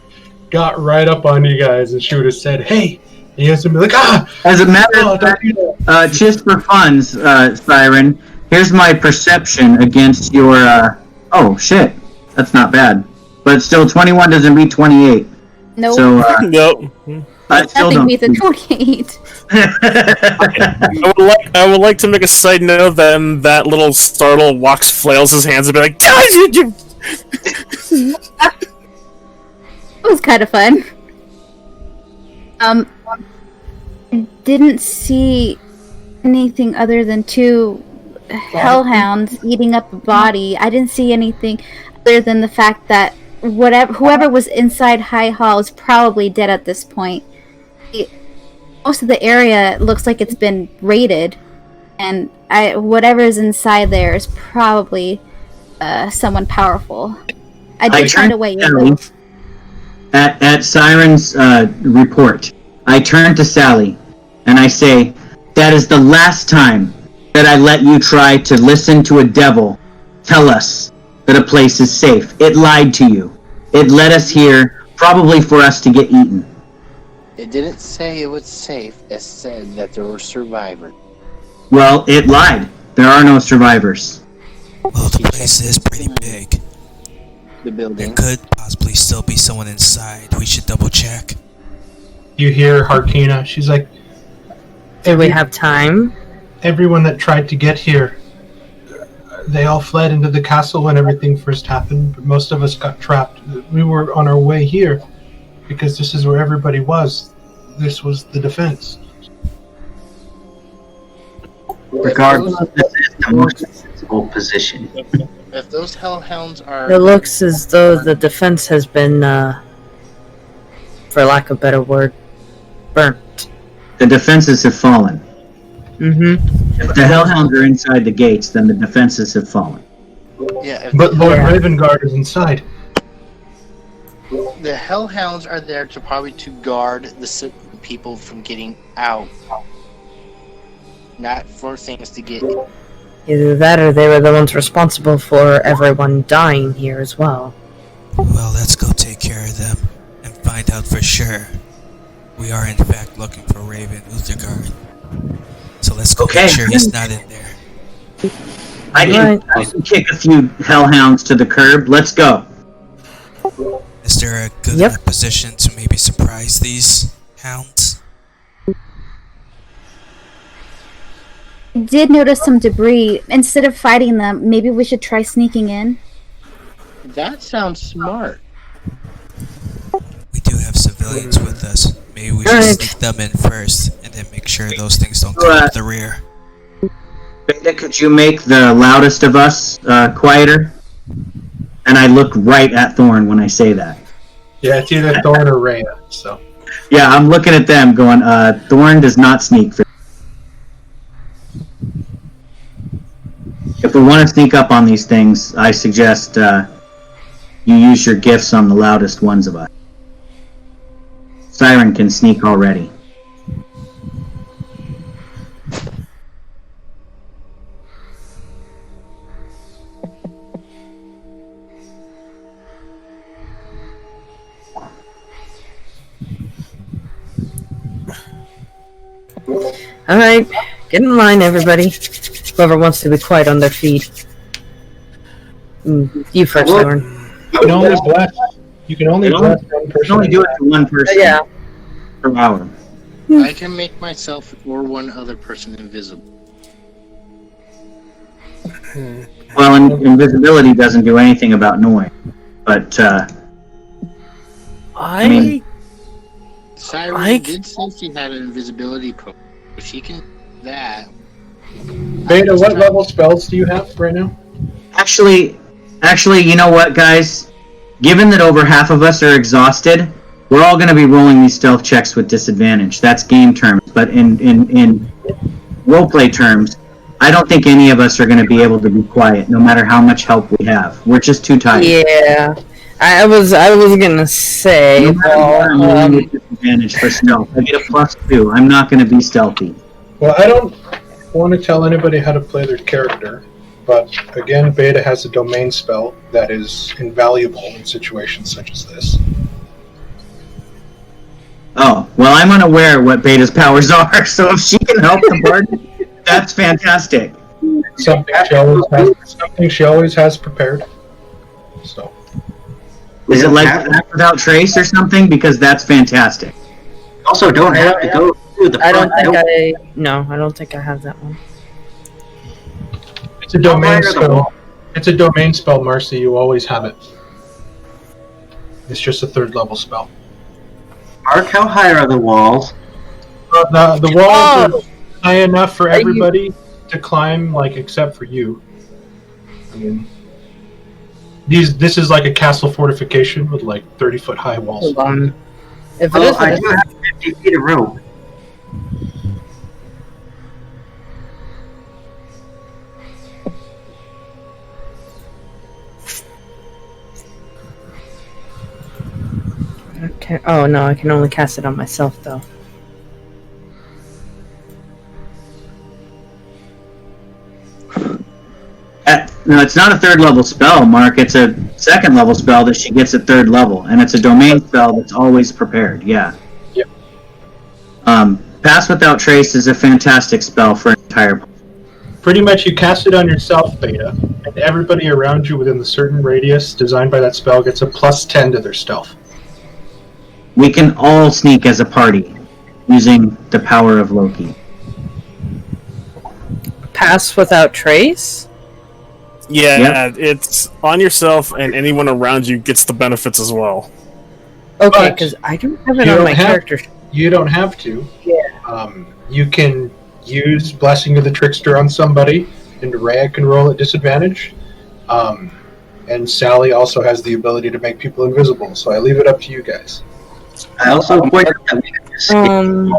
Speaker 2: got right up on you guys, and she would have said, "Hey," and you guys would be like, "Ah!"
Speaker 4: As a matter of fact, just for funds, Siren, here's my perception against your. Oh shit, that's not bad, but still 21 doesn't beat 28.
Speaker 1: Nope.
Speaker 4: So
Speaker 5: Nope.
Speaker 4: I still
Speaker 1: Nothing
Speaker 4: don't.
Speaker 1: beats a 28.
Speaker 5: I would like to make a side note that that little startle walks, flails his hands, and be like, "Guys, you."
Speaker 1: It was kind of fun. I didn't see anything other than two hellhounds eating up a body. I didn't see anything other than the fact that whoever was inside High Hall is probably dead at this point. Most of the area looks like it's been raided, and whatever's inside there is probably someone powerful. I did find a way in.
Speaker 4: At Siren's report, I turn to Sally, and I say, "That is the last time that I let you try to listen to a devil tell us that a place is safe. It lied to you. It led us here, probably for us to get eaten."
Speaker 12: It didn't say it was safe. It said that there were survivors.
Speaker 4: Well, it lied. There are no survivors.
Speaker 6: Well, the place is pretty big.
Speaker 12: The building.
Speaker 6: There could possibly still be someone inside. We should double check.
Speaker 2: You hear Harkina. She's like,
Speaker 8: Do we have time?
Speaker 2: "Everyone that tried to get here, they all fled into the castle when everything first happened, but most of us got trapped. We were on our way here because this is where everybody was. This was the defense."
Speaker 9: Regardless, this is the most sensible position.
Speaker 12: If those hellhounds are...
Speaker 8: It looks as though the defense has been, for lack of a better word, burnt.
Speaker 4: The defenses have fallen.
Speaker 8: Mm-hmm.
Speaker 4: If the Hellhounds are inside the gates, then the defenses have fallen.
Speaker 12: Yeah,
Speaker 2: But Lord Ravengard is inside.
Speaker 12: the hellhounds are there to probably to guard the people from getting out. Not for things to get...
Speaker 8: Either that or they were the ones responsible for everyone dying here as well.
Speaker 6: Well, let's go take care of them and find out for sure. We are in fact looking for Raven Uthagard. So let's go make sure he's not in there.
Speaker 4: I can kick a few hellhounds to the curb. Let's go.
Speaker 6: Is there a good enough position to maybe surprise these hounds?
Speaker 1: I did notice some debris. Instead of fighting them, maybe we should try sneaking in.
Speaker 12: That sounds smart.
Speaker 6: We do have civilians with us. Maybe we should sneak them in first and then make sure those things don't come up the rear.
Speaker 4: Beta, could you make the loudest of us quieter? And I look right at Thorn when I say that.
Speaker 2: Yeah, it's either Thorn or Rhea, so.
Speaker 4: Yeah, I'm looking at them going, Thorn does not sneak. If we want to sneak up on these things, I suggest you use your gifts on the loudest ones of us. Siren can sneak already.
Speaker 8: Alright, get in line, everybody. Whoever wants to be quiet on their feet. You first, Lauren.
Speaker 2: You can only blast. You can only blast one
Speaker 4: You
Speaker 2: person.
Speaker 4: can only do it to one person
Speaker 8: Yeah.
Speaker 4: per hour.
Speaker 12: I can make myself or one other person invisible.
Speaker 4: Well, invisibility doesn't do anything about noise, but I mean,
Speaker 12: Siren did say she had an invisibility potion. She can do that.
Speaker 2: Beta, what level spells do you have right now?
Speaker 4: actually, you know what, guys? Given that over half of us are exhausted, we're all going to be rolling these stealth checks with disadvantage. That's game terms, but in roleplay terms, I don't think any of us are going to be able to be quiet, no matter how much help we have. We're just too tired.
Speaker 8: Yeah. I was gonna say,
Speaker 4: No matter what, I'm rolling with disadvantage for stealth. I get a +2. I'm not going to be stealthy.
Speaker 2: Well, I don't want to tell anybody how to play their character, but again, Beta has a domain spell that is invaluable in situations such as this.
Speaker 4: Oh, well, I'm unaware what Beta's powers are, so if she can help the bard, that's fantastic.
Speaker 2: Something she always has prepared. So.
Speaker 4: Is it like Act Without Trace or something? Because that's fantastic.
Speaker 9: Also, don't have to go through the
Speaker 8: I don't
Speaker 9: front
Speaker 8: think
Speaker 9: door.
Speaker 8: I don't think I have that one.
Speaker 2: It's a domain spell. It's a domain spell, Marcy. You always have it. It's just a 3rd level spell.
Speaker 9: Mark, how high are the walls?
Speaker 2: The walls are high enough for everybody to climb, like except for you. I mean, this is like a castle fortification with like 30-foot high walls.
Speaker 8: Hold on. If it
Speaker 9: Oh,
Speaker 8: is,
Speaker 9: I do have 50 feet of rope.
Speaker 8: okay. Oh no, I can only cast it on myself though.
Speaker 4: No, it's not a 3rd level spell, Mark. It's a 2nd level spell that she gets at 3rd level, and it's a domain spell that's always prepared. Yeah.
Speaker 2: Yep.
Speaker 4: Pass Without Trace is a fantastic spell for an entire.
Speaker 2: Pretty much, you cast it on yourself, Beta, and everybody around you within the certain radius designed by that spell gets a +10 to their stealth.
Speaker 4: We can all sneak as a party using the power of Loki.
Speaker 8: Pass Without Trace?
Speaker 5: Yeah, it's on yourself, and anyone around you gets the benefits as well.
Speaker 8: Okay,
Speaker 2: But
Speaker 8: because I don't have it
Speaker 2: you
Speaker 8: on
Speaker 2: don't
Speaker 8: my
Speaker 2: have-
Speaker 8: character.
Speaker 2: You don't have to.
Speaker 8: Yeah.
Speaker 2: You can use Blessing of the Trickster on somebody, and Rhea can roll at disadvantage. And Sally also has the ability to make people invisible, so I leave it up to you guys.
Speaker 9: I also point out that we can escape.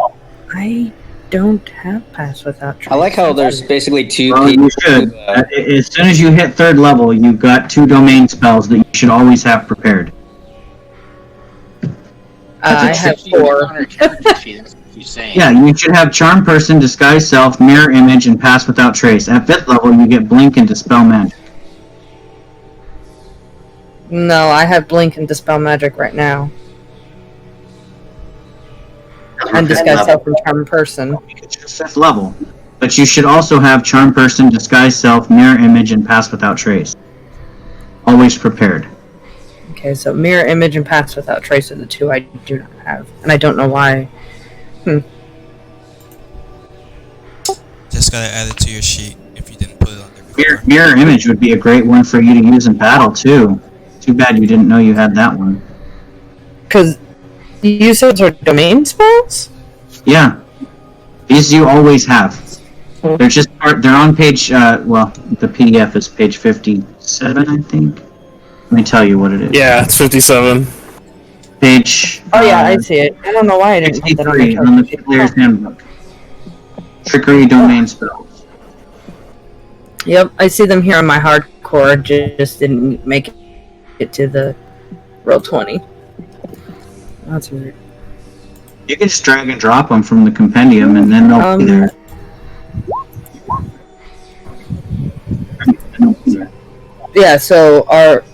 Speaker 8: I don't have Pass Without Trace.
Speaker 10: I like how there's basically two
Speaker 4: Well,
Speaker 10: people.
Speaker 4: you should. As soon as you hit 3rd level, you've got 2 domain spells that you should always have prepared.
Speaker 8: I have 4.
Speaker 12: On her character sheet, that's what she's saying.
Speaker 4: Yeah, you should have Charm Person, Disguise Self, Mirror Image, and Pass Without Trace. At 5th level, you get Blink and Dispel Magic.
Speaker 8: No, I have Blink and Dispel Magic right now. And Disguise Self and Charm Person.
Speaker 4: It's your 5th level. But you should also have Charm Person, Disguise Self, Mirror Image, and Pass Without Trace. Always prepared.
Speaker 8: Okay, so Mirror Image and Pass Without Trace are the 2 I do not have. And I don't know why.
Speaker 6: Just gotta add it to your sheet if you didn't put it on there before.
Speaker 4: Mirror Image would be a great one for you to use in battle, too. Too bad you didn't know you had that one.
Speaker 8: Because you said those are domain spells?
Speaker 4: Yeah. These you always have. They're just they're on page, well, the PDF is page 57, I think. Let me tell you what it is.
Speaker 5: Yeah, it's 57.
Speaker 4: Page...
Speaker 8: Oh yeah, I see it. I don't know why I didn't put that on my
Speaker 4: 63 on the
Speaker 8: character sheet.
Speaker 4: player's handbook. Trickery domain spells.
Speaker 8: Yep, I see them here on my hardcore, just didn't make Get to the roll 20. That's weird.
Speaker 4: You can just drag and drop them from the compendium, and then they'll be there.
Speaker 8: Yeah, so our...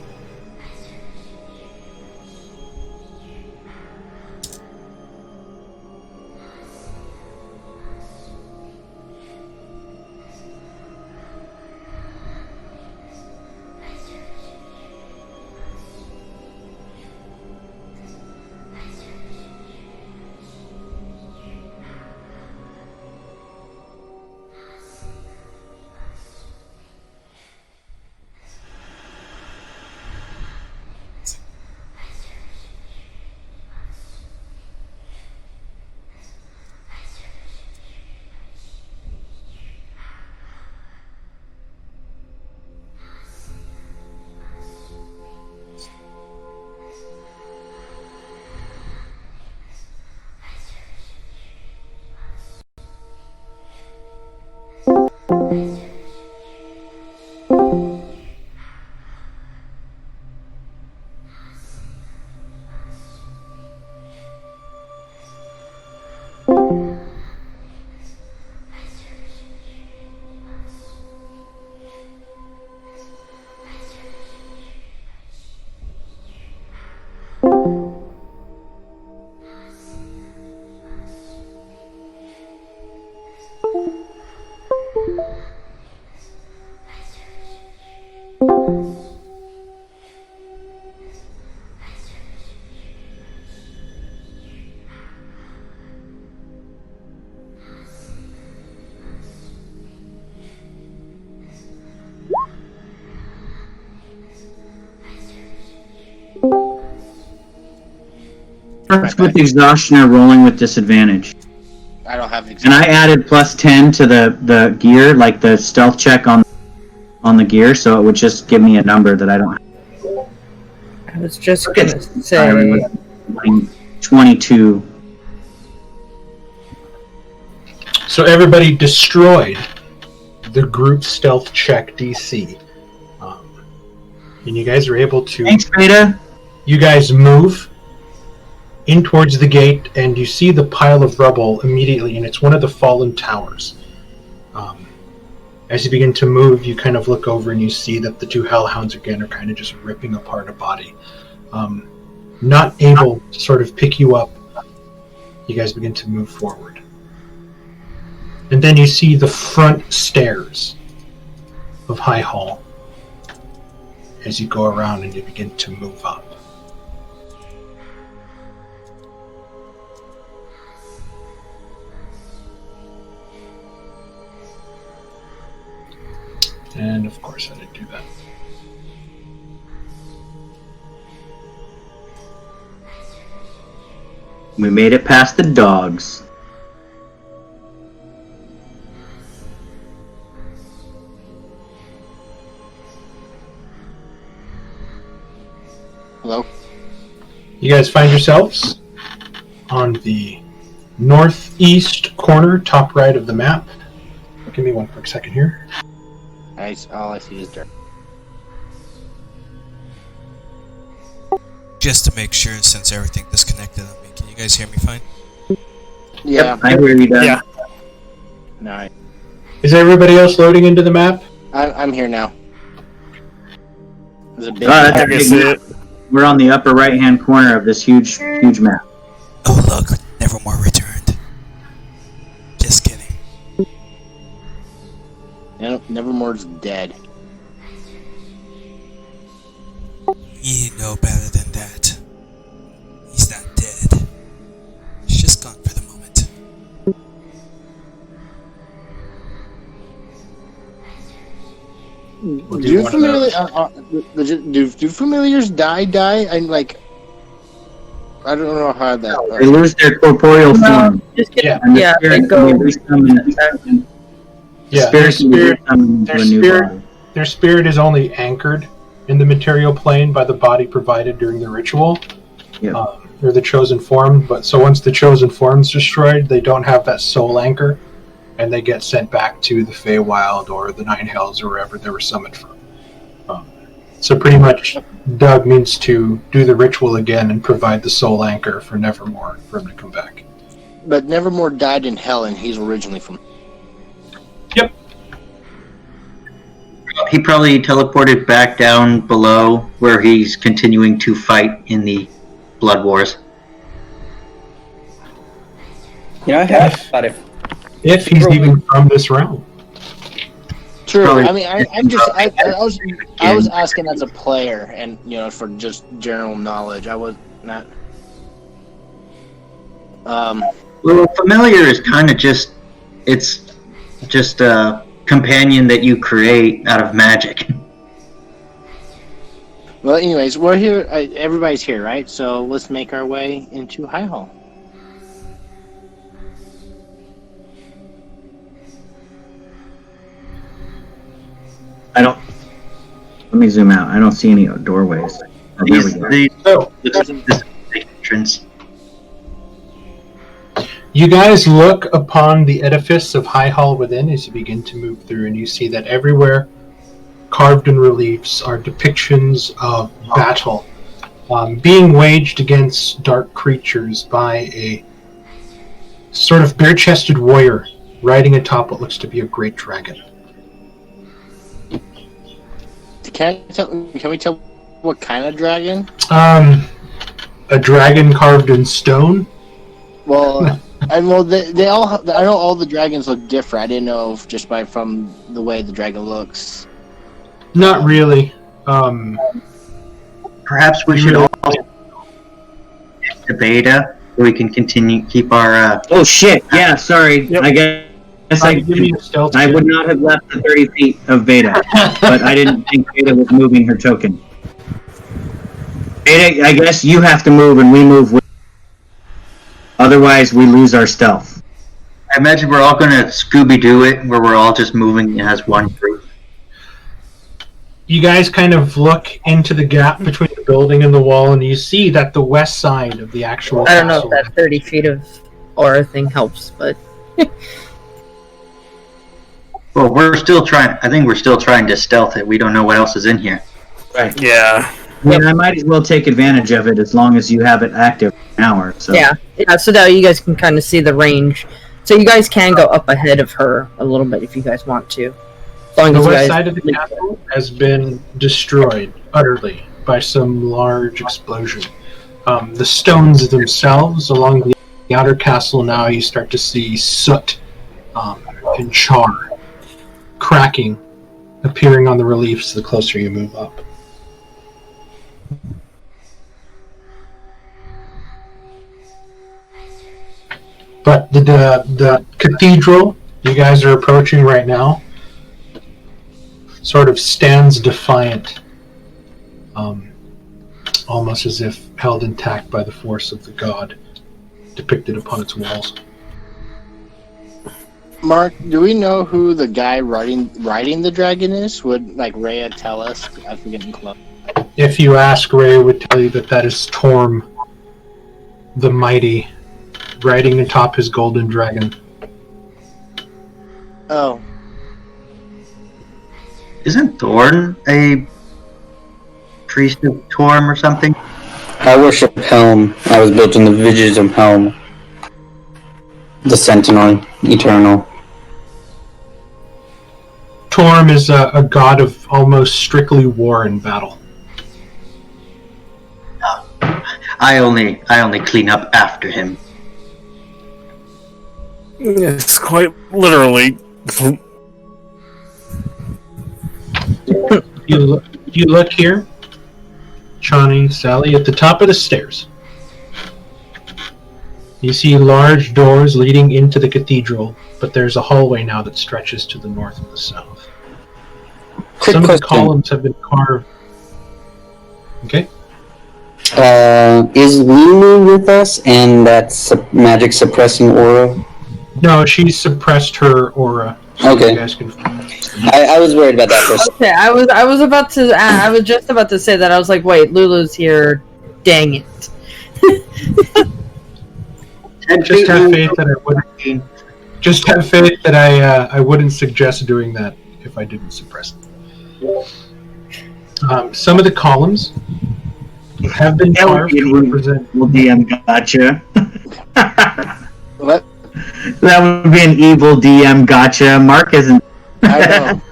Speaker 4: Starts with exhaustion or rolling with disadvantage.
Speaker 12: I don't have
Speaker 4: And I added plus 10 to the gear, like the stealth check on the gear, so it would just give me a number that I don't have.
Speaker 8: I was just gonna say...
Speaker 4: 22.
Speaker 2: So everybody destroyed the group stealth check DC. And you guys are able to...
Speaker 4: Thanks, Beta.
Speaker 2: You guys move in towards the gate, and you see the pile of rubble immediately, and it's one of the fallen towers. As you begin to move, you kind of look over and you see that the two hellhounds again are kind of just ripping apart a body. Not able to sort of pick you up, you guys begin to move forward. And then you see the front stairs of High Hall as you go around and you begin to move up. And of course I didn't do that.
Speaker 4: We made it past the dogs.
Speaker 12: Hello?
Speaker 2: You guys find yourselves on the northeast corner, top right of the map. Give me one quick second here.
Speaker 12: All I see is dirt.
Speaker 6: Just to make sure, since everything disconnected on me, can you guys hear me fine?
Speaker 12: Yeah.
Speaker 4: I hear you, Dan.
Speaker 5: Yeah.
Speaker 12: No,
Speaker 2: Is everybody else loading into the map?
Speaker 12: I'm here now. There's a big
Speaker 4: That's
Speaker 5: I
Speaker 4: a
Speaker 5: can
Speaker 4: big
Speaker 5: see
Speaker 4: map.
Speaker 5: it.
Speaker 4: We're on the upper right-hand corner of this huge map.
Speaker 6: Oh look, Nevermore returned. Just kidding.
Speaker 12: Nevermore's dead.
Speaker 6: You know better than that. He's not dead. He's just gone for the moment.
Speaker 2: We'll
Speaker 12: Do
Speaker 2: one of those.
Speaker 12: do familiars die? I'm like, I don't know how that.
Speaker 4: They lose their corporeal form.
Speaker 8: Just get,
Speaker 2: Yeah.
Speaker 4: And the
Speaker 8: yeah,
Speaker 4: spirit
Speaker 8: they go...
Speaker 4: can be resummoned-
Speaker 2: Yeah,
Speaker 4: spirit can be resummoned
Speaker 2: their
Speaker 4: into a new
Speaker 2: spirit-
Speaker 4: body.
Speaker 2: Their spirit is only anchored in the material plane by the body provided during the ritual,
Speaker 4: Yep.
Speaker 2: or the chosen form. But so once the chosen form is destroyed, they don't have that soul anchor, and they get sent back to the Feywild or the Nine Hells or wherever they were summoned from. So pretty much, Doug needs to do the ritual again and provide the soul anchor for Nevermore for him to come back.
Speaker 12: But Nevermore died in hell, and he's originally from.
Speaker 2: Yep.
Speaker 9: He probably teleported back down below where he's continuing to fight in the Blood Wars.
Speaker 10: You know, I have thought
Speaker 2: If he's even from this realm.
Speaker 12: True.
Speaker 9: Probably-
Speaker 12: I mean, I was asking as a player, and for just general knowledge. I was not.
Speaker 9: Well, familiar is kind of just a companion that you create out of magic.
Speaker 12: Well, anyways, we're here. Everybody's here, right? So let's make our way into High Hall.
Speaker 4: Let me zoom out. I don't see any doorways. Oh, there we go.
Speaker 9: This is the entrance.
Speaker 2: You guys look upon the edifice of High Hall within as you begin to move through, and you see that everywhere, carved in reliefs, are depictions of battle being waged against dark creatures by a sort of bare-chested warrior riding atop what looks to be a great dragon.
Speaker 12: Can we tell what kind of dragon?
Speaker 2: A dragon carved in stone.
Speaker 12: Well, they all. I know all the dragons look different. I didn't know if just from the way the dragon looks.
Speaker 2: Not really.
Speaker 9: Perhaps we should all to beta so we can keep our.
Speaker 4: Oh shit! Yeah, sorry.
Speaker 2: Yep.
Speaker 4: I guess I would not have left the 30 feet of Veda, but I didn't think Veda was moving her token. Veda, I guess you have to move and we move with. Otherwise, we lose our stealth.
Speaker 9: I imagine we're all going to Scooby-Doo it, where we're all just moving as one group.
Speaker 2: You guys kind of look into the gap between the building and the wall, and you see that the west side of the actual
Speaker 8: I don't know
Speaker 2: castle,
Speaker 8: if that 30 feet of aura thing helps, but
Speaker 9: Well, I think we're still trying to stealth it. We don't know what else is in here.
Speaker 4: Right.
Speaker 5: Yeah.
Speaker 4: I mean, I might as well take advantage of it as long as you have it active for an hour. So.
Speaker 8: yeah. So now you guys can kind of see the range. So you guys can go up ahead of her a little bit if you guys want to. As long
Speaker 2: the
Speaker 8: as you
Speaker 2: west
Speaker 8: guys
Speaker 2: side of the castle has been destroyed utterly by some large explosion. The stones themselves along the outer castle, now you start to see soot and char cracking appearing on the reliefs the closer you move up. But the cathedral you guys are approaching right now sort of stands defiant, almost as if held intact by the force of the god depicted upon its walls.
Speaker 12: Mark, do we know who the guy riding the dragon is? Would Rhea tell us? I forget the club.
Speaker 2: If you ask, Ray would tell you that is Torm, the mighty, riding atop his golden dragon.
Speaker 12: Oh.
Speaker 9: Isn't Thorn a priest of Torm or something?
Speaker 10: I worship Helm. I was built in the visions of Helm. The Sentinel, Eternal.
Speaker 2: Torm is a god of almost strictly war and battle.
Speaker 9: I only clean up after him.
Speaker 5: It's quite literally.
Speaker 2: You look here, Chani, Sally, at the top of the stairs. You see large doors leading into the cathedral, but there's a hallway now that stretches to the north and the south.
Speaker 10: Quick
Speaker 2: Some
Speaker 10: question.
Speaker 2: of the columns have been carved. Okay.
Speaker 10: Is Lulu with us and that magic suppressing aura?
Speaker 2: No, she suppressed her aura. So
Speaker 10: Okay.
Speaker 2: You guys can...
Speaker 10: I was worried about that for a second.
Speaker 8: Okay, I was just about to say that. I was like, wait, Lulu's here. Dang it.
Speaker 2: Just have faith that I wouldn't. Just have faith that I wouldn't suggest doing that if I didn't suppress it. Some of the columns have been carved to represent.
Speaker 4: Evil DM gotcha.
Speaker 12: What?
Speaker 4: That would be an evil DM gotcha. Mark isn't.
Speaker 12: I know.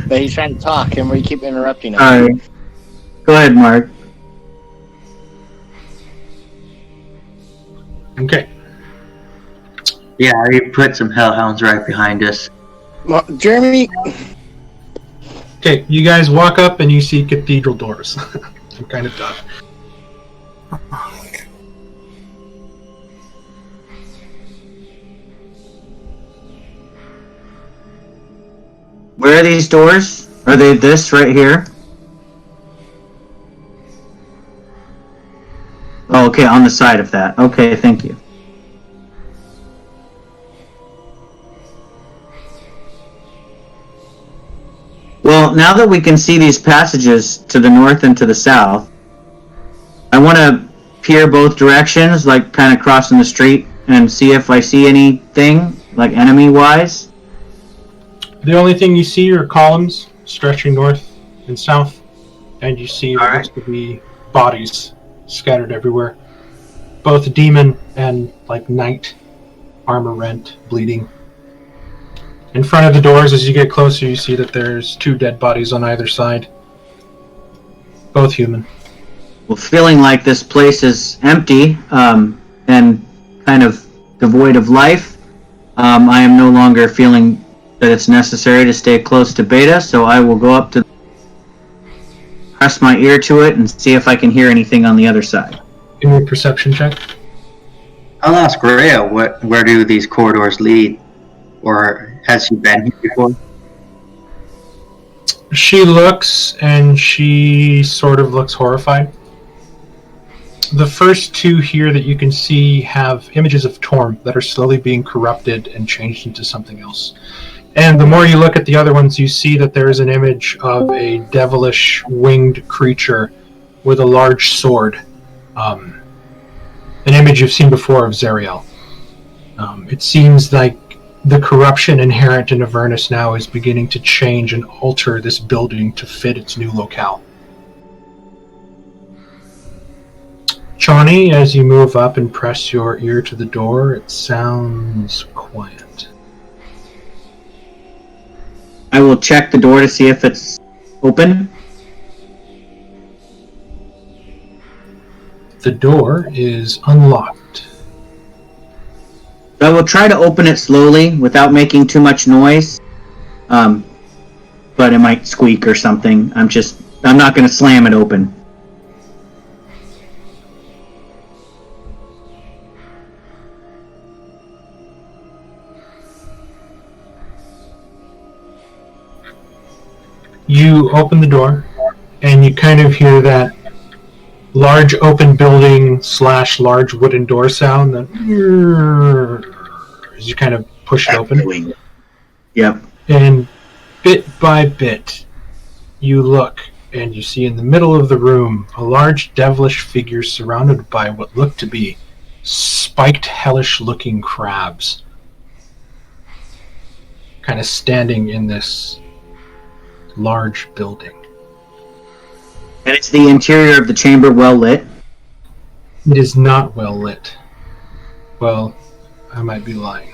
Speaker 12: But he's trying to talk, and we keep interrupting him.
Speaker 4: Sorry. Go ahead, Mark.
Speaker 2: Okay.
Speaker 9: Yeah, I put some hellhounds right behind us.
Speaker 12: Well, Jeremy.
Speaker 2: Okay, you guys walk up and you see cathedral doors. I'm kind of done.
Speaker 4: Where are these doors? Are they this right here? Oh, okay, on the side of that. Okay, thank you. Well, now that we can see these passages to the north and to the south, I want to peer both directions, like kind of crossing the street, and see if I see anything, like enemy-wise.
Speaker 2: The only thing you see are columns stretching north and south, and you see what looks to be bodies scattered everywhere. Both demon and, like, knight, armor rent, bleeding. In front of the doors, as you get closer, you see that there's 2 dead bodies on either side. Both human.
Speaker 4: Well, feeling like this place is empty and kind of devoid of life, I am no longer feeling that it's necessary to stay close to Beta, so I will go up to press my ear to it and see if I can hear anything on the other side.
Speaker 2: Give me a perception check.
Speaker 9: I'll ask Rhea, where do these corridors lead? Or has she been here before?
Speaker 2: She looks, and she sort of looks horrified. The first 2 here that you can see have images of Torm that are slowly being corrupted and changed into something else. And the more you look at the other ones, you see that there is an image of a devilish winged creature with a large sword. An image you've seen before of Zariel. It seems like the corruption inherent in Avernus now is beginning to change and alter this building to fit its new locale. Chani, as you move up and press your ear to the door, it sounds quiet.
Speaker 4: I will check the door to see if it's open.
Speaker 2: The door is unlocked.
Speaker 4: I will try to open it slowly without making too much noise. But it might squeak or something. I'm not going to slam it open.
Speaker 2: You open the door, and you kind of hear that large open building / large wooden door sound that as you kind of push it open.
Speaker 4: Yep.
Speaker 2: And bit by bit, you look, and you see in the middle of the room a large devilish figure surrounded by what look to be spiked, hellish-looking crabs, kind of standing in this large building.
Speaker 4: And it's the interior of the chamber well lit?
Speaker 2: It is not well lit. Well, I might be lying.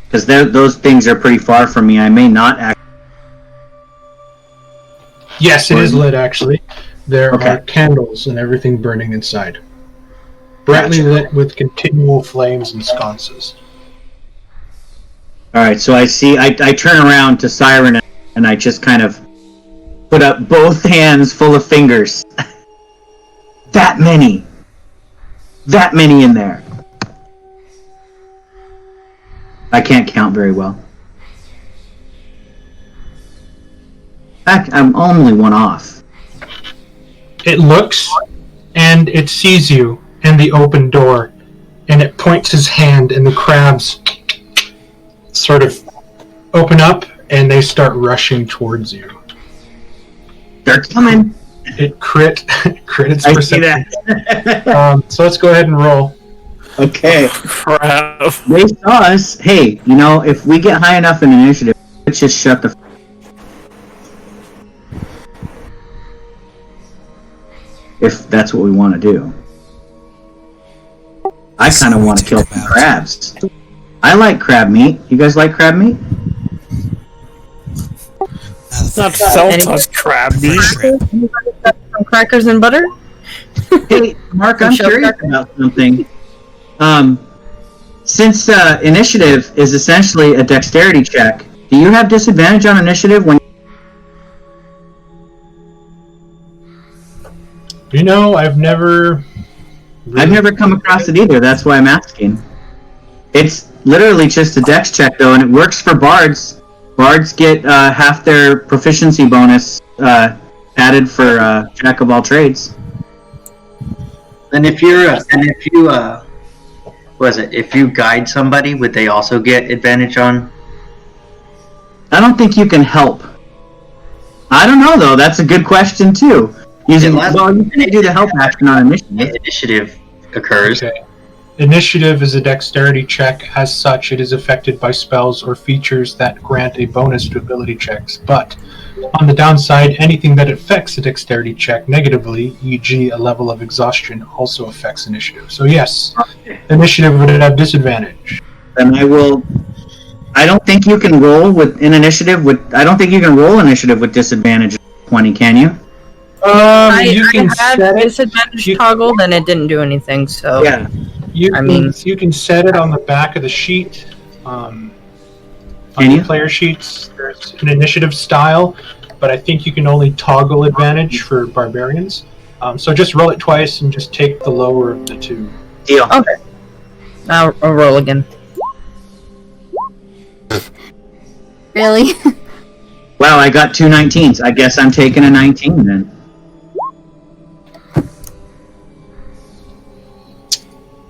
Speaker 4: Because those things are pretty far from me. I may not act.
Speaker 2: Yes, it is lit, actually. There are candles and everything burning inside. Brightly lit with continual flames and sconces.
Speaker 4: Alright, so I turn around to Siren and I just kind of put up both hands full of fingers. That many in there. I can't count very well. In fact, I'm only one off.
Speaker 2: It looks, and it sees you in the open door, and it points his hand, and the crabs sort of open up, and they start rushing towards you.
Speaker 4: They're coming.
Speaker 2: It crit its
Speaker 4: I
Speaker 2: perception.
Speaker 4: see that.
Speaker 2: So let's go ahead and roll.
Speaker 4: Okay.
Speaker 5: Crap.
Speaker 4: They saw us. Hey, if we get high enough in initiative, Let's just shut the. If that's what we want to do. I kind of want to kill some crabs. I like crab meat. You guys like crab meat?
Speaker 5: Not felt as crab meat.
Speaker 8: Some crackers and butter?
Speaker 4: Hey, Mark, I'm curious about something. Since initiative is essentially a dexterity check, do you have disadvantage on initiative when?
Speaker 2: You know, I've never
Speaker 4: come across it either. That's why I'm asking. It's literally just a dex check, though, and it works for bards. Bards get half their proficiency bonus added for jack of all trades.
Speaker 9: And if you guide somebody, would they also get advantage on?
Speaker 4: I don't think you can help. I don't know though. That's a good question too. You can do the help action on initiative.
Speaker 9: Initiative occurs.
Speaker 2: Okay. Initiative is a dexterity check. As such, it is affected by spells or features that grant a bonus to ability checks. But on the downside, anything that affects a dexterity check negatively, e.g. a level of exhaustion, also affects initiative. So yes, initiative would have disadvantage.
Speaker 4: Then I don't think you can roll with initiative with disadvantage 20, can you?
Speaker 2: You can
Speaker 8: had
Speaker 2: set it.
Speaker 8: disadvantage toggled and it didn't do anything, so...
Speaker 4: Yeah.
Speaker 2: You can set it on the back of the sheet. On
Speaker 4: Can
Speaker 2: the player sheets, there's an initiative style, but I think you can only toggle advantage for barbarians. So just roll it twice and just take the lower of the two.
Speaker 4: Deal.
Speaker 8: Okay. I'll roll again.
Speaker 1: Really?
Speaker 4: Wow, I got 2 19s. I guess I'm taking a 19 then.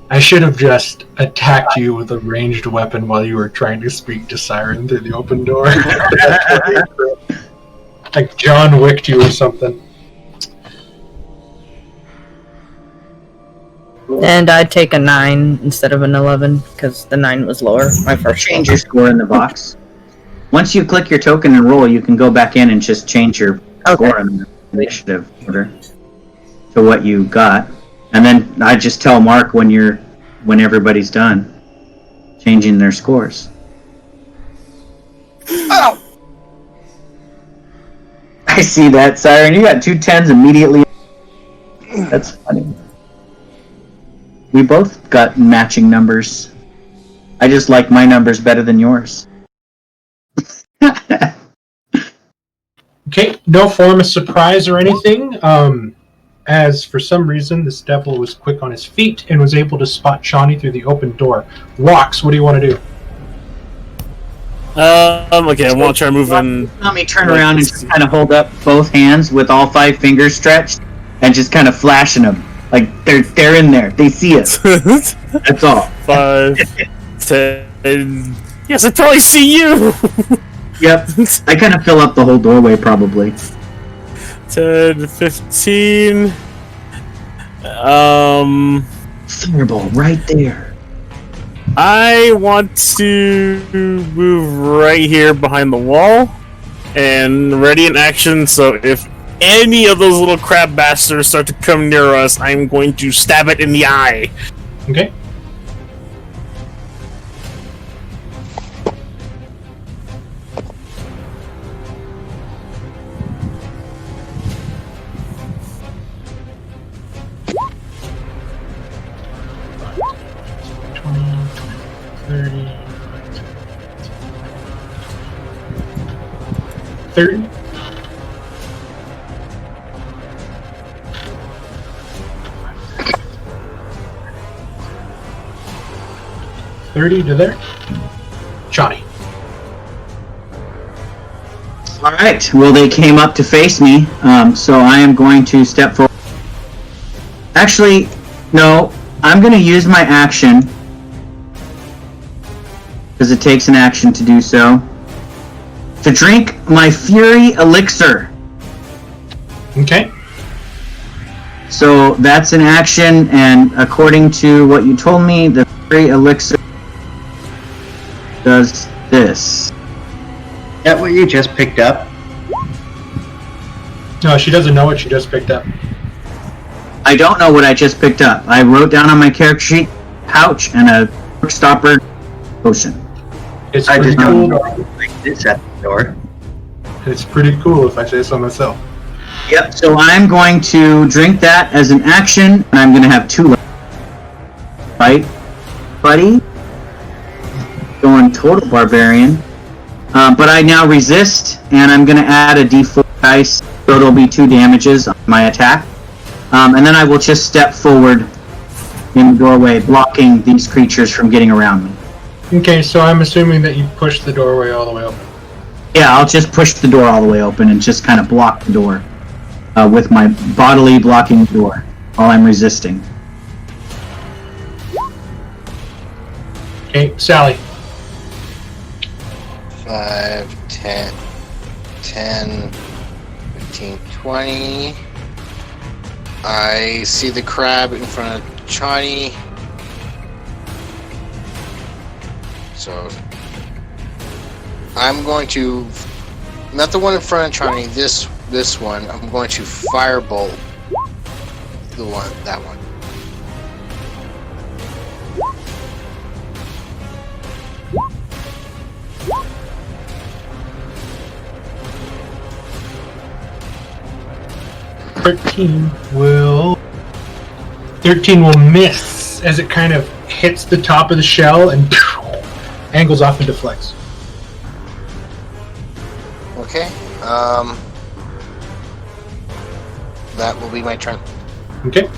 Speaker 2: I should have just attacked you with a ranged weapon while you were trying to speak to Siren through the open door. Like John Wicked you or something.
Speaker 8: And I'd take a 9 instead of an 11, because the 9 was lower. My first
Speaker 4: Change your score in the box. Once you click your token and roll, you can go back in and just change your score in the initiative order to what you got. And then I just tell Mark when everybody's done changing their scores.
Speaker 3: Oh!
Speaker 4: I see that, Siren. You got 2 10s immediately. That's funny. We both got matching numbers. I just like my numbers better than yours.
Speaker 2: Okay, no form of surprise or anything. As for some reason, this devil was quick on his feet and was able to spot Shawnee through the open door. Walks, what do you want to do?
Speaker 5: Okay, I want to try moving.
Speaker 4: Let me turn around and just kind of hold up both hands with all 5 fingers stretched and just kind of flashing them. Like, they're in there. They see us. That's all.
Speaker 5: 5, 10... Yes, I probably see you!
Speaker 4: Yep. I kind of fill up the whole doorway, probably.
Speaker 5: 10, 15...
Speaker 4: Fireball, right there.
Speaker 5: I want to move right here behind the wall and ready in action, so if any of those little crab bastards start to come near us, I'm going to stab it in the eye.
Speaker 2: Okay. Thirty. To there. Johnny.
Speaker 4: Alright, well they came up to face me, so I am going to step forward. Actually, no, I'm going to use my action, because it takes an action to do so, to drink my Fury Elixir.
Speaker 2: Okay.
Speaker 4: So that's an action, and according to what you told me, the Fury Elixir does this.
Speaker 9: that what you just picked up?
Speaker 2: No, she doesn't know what she just picked up.
Speaker 4: I don't know what I just picked up. I wrote down on my character sheet, pouch and a quick stopper potion.
Speaker 2: It's
Speaker 9: I
Speaker 2: pretty
Speaker 9: just
Speaker 2: cool.
Speaker 9: like this at the door.
Speaker 2: It's pretty cool if I say so myself.
Speaker 4: Yep, so I'm going to drink that as an action, and I'm going to have 2 left. Right, buddy? Going total barbarian. But I now resist, and I'm going to add a d4 dice, so it'll be 2 damages on my attack. And then I will just step forward in the doorway, blocking these creatures from getting around me.
Speaker 2: Okay, so I'm assuming that you pushed the doorway all the way open.
Speaker 4: Yeah, I'll just push the door all the way open and just kind of block the door with my bodily blocking the door while I'm resisting.
Speaker 2: Okay, Sally.
Speaker 12: 5, 10, 10, 15, 20. I see the crab in front of Chani. So I'm going to, not the one in front of Chani, this one. I'm going to firebolt that one.
Speaker 2: Thirteen will miss as it kind of hits the top of the shell and angles off and deflects.
Speaker 12: Okay. That will be my turn.
Speaker 2: Okay.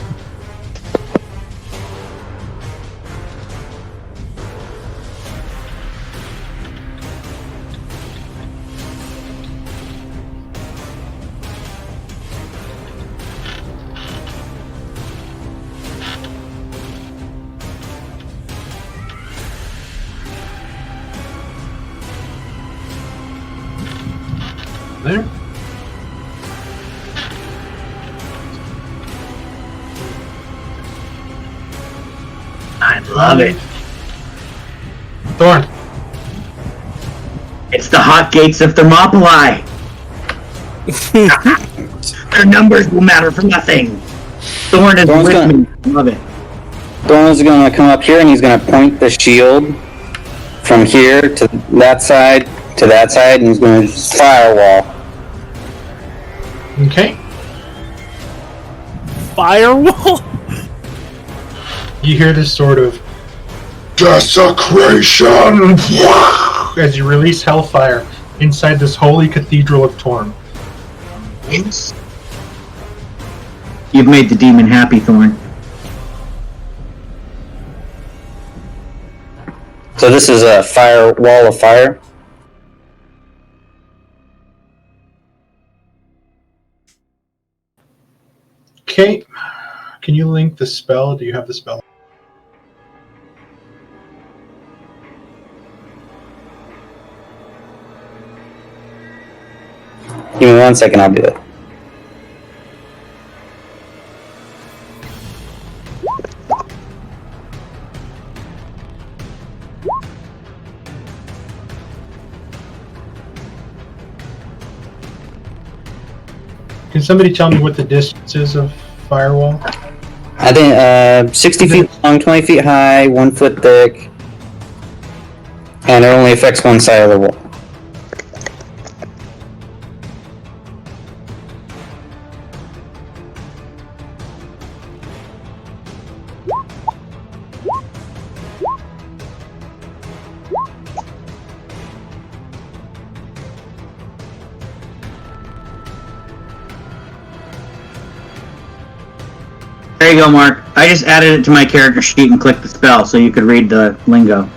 Speaker 2: There.
Speaker 4: I love it.
Speaker 2: Thorn.
Speaker 4: It's the hot gates of Thermopylae. Their numbers will matter for nothing. Thorn is with me. I love it.
Speaker 10: Thorn is going to come up here and he's going to point the shield from here to that side, and he's going to firewall.
Speaker 2: Okay.
Speaker 5: Firewall?
Speaker 2: You hear this sort of desecration as you release hellfire inside this holy cathedral of Torm.
Speaker 4: You've made the demon happy, Thorn.
Speaker 10: So this is a wall of fire.
Speaker 2: Okay. Can you link the spell? Do you have the spell?
Speaker 10: Give me 1 second, I'll do it.
Speaker 2: Can somebody tell me what the distance is of firewall?
Speaker 10: I think 60 feet long, 20 feet high, 1 foot thick, and it only affects one side of the wall.
Speaker 4: There you go, Mark. I just added it to my character sheet and clicked the spell so you could read the lingo.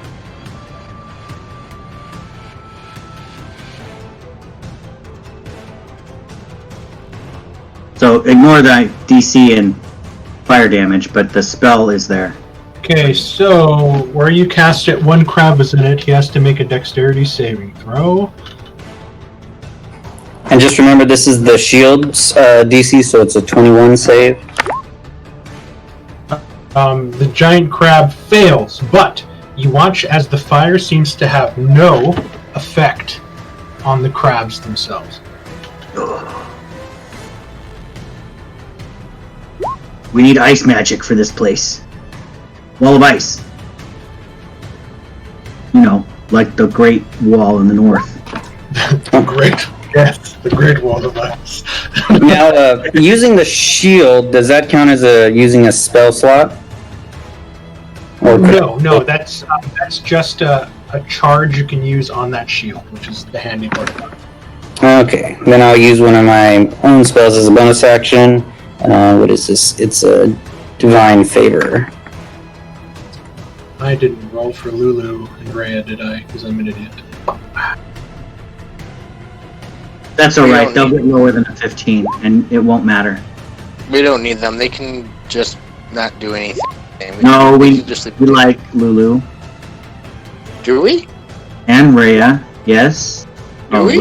Speaker 4: So ignore the DC and fire damage, but the spell is there.
Speaker 2: Okay, so where you cast it, one crab is in it. He has to make a dexterity saving throw.
Speaker 10: And just remember, this is the shield's DC, so it's a 21 save.
Speaker 2: The giant crab fails, but you watch as the fire seems to have no effect on the crabs themselves.
Speaker 4: We need ice magic for this place. Wall of ice. You know, like the Great Wall in the north.
Speaker 2: The Great Wall of Ice.
Speaker 10: Now, using the shield, does that count as using a spell slot? Or
Speaker 2: No, that's just a charge you can use on that shield, which is the handy part of it.
Speaker 10: Okay, then I'll use one of my own spells as a bonus action. What is this? It's a Divine Favor.
Speaker 2: I didn't roll for Lulu and Rhea, did I? Because I'm an idiot.
Speaker 4: That's alright, they'll get lower than a 15, and it won't matter.
Speaker 12: We don't need them. They can just not do anything.
Speaker 4: We
Speaker 12: just
Speaker 4: like Lulu.
Speaker 12: Do we?
Speaker 4: And Rhea, yes.
Speaker 12: Do we?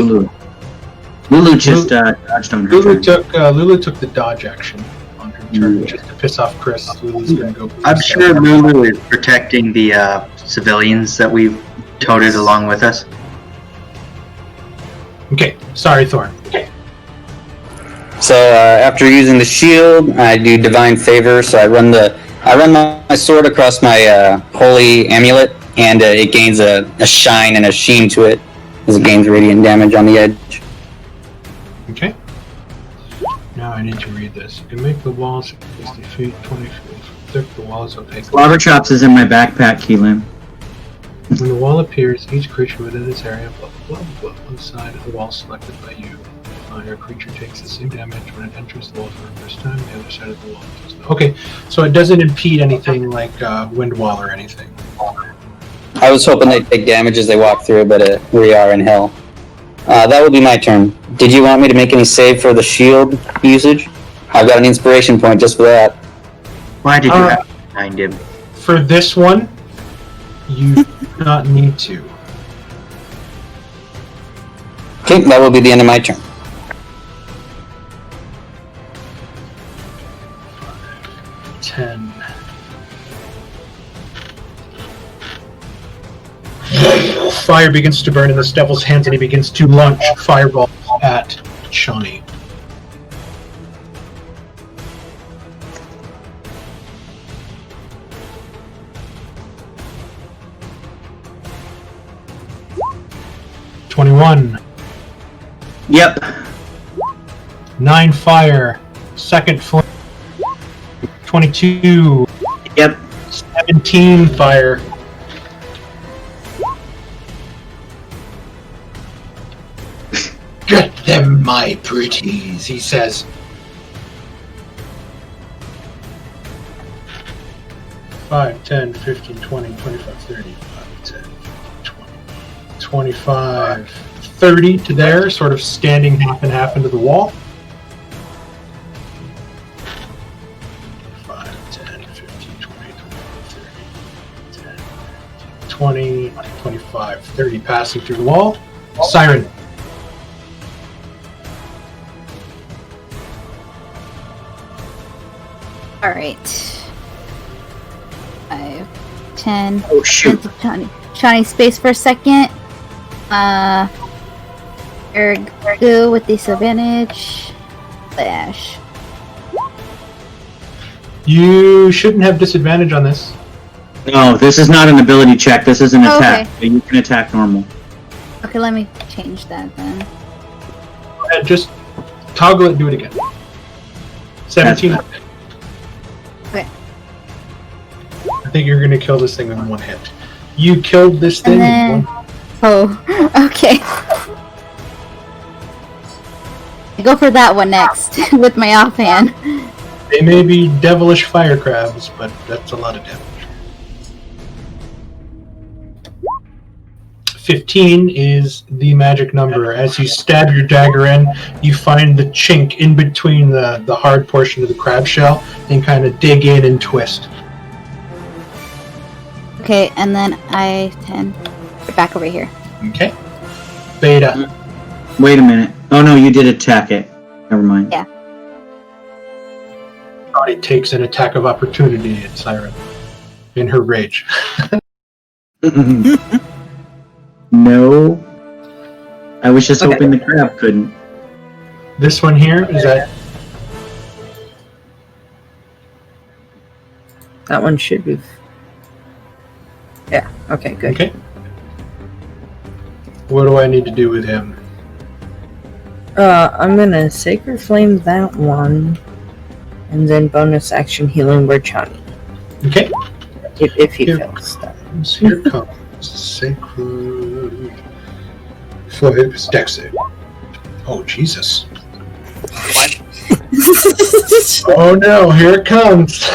Speaker 4: Lulu just dodged on her turn.
Speaker 2: Lulu took the dodge action on her turn just to piss off Chris. Lulu's gonna go.
Speaker 9: I'm sure Lulu is protecting the civilians that we've toted along with us.
Speaker 2: Okay, sorry, Thorn. Okay.
Speaker 10: So after using the shield, I do Divine Favor. So I run my sword across my holy amulet, and it gains a shine and a sheen to it, as it gains radiant damage on the edge.
Speaker 2: Okay. Now I need to read this. You can make the walls 60 feet, 20 feet thick. The walls opaque.
Speaker 4: Slobber Chops is in my backpack, Keelan.
Speaker 2: When the wall appears, each creature within this area, blah blah blah, one side of the wall selected by you. Your creature takes the same damage when it enters the wall for the first time. The other side of the wall does not. Okay, so it doesn't impede anything like wind wall or anything.
Speaker 10: I was hoping they'd take damage as they walk through, but we are in hell. That will be my turn. Did you want me to make any save for the shield usage? I've got an inspiration point just for that.
Speaker 9: Why did you have to find him?
Speaker 2: For this one, you do not need to.
Speaker 10: Okay, that will be the end of my turn.
Speaker 2: 10. Fire begins to burn in this devil's hands, and he begins to launch fireballs at Shawnee. $21.
Speaker 4: Yep.
Speaker 2: 9 fire. Second flame. 22.
Speaker 4: Yep.
Speaker 2: 17 fire. Get them, my pretties, he says. Five, 10, 15, 20, 25, 30, 5, 10, 20, 25, 30 to there, sort of standing half and half into the wall. 5, 10, 15, 20, 25, 30, 10, 20, 25, 30 passing through the wall. Siren.
Speaker 1: Alright. 5, 10.
Speaker 4: Oh, shoot.
Speaker 1: Shawnee, space for a second. Ergo with disadvantage. Slash.
Speaker 2: You shouldn't have disadvantage on this.
Speaker 4: No, this is not an ability check. This is an
Speaker 1: Oh,
Speaker 4: attack.
Speaker 1: okay.
Speaker 4: You can attack normal.
Speaker 1: Okay, let me change that then.
Speaker 2: Go ahead, just toggle it and do it again. 17.
Speaker 1: Okay.
Speaker 2: I think you're going to kill this thing in one hit. You killed this thing
Speaker 1: And
Speaker 2: in
Speaker 1: then...
Speaker 2: one.
Speaker 1: Oh, okay. Go for that one next, with my offhand.
Speaker 2: They may be devilish fire crabs, but that's a lot of damage. 15 is the magic number. As you stab your dagger in, you find the chink in between the hard portion of the crab shell and kind of dig in and twist.
Speaker 1: Okay, and then I 10. Back over here.
Speaker 2: Okay. Beta.
Speaker 4: Wait a minute. Oh no, you did attack it. Never mind.
Speaker 1: Yeah.
Speaker 2: Body takes an attack of opportunity at Siren in her rage.
Speaker 4: No. I was just
Speaker 8: Okay.
Speaker 4: hoping the crab couldn't.
Speaker 2: This one here, is that...
Speaker 8: That one should be. Yeah. Okay. Good.
Speaker 2: Okay. What do I need to do with him?
Speaker 8: I'm gonna Sacred Flame that one, and then bonus action Healing Word Chani.
Speaker 2: Okay.
Speaker 8: If he
Speaker 2: Here.
Speaker 8: fails that.
Speaker 2: Here comes Sacred Flame Dex save. Oh, Jesus. Oh no, here it comes.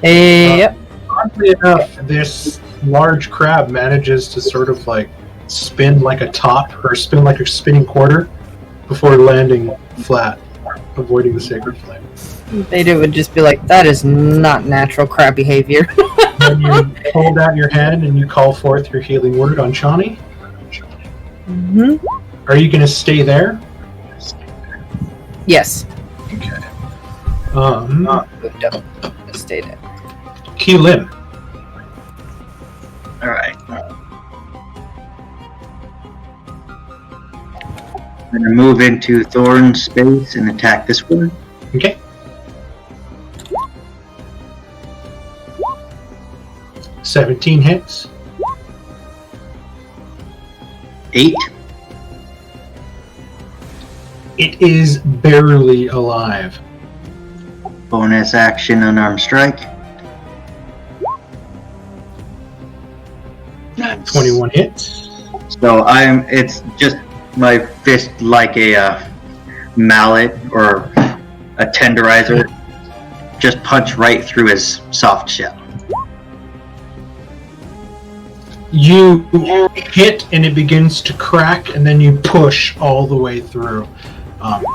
Speaker 8: Yep.
Speaker 2: Oddly enough, this large crab manages to sort of like spin like a top or spin like a spinning quarter before landing flat, avoiding the Sacred Flame.
Speaker 8: Beta would just be like, that is not natural crab behavior.
Speaker 2: Then you hold out your hand and you call forth your healing word on Chani.
Speaker 8: Mm-hmm.
Speaker 2: Are you going to stay there?
Speaker 8: Yes.
Speaker 2: Okay.
Speaker 8: Moved up. Stayed in.
Speaker 2: Key Lim.
Speaker 9: Alright. I'm gonna move into Thorn's space and attack this one.
Speaker 2: Okay. $17 hits.
Speaker 9: 8.
Speaker 2: It is barely alive.
Speaker 9: Bonus action unarmed strike.
Speaker 2: 21 hits.
Speaker 9: So it's just my fist like a mallet or a tenderizer. Just punch right through his soft shell.
Speaker 2: You hit and it begins to crack, and then you push all the way through,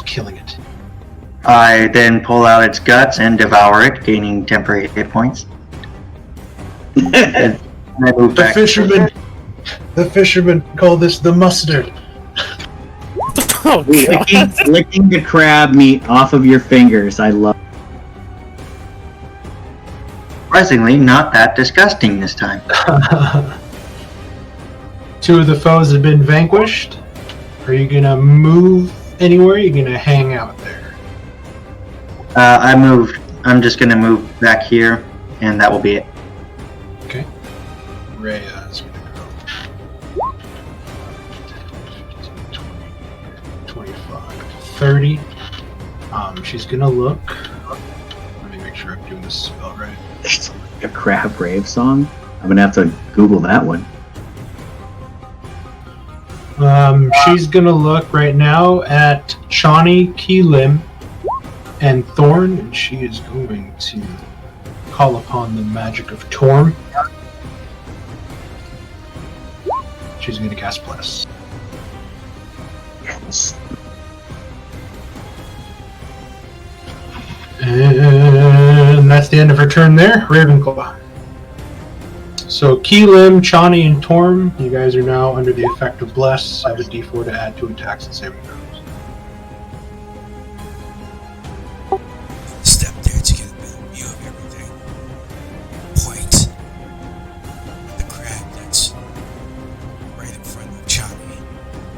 Speaker 2: killing it.
Speaker 9: I then pull out its guts and devour it, gaining temporary hit points. And I move back.
Speaker 2: The fishermen call this the mustard.
Speaker 5: Oh, God.
Speaker 4: Licking the crab meat off of your fingers. I love.
Speaker 9: Surprisingly, not that disgusting this time.
Speaker 2: 2 of the foes have been vanquished. Are you gonna move anywhere? Are you gonna hang out there?
Speaker 9: I moved. I'm just gonna move back here, and that will be it.
Speaker 2: Okay. Rhea is gonna go 25, 30. She's gonna look. Let me make sure I'm doing this spell right.
Speaker 4: It's like a crab rave song. I'm gonna have to Google that one.
Speaker 2: She's gonna look right now at Chani, Key Lim, and Thorn, and she is going to call upon the magic of Torm. She's going to cast Bless.
Speaker 4: Yes.
Speaker 2: And that's the end of her turn there, Ravenclaw. So Key Lim, Chani, and Torm, you guys are now under the effect of Bless. Have a d4 to add to attacks and saving throws.
Speaker 6: Step there to get a better view of everything. Point at the crab that's right in front of Chani.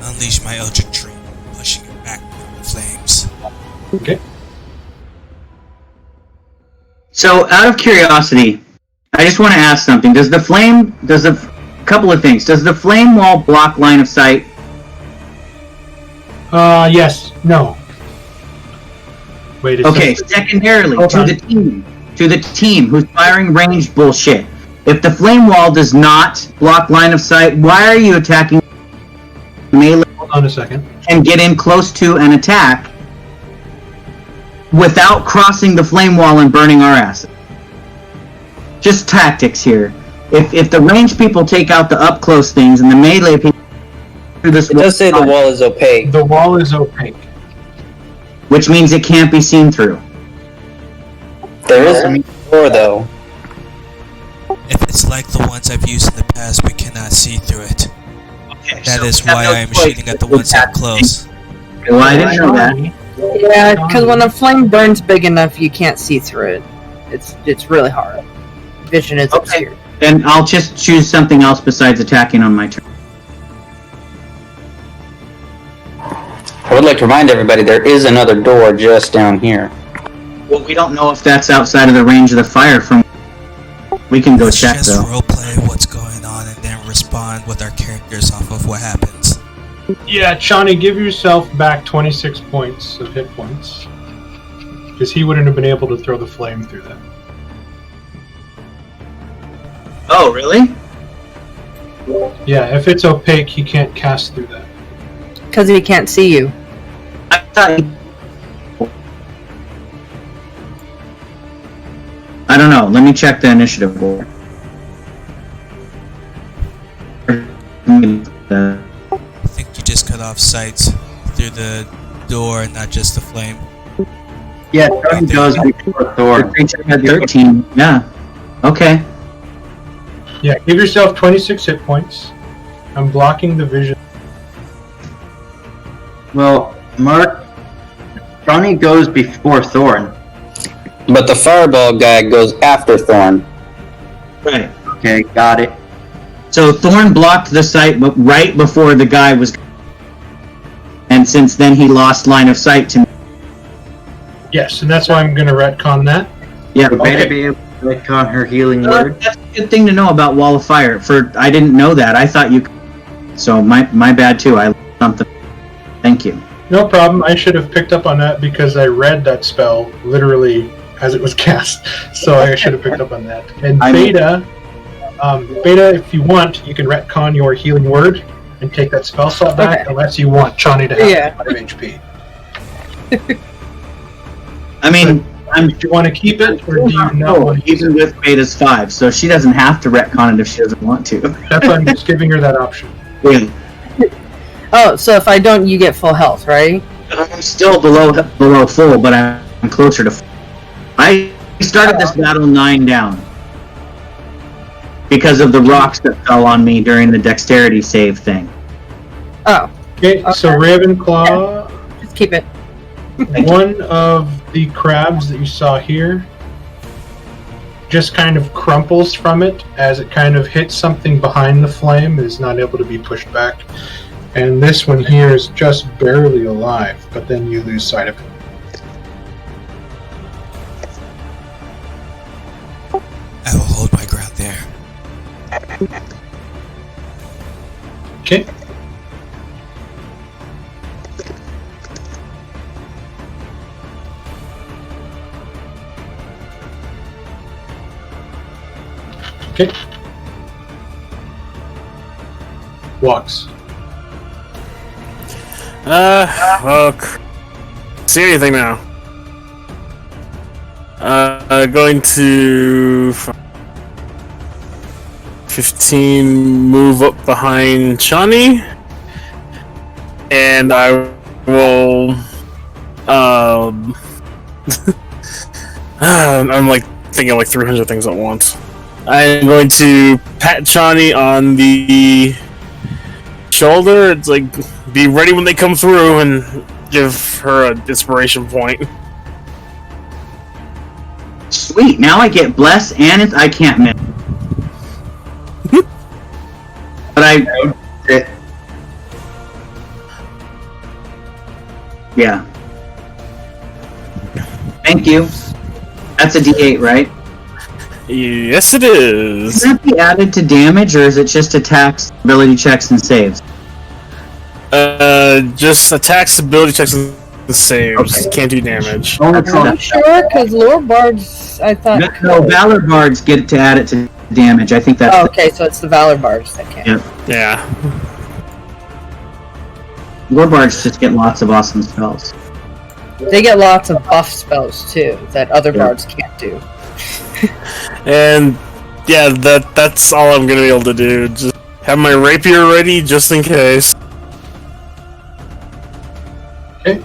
Speaker 6: Unleash my Eldritch Tree, pushing it back with the flames.
Speaker 2: Okay.
Speaker 4: So, out of curiosity, I just want to ask something. Couple of things. Does the flame wall block line of sight?
Speaker 2: Yes. No. Wait a
Speaker 4: Okay,
Speaker 2: second.
Speaker 4: secondarily,
Speaker 2: Hold on.
Speaker 4: to the team who's firing ranged bullshit. If the flame wall does not block line of sight, why are you attacking melee
Speaker 2: Hold on a second.
Speaker 4: and get in close to an attack without crossing the flame wall and burning our asses? Just tactics here. If the ranged people take out the up close things and the melee people through this
Speaker 7: It does say the wall is opaque.
Speaker 2: The wall is opaque.
Speaker 4: which means it can't be seen through.
Speaker 7: There is a door, though.
Speaker 6: If it's like the ones I've used in the past, we cannot see through it.
Speaker 4: Okay,
Speaker 6: That
Speaker 4: so
Speaker 6: is
Speaker 4: we have
Speaker 6: why
Speaker 4: no
Speaker 6: I am
Speaker 4: choice
Speaker 6: shooting at the ones up close.
Speaker 4: Well, I didn't know that.
Speaker 8: Yeah, because when a flame burns big enough, you can't see through it. It's really hard. Vision is
Speaker 4: Okay.
Speaker 8: obscured.
Speaker 4: Then I'll just choose something else besides attacking on my turn.
Speaker 10: I would like to remind everybody there is another door just down here.
Speaker 4: Well, we don't know if that's outside of the range of the fire from... We can go
Speaker 6: Let's
Speaker 4: check,
Speaker 6: just
Speaker 4: though.
Speaker 6: roleplay what's going on and then respond with our characters off of what happens.
Speaker 2: Yeah, Shawnee, give yourself back 26 points of hit points. Because he wouldn't have been able to throw the flame through them.
Speaker 4: Oh, really?
Speaker 2: Yeah, if it's opaque, he can't cast through that.
Speaker 8: Because he can't see you.
Speaker 4: I thought... I don't know. Let me check the initiative board.
Speaker 6: I think you just cut off sights through the door and not just the flame.
Speaker 9: Yeah, Tony goes before
Speaker 4: The
Speaker 9: Thor.
Speaker 4: creature had 13. Yeah. Okay.
Speaker 2: Yeah, give yourself 26 hit points. I'm blocking the vision.
Speaker 9: Well, Mark, Johnny goes before Thorn.
Speaker 10: But the fireball guy goes after Thorn.
Speaker 4: Right.
Speaker 9: Okay, got it.
Speaker 4: So Thorn blocked the sight right before the guy was... And since then he lost line of sight to me.
Speaker 2: Yes, and that's why I'm going to retcon that.
Speaker 4: Yeah,
Speaker 9: Would Beta be able to retcon her healing word?
Speaker 4: That's a good thing to know about Wall of Fire. I didn't know that. I thought you... So my bad too. I learned something. Thank you.
Speaker 2: No problem. I should have picked up on that because I read that spell literally as it was cast. So I should have picked up on that. And Beta, if you want, you can retcon your healing word and take that spell slot back, unless you want Chani to have 5 HP.
Speaker 4: I mean,
Speaker 2: do you want to keep it, or do you not want to?
Speaker 4: Even with Beta's 5, so she doesn't have to retcon it if she doesn't want to.
Speaker 2: That's why I'm just giving her that option.
Speaker 4: Really?
Speaker 8: Oh, so if I don't, you get full health, right?
Speaker 4: I'm still below full, but I'm closer to full. I started this battle 9 down. Because of the rocks that fell on me during the dexterity save thing.
Speaker 8: Oh.
Speaker 2: Okay, so Ravenclaw...
Speaker 8: Yeah, just keep it.
Speaker 2: One of the crabs that you saw here just kind of crumples from it as it kind of hits something behind the flame and is not able to be pushed back. And this one here is just barely alive, but then you lose sight of it.
Speaker 6: I will hold my ground there.
Speaker 2: Okay. Okay. Walks.
Speaker 5: See anything now? Going to 15 move up behind Chani, and I will I'm like thinking like 300 things at once. I'm going to pat Chani on the shoulder. It's like, be ready when they come through, and give her an inspiration point.
Speaker 4: Sweet, now I get bless and I can't miss. But yeah. Thank you. That's a D8, right?
Speaker 5: Yes, it is.
Speaker 4: Can that be added to damage, or is it just attacks, ability checks, and saves?
Speaker 5: Just attacks, ability checks, and saves. Okay. Can't do damage.
Speaker 8: I'm sure, because lore bards, I thought.
Speaker 4: No, Valor bards get to add it to damage. I think that's.
Speaker 8: Oh, okay, so it's the Valor bards that can.
Speaker 5: Yeah.
Speaker 4: Lore bards just get lots of awesome spells.
Speaker 8: They get lots of buff spells too that other bards can't do.
Speaker 5: And yeah, that's all I'm gonna be able to do. Just have my rapier ready just in case.
Speaker 2: Okay.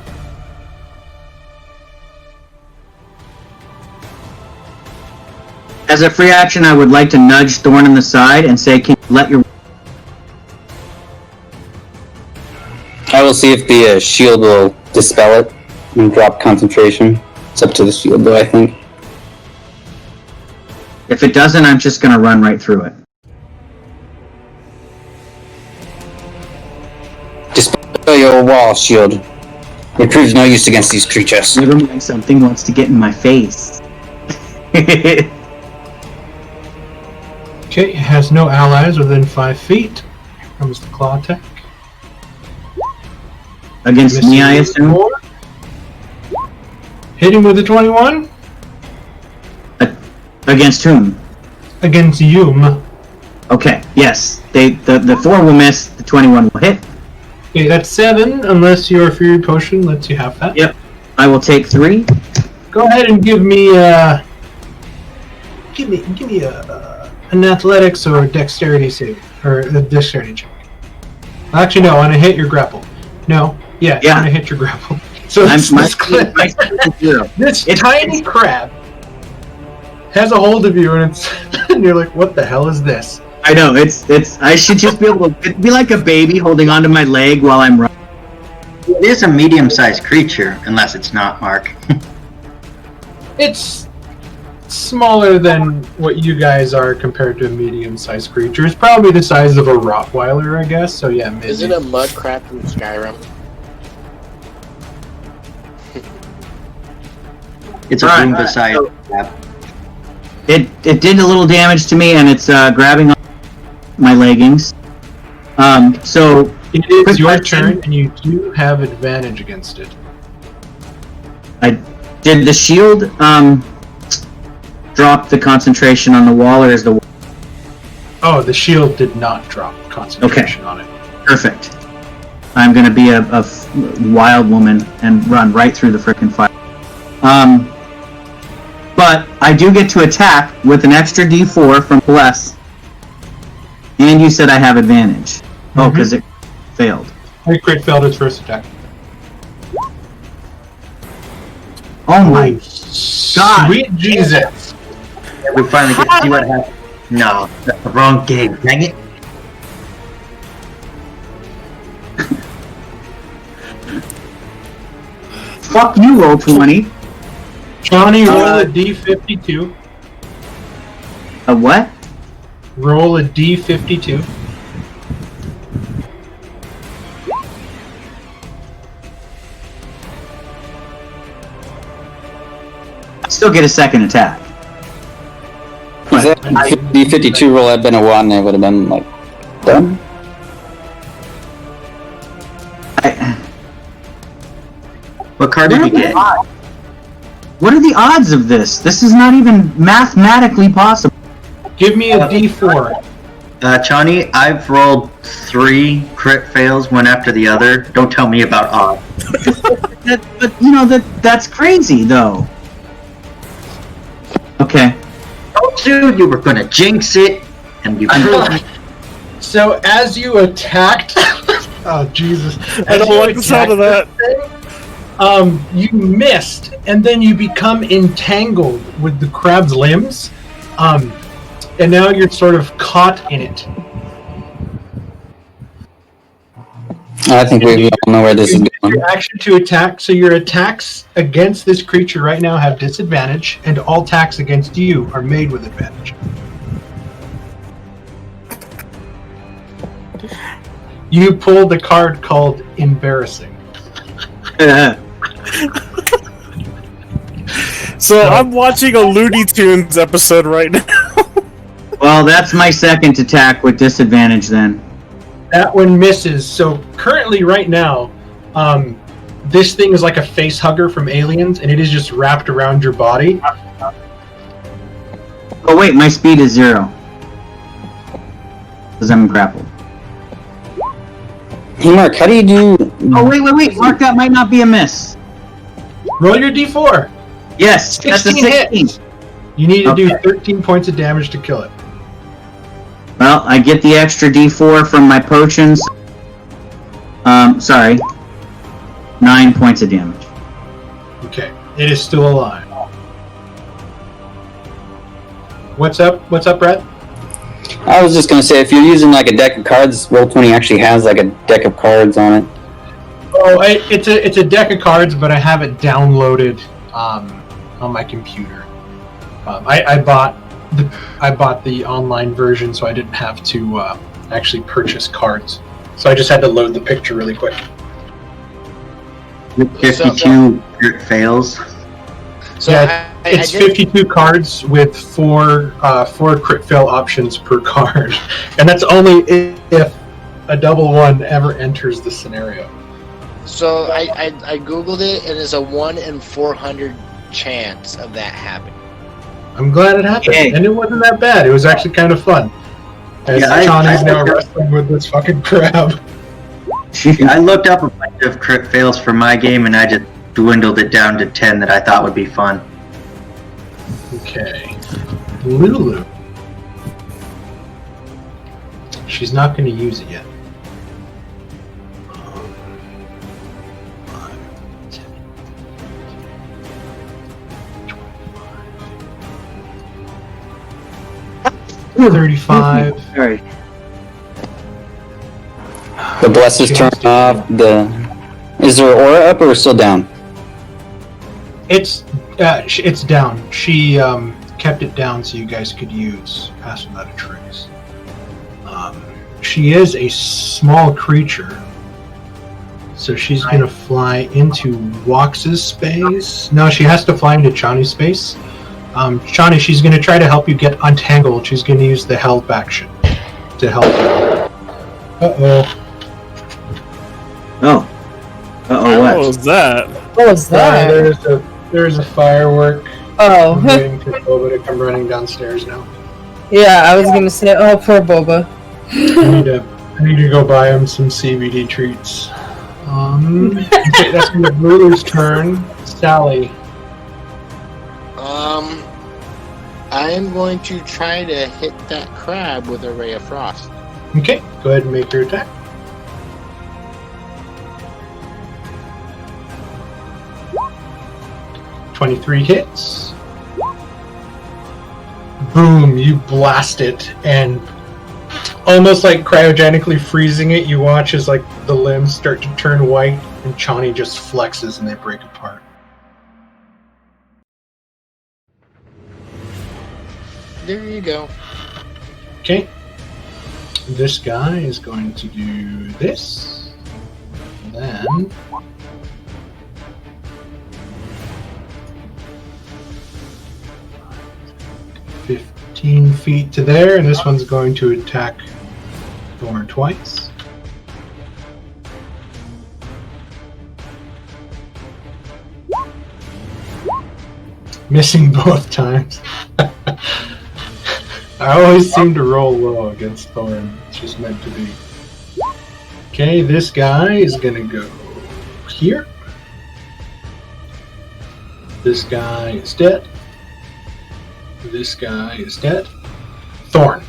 Speaker 4: As a free action, I would like to nudge Thorn in the side and say, "Can you let your..."
Speaker 10: I will see if the shield will dispel it and drop concentration. It's up to the shield, though, I think.
Speaker 4: If it doesn't, I'm just gonna run right through it.
Speaker 10: Dispel your wall shield. It proves no use against these creatures.
Speaker 4: Never mind, something wants to get in my face.
Speaker 2: Okay, it has no allies within 5 feet. Here comes the claw attack.
Speaker 4: Against me, I assume?
Speaker 2: 4. Hitting with a 21.
Speaker 4: Against whom?
Speaker 2: Against Yum.
Speaker 4: Okay, yes. The 4 will miss, the 21 will hit.
Speaker 2: Okay, that's 7, unless your Fury Potion lets you have that.
Speaker 4: Yep. I will take 3.
Speaker 2: Go ahead and give me an athletics or dexterity save, or a dexterity check. Actually, no, on a hit, your grapple. No, yeah. On a hit, your grapple. So this tiny crab has a hold of you, and it's and you're like, what the hell is this?
Speaker 4: I know, it's I should just be able to be like a baby holding onto my leg while I'm running.
Speaker 9: It is a medium-sized creature, unless it's not, Mark.
Speaker 2: It's smaller than what you guys are compared to a medium-sized creature. It's probably the size of a Rottweiler, I guess. So yeah, maybe.
Speaker 12: Is it a mud crab from Skyrim?
Speaker 9: It's a Roomba-sized crab.
Speaker 4: It did a little damage to me, and it's grabbing on my leggings. So
Speaker 2: it is your turn, and you do have advantage against it.
Speaker 4: Did the shield drop the concentration on the wall, or is the?
Speaker 2: Oh, the shield did not drop concentration on it.
Speaker 4: Perfect. I'm gonna be a wild woman and run right through the frickin' fire. But I do get to attack with an extra D4 from Bless. And you said I have advantage. Oh, because it failed.
Speaker 2: I crit failed its first attack.
Speaker 4: Oh my god!
Speaker 2: Sweet Jesus!
Speaker 9: We finally get to see what happens. No, that's the wrong game. Dang it.
Speaker 4: Fuck you, roll 20.
Speaker 2: Johnny, roll a D52.
Speaker 4: A what?
Speaker 2: Roll a D52.
Speaker 4: Still get a second attack.
Speaker 10: Is that D52 roll had been a 1, it would have been, like, done?
Speaker 9: What card did you get?
Speaker 4: What are the odds of this? This is not even mathematically possible.
Speaker 2: Give me a D4.
Speaker 9: Chani, I've rolled 3 crit fails, one after the other. Don't tell me about odds.
Speaker 4: But you know, that's crazy, though. Okay.
Speaker 9: Oh, dude, you were gonna jinx it, and you proved it.
Speaker 2: So as you attacked, oh Jesus!
Speaker 5: I don't like the sound of that.
Speaker 2: You missed, and then you become entangled with the crab's limbs, and now you're sort of caught in it.
Speaker 10: I think we all know where this is going.
Speaker 2: Your action to attack, so your attacks against this creature right now have disadvantage, and all attacks against you are made with advantage. You pulled the card called Embarrassing.
Speaker 5: So I'm watching a Looney Tunes episode right now.
Speaker 4: Well, that's my second attack with disadvantage then.
Speaker 2: That one misses. So currently, right now, this thing is like a face hugger from Aliens, and it is just wrapped around your body.
Speaker 4: Oh wait, my speed is 0. Because I'm grappled.
Speaker 10: Hey Mark, how do you do...
Speaker 4: Oh wait, Mark, that might not be a miss.
Speaker 2: Roll your D4.
Speaker 4: Yes, that's a 16.
Speaker 2: Hits. You need to do 13 points of damage to kill it.
Speaker 4: Well, I get the extra D4 from my potions. Sorry. 9 points of damage.
Speaker 2: Okay, it is still alive. What's up? What's up, Brett?
Speaker 10: I was just gonna say, if you're using like a deck of cards, Roll20 actually has like a deck of cards on it.
Speaker 2: Oh, it's a deck of cards, but I have it downloaded on my computer. I bought the online version, so I didn't have to actually purchase cards. So I just had to load the picture really quick.
Speaker 9: 52 crit fails.
Speaker 12: So
Speaker 2: Yeah, it's 52 cards with four crit fail options per card, and that's only if a double one ever enters the scenario.
Speaker 12: So I googled it, and there's a 1 in 400 chance of that happening.
Speaker 2: I'm glad it happened, and it wasn't that bad. It was actually kind of fun. As Johnny's now wrestling with this fucking crab.
Speaker 9: I looked up a bunch of crit fails for my game, and I just dwindled it down to 10 that I thought would be fun.
Speaker 2: Okay. Lulu. She's not going to use it yet. 35.
Speaker 4: Sorry.
Speaker 10: The bless is turned off. Is there aura up or still down?
Speaker 2: It's down. She kept it down so you guys could use Pass Without a Trace. She is a small creature, so she's going to fly into Wox's space. No, she has to fly into Chani's space. Chani, she's going to try to help you get untangled. She's going to use the help action to help you. Uh-oh.
Speaker 4: Oh. Uh-oh, what?
Speaker 5: What was that?
Speaker 8: What was that?
Speaker 2: There's a firework.
Speaker 8: Oh.
Speaker 2: I'm waiting for Boba to come running downstairs now.
Speaker 8: Yeah, I was gonna say, oh, poor Boba.
Speaker 2: I need to go buy him some CBD treats. Okay, that's the ruler's turn. Sally.
Speaker 12: I am going to try to hit that crab with a ray of frost.
Speaker 2: Okay, go ahead and make your attack. .23 hits. Boom! You blast it, and almost like cryogenically freezing it, you watch as like the limbs start to turn white, and Chani just flexes and they break apart.
Speaker 12: There you go.
Speaker 2: Okay. This guy is going to do this. Then 15 feet to there, and this one's going to attack Thorn twice. Missing both times. I always seem to roll low against Thorn. It's just meant to be. Okay, this guy is gonna go here. This guy is dead. This guy is dead. Thorn.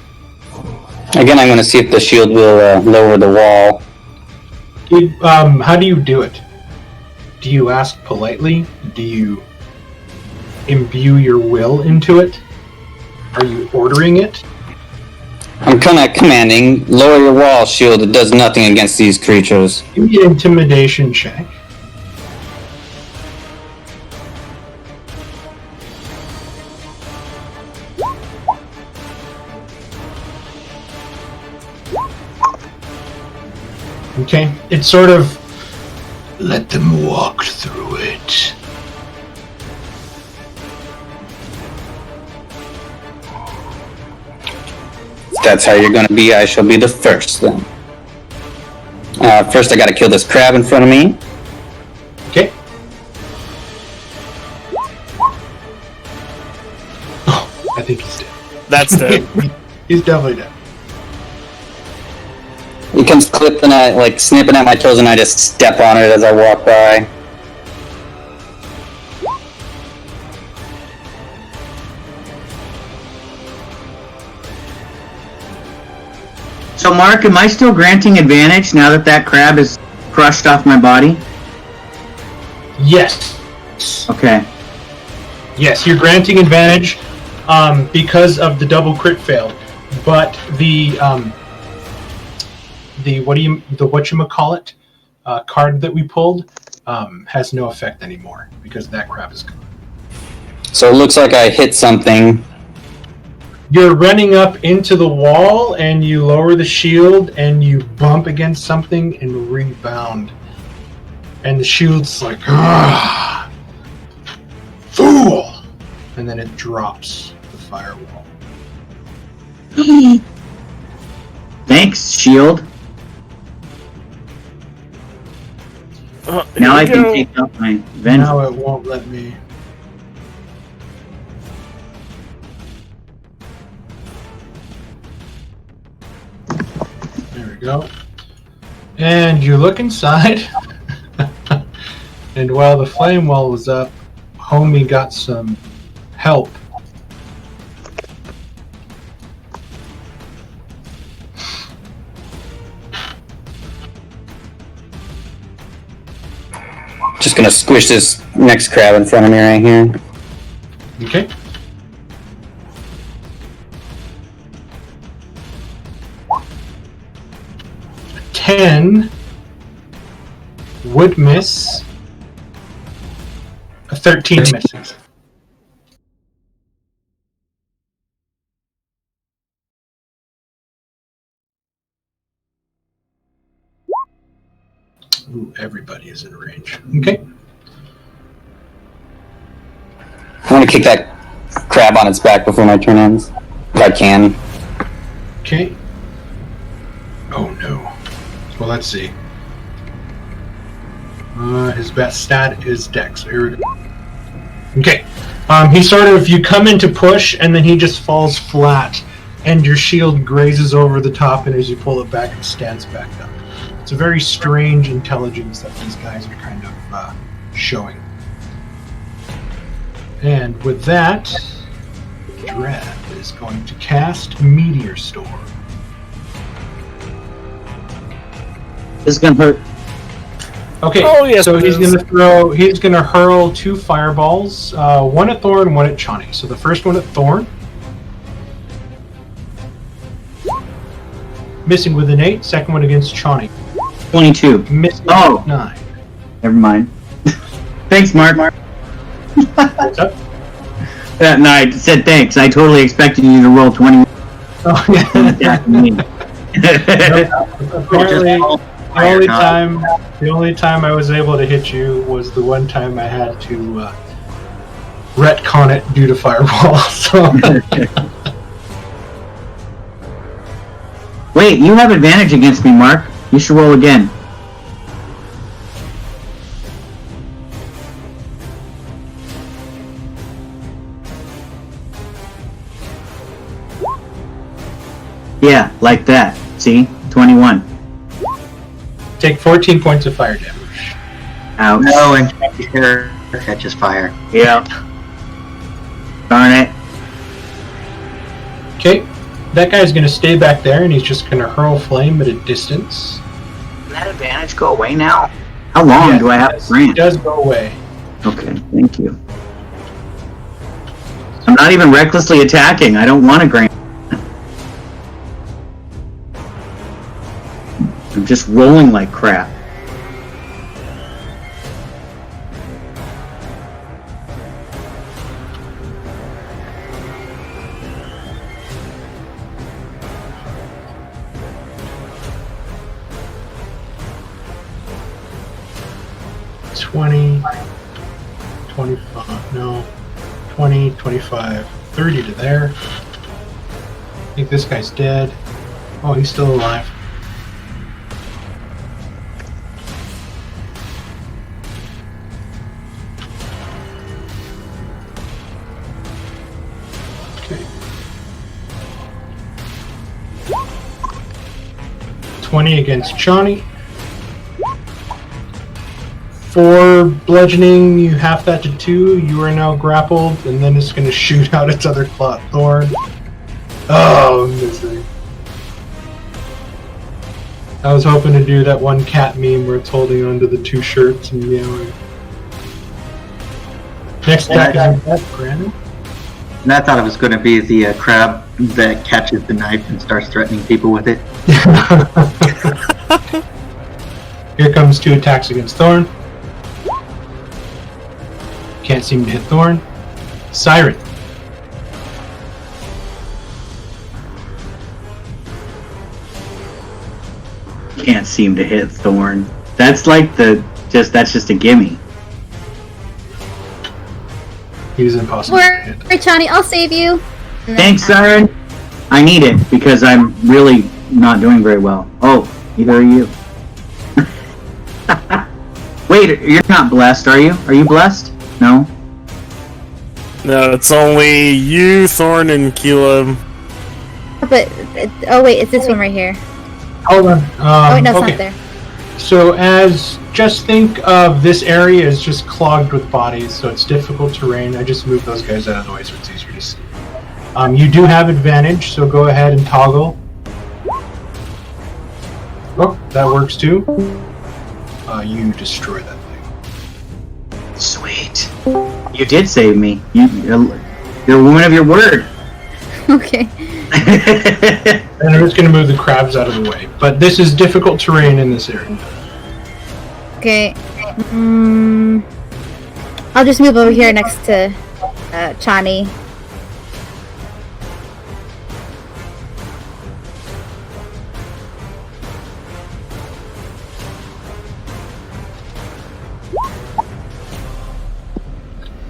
Speaker 10: Again, I'm going to see if the shield will lower the wall.
Speaker 2: How do you do it? Do you ask politely? Do you imbue your will into it? Are you ordering it?
Speaker 10: I'm kind of commanding, lower your wall, shield. It does nothing against these creatures.
Speaker 2: Give me an intimidation check. Okay, it's sort of let them walk through it.
Speaker 10: If that's how you're going to be, I shall be the first then. First, I got to kill this crab in front of me.
Speaker 2: Okay. Oh, I think he's dead.
Speaker 5: That's dead.
Speaker 2: He's definitely dead.
Speaker 10: He comes clipping at, like, snipping at my toes, and I just step on it as I walk by.
Speaker 4: So, Mark, am I still granting advantage now that that crab is crushed off my body?
Speaker 2: Yes.
Speaker 4: Okay.
Speaker 2: Yes, you're granting advantage because of the double crit fail, but the whatchamacallit card that we pulled has no effect anymore because that crap is gone.
Speaker 10: So it looks like I hit something.
Speaker 2: You're running up into the wall and you lower the shield and you bump against something and rebound. And the shield's like, "Ah, fool!" And then it drops the firewall.
Speaker 4: Thanks, shield. Now I can take out my vengeance.
Speaker 2: Now it won't let me. There we go. And you look inside. And while the flame wall was up, homie got some help.
Speaker 10: Just gonna squish this next crab in front of me right here.
Speaker 2: Okay. A 10 would miss. A 13 misses. Ooh, everybody is in range. Okay.
Speaker 10: I want to kick that crab on its back before my turn ends, if I can.
Speaker 2: Okay. Oh no. Well, let's see. His best stat is Dex. Here we go. Okay. He sort of, you come into push, and then he just falls flat, and your shield grazes over the top, and as you pull it back, it stands back up. It's a very strange intelligence that these guys are kind of showing. And with that, Dread is going to cast Meteor Storm.
Speaker 4: This is gonna hurt.
Speaker 2: Okay,
Speaker 5: Oh, yes,
Speaker 2: so
Speaker 5: it
Speaker 2: he's
Speaker 5: is.
Speaker 2: going to hurl 2 fireballs, one at Thorn, one at Chani. So the first one at Thorn, missing with an 8, second one against Chani,
Speaker 4: 22.
Speaker 2: missing
Speaker 4: Oh.
Speaker 2: with 9.
Speaker 4: Never mind. Thanks, Mark.
Speaker 2: What's up?
Speaker 4: No, I said thanks. I totally expected you to roll 20.
Speaker 2: Oh, yeah. Apparently, the only time I was able to hit you was the one time I had to retcon it due to firewall. So
Speaker 4: Wait, you have advantage against me, Mark. You should roll again. Yeah, like that. See? 21.
Speaker 2: take 14 points of fire damage.
Speaker 4: Ouch.
Speaker 9: No, and hair catches fire.
Speaker 4: Yeah. Darn it.
Speaker 2: Okay, that guy's going to stay back there, and he's just going to hurl flame at a distance.
Speaker 4: Can that advantage go away now? How long
Speaker 2: Yeah,
Speaker 4: do I have
Speaker 2: it
Speaker 4: to grant?
Speaker 2: It does go away.
Speaker 4: Okay, thank you. I'm not even recklessly attacking. I don't want to grant. I'm just rolling like crap.
Speaker 2: $20, 25, no, 20, 25, 30 to there. I think this guy's dead. Oh, he's still alive. Okay. 20 against Chani. 4 bludgeoning, you half that to 2. You are now grappled, and then it's going to shoot out its other claw thorn. Oh, missing. I was hoping to do that one cat meme where it's holding onto the 2 shirts and meowing. Next attack is Brandon.
Speaker 9: And I thought it was going to be the crab that catches the knife and starts threatening people with it.
Speaker 2: Here comes 2 attacks against Thorn. Can't seem to hit Thorn. Siren.
Speaker 4: Can't seem to hit Thorn. That's like the that's just a gimme.
Speaker 2: He's impossible to hit.
Speaker 1: Alright, Chani, I'll save you.
Speaker 4: Thanks, Siren. I need it because I'm really not doing very well. Oh, either are you. Wait, you're not blessed, are you? Are you blessed? No.
Speaker 5: No, it's only you, Thorn, and Keela.
Speaker 1: But oh wait, it's this one right here.
Speaker 2: Hold on.
Speaker 1: Oh wait, no, it's
Speaker 2: okay.
Speaker 1: not there.
Speaker 2: So just think of this area as just clogged with bodies, so it's difficult terrain. I just moved those guys out of the way so it's easier to see. You do have advantage, so go ahead and toggle. Oh, that works too. You destroy that thing.
Speaker 4: Sweet. You did save me. You're a woman of your word.
Speaker 1: Okay.
Speaker 2: And I'm just going to move the crabs out of the way. But this is difficult terrain in this area.
Speaker 1: Okay. I'll just move over here next to Chani.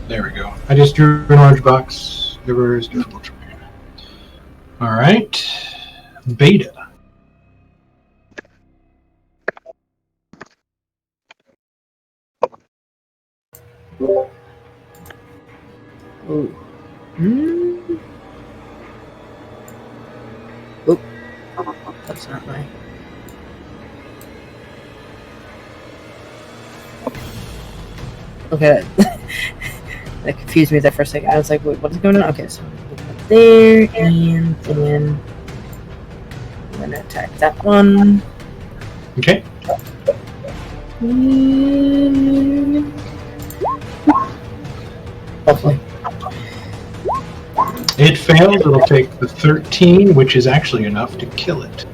Speaker 2: There we go. I just drew an orange box. There is difficult terrain. Alright. Beta.
Speaker 8: Oh. Oh. That's not right. Okay. That confused me there for a second. I was like, wait, what is going on? Okay, so there, and then I'm gonna attack that one.
Speaker 2: Okay.
Speaker 8: Hopefully.
Speaker 2: It failed. It'll take the 13, which is actually enough to kill it.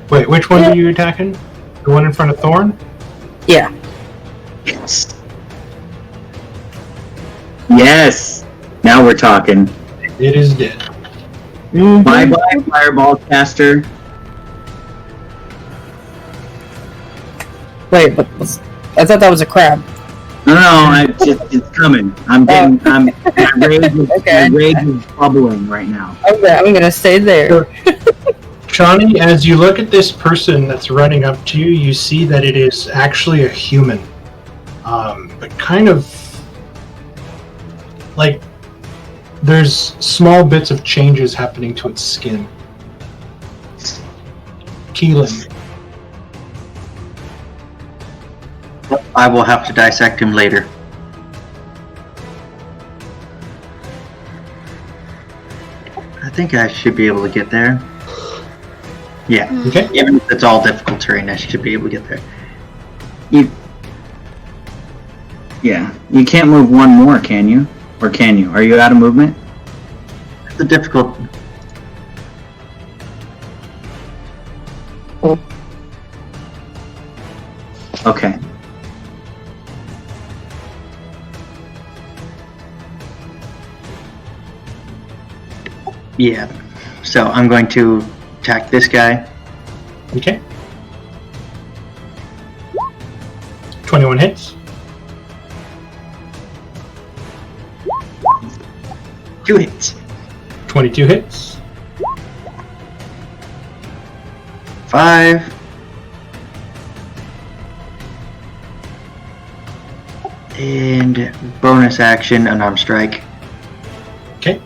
Speaker 2: Wait, which one are you attacking? The one in front of Thorn?
Speaker 8: Yeah.
Speaker 4: Yes. Yes. Now we're talking.
Speaker 2: It is dead.
Speaker 4: Bye bye, fireball caster.
Speaker 8: Wait, but I thought that was a crab.
Speaker 4: No, it's coming. My rage is bubbling right now.
Speaker 8: Okay, I'm gonna stay there.
Speaker 2: Johnny, as you look at this person that's running up to you, you see that it is actually a human. But kind of like there's small bits of changes happening to its skin. Keelan.
Speaker 9: I will have to dissect him later. I think I should be able to get there. Yeah.
Speaker 2: Okay.
Speaker 9: Even if it's all difficult terrain, I should be able to get there.
Speaker 4: You can't move one more, can you? Or can you? Are you out of movement?
Speaker 9: The difficult.
Speaker 4: Okay.
Speaker 9: Yeah. So I'm going to attack this guy.
Speaker 2: Okay. 21 hits.
Speaker 9: 2 hits.
Speaker 2: 22 hits.
Speaker 9: 5. And bonus action, unarmed strike.
Speaker 2: Okay.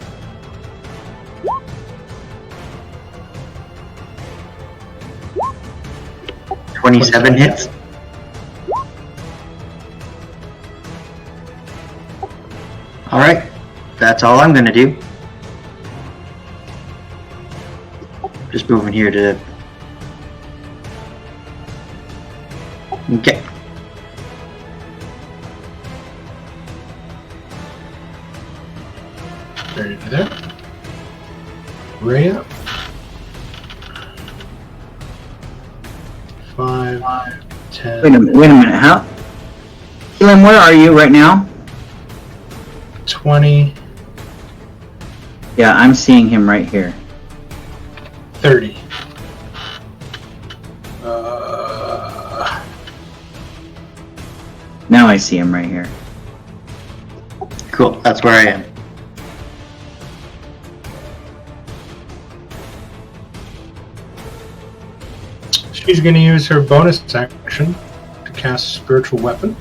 Speaker 9: Twenty-seven hits. Alright, that's all I'm gonna do. Just moving here to... Okay.
Speaker 2: Ready to there. Rhea. 5, 10.
Speaker 4: Wait a minute. How? Keelan, where are you right now?
Speaker 2: 20.
Speaker 4: Yeah, I'm seeing him right here.
Speaker 2: 30.
Speaker 4: Now I see him right here.
Speaker 9: Cool, that's where I am.
Speaker 2: She's going to use her bonus action to cast Spiritual Weapon.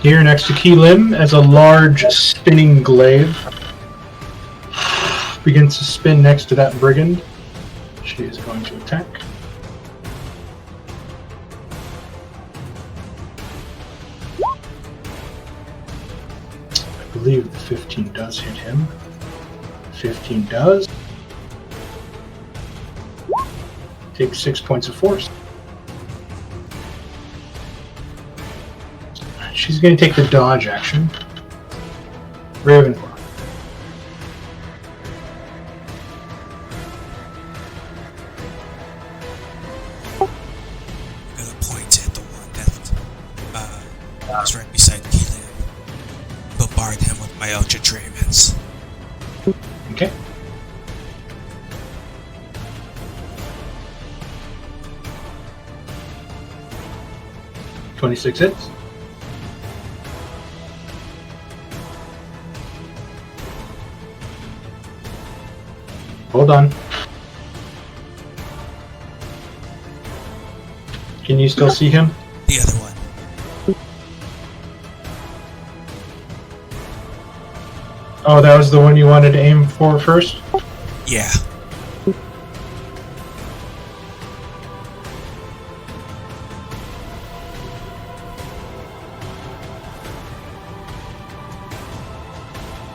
Speaker 2: Here next to Keelim, as a large spinning glaive begins to spin next to that brigand. She is going to attack. I believe the 15 does hit him. 15 does. Takes 6 points of force. She's going to take the dodge action. Ravenclaw.
Speaker 6: I'm gonna point at the one that was right beside Keelan. Bombard him with my Ultra Dragons.
Speaker 2: Okay. $26 hits. Hold on. Can you still see him?
Speaker 6: The other one.
Speaker 2: Oh, that was the one you wanted to aim for first?
Speaker 6: Yeah.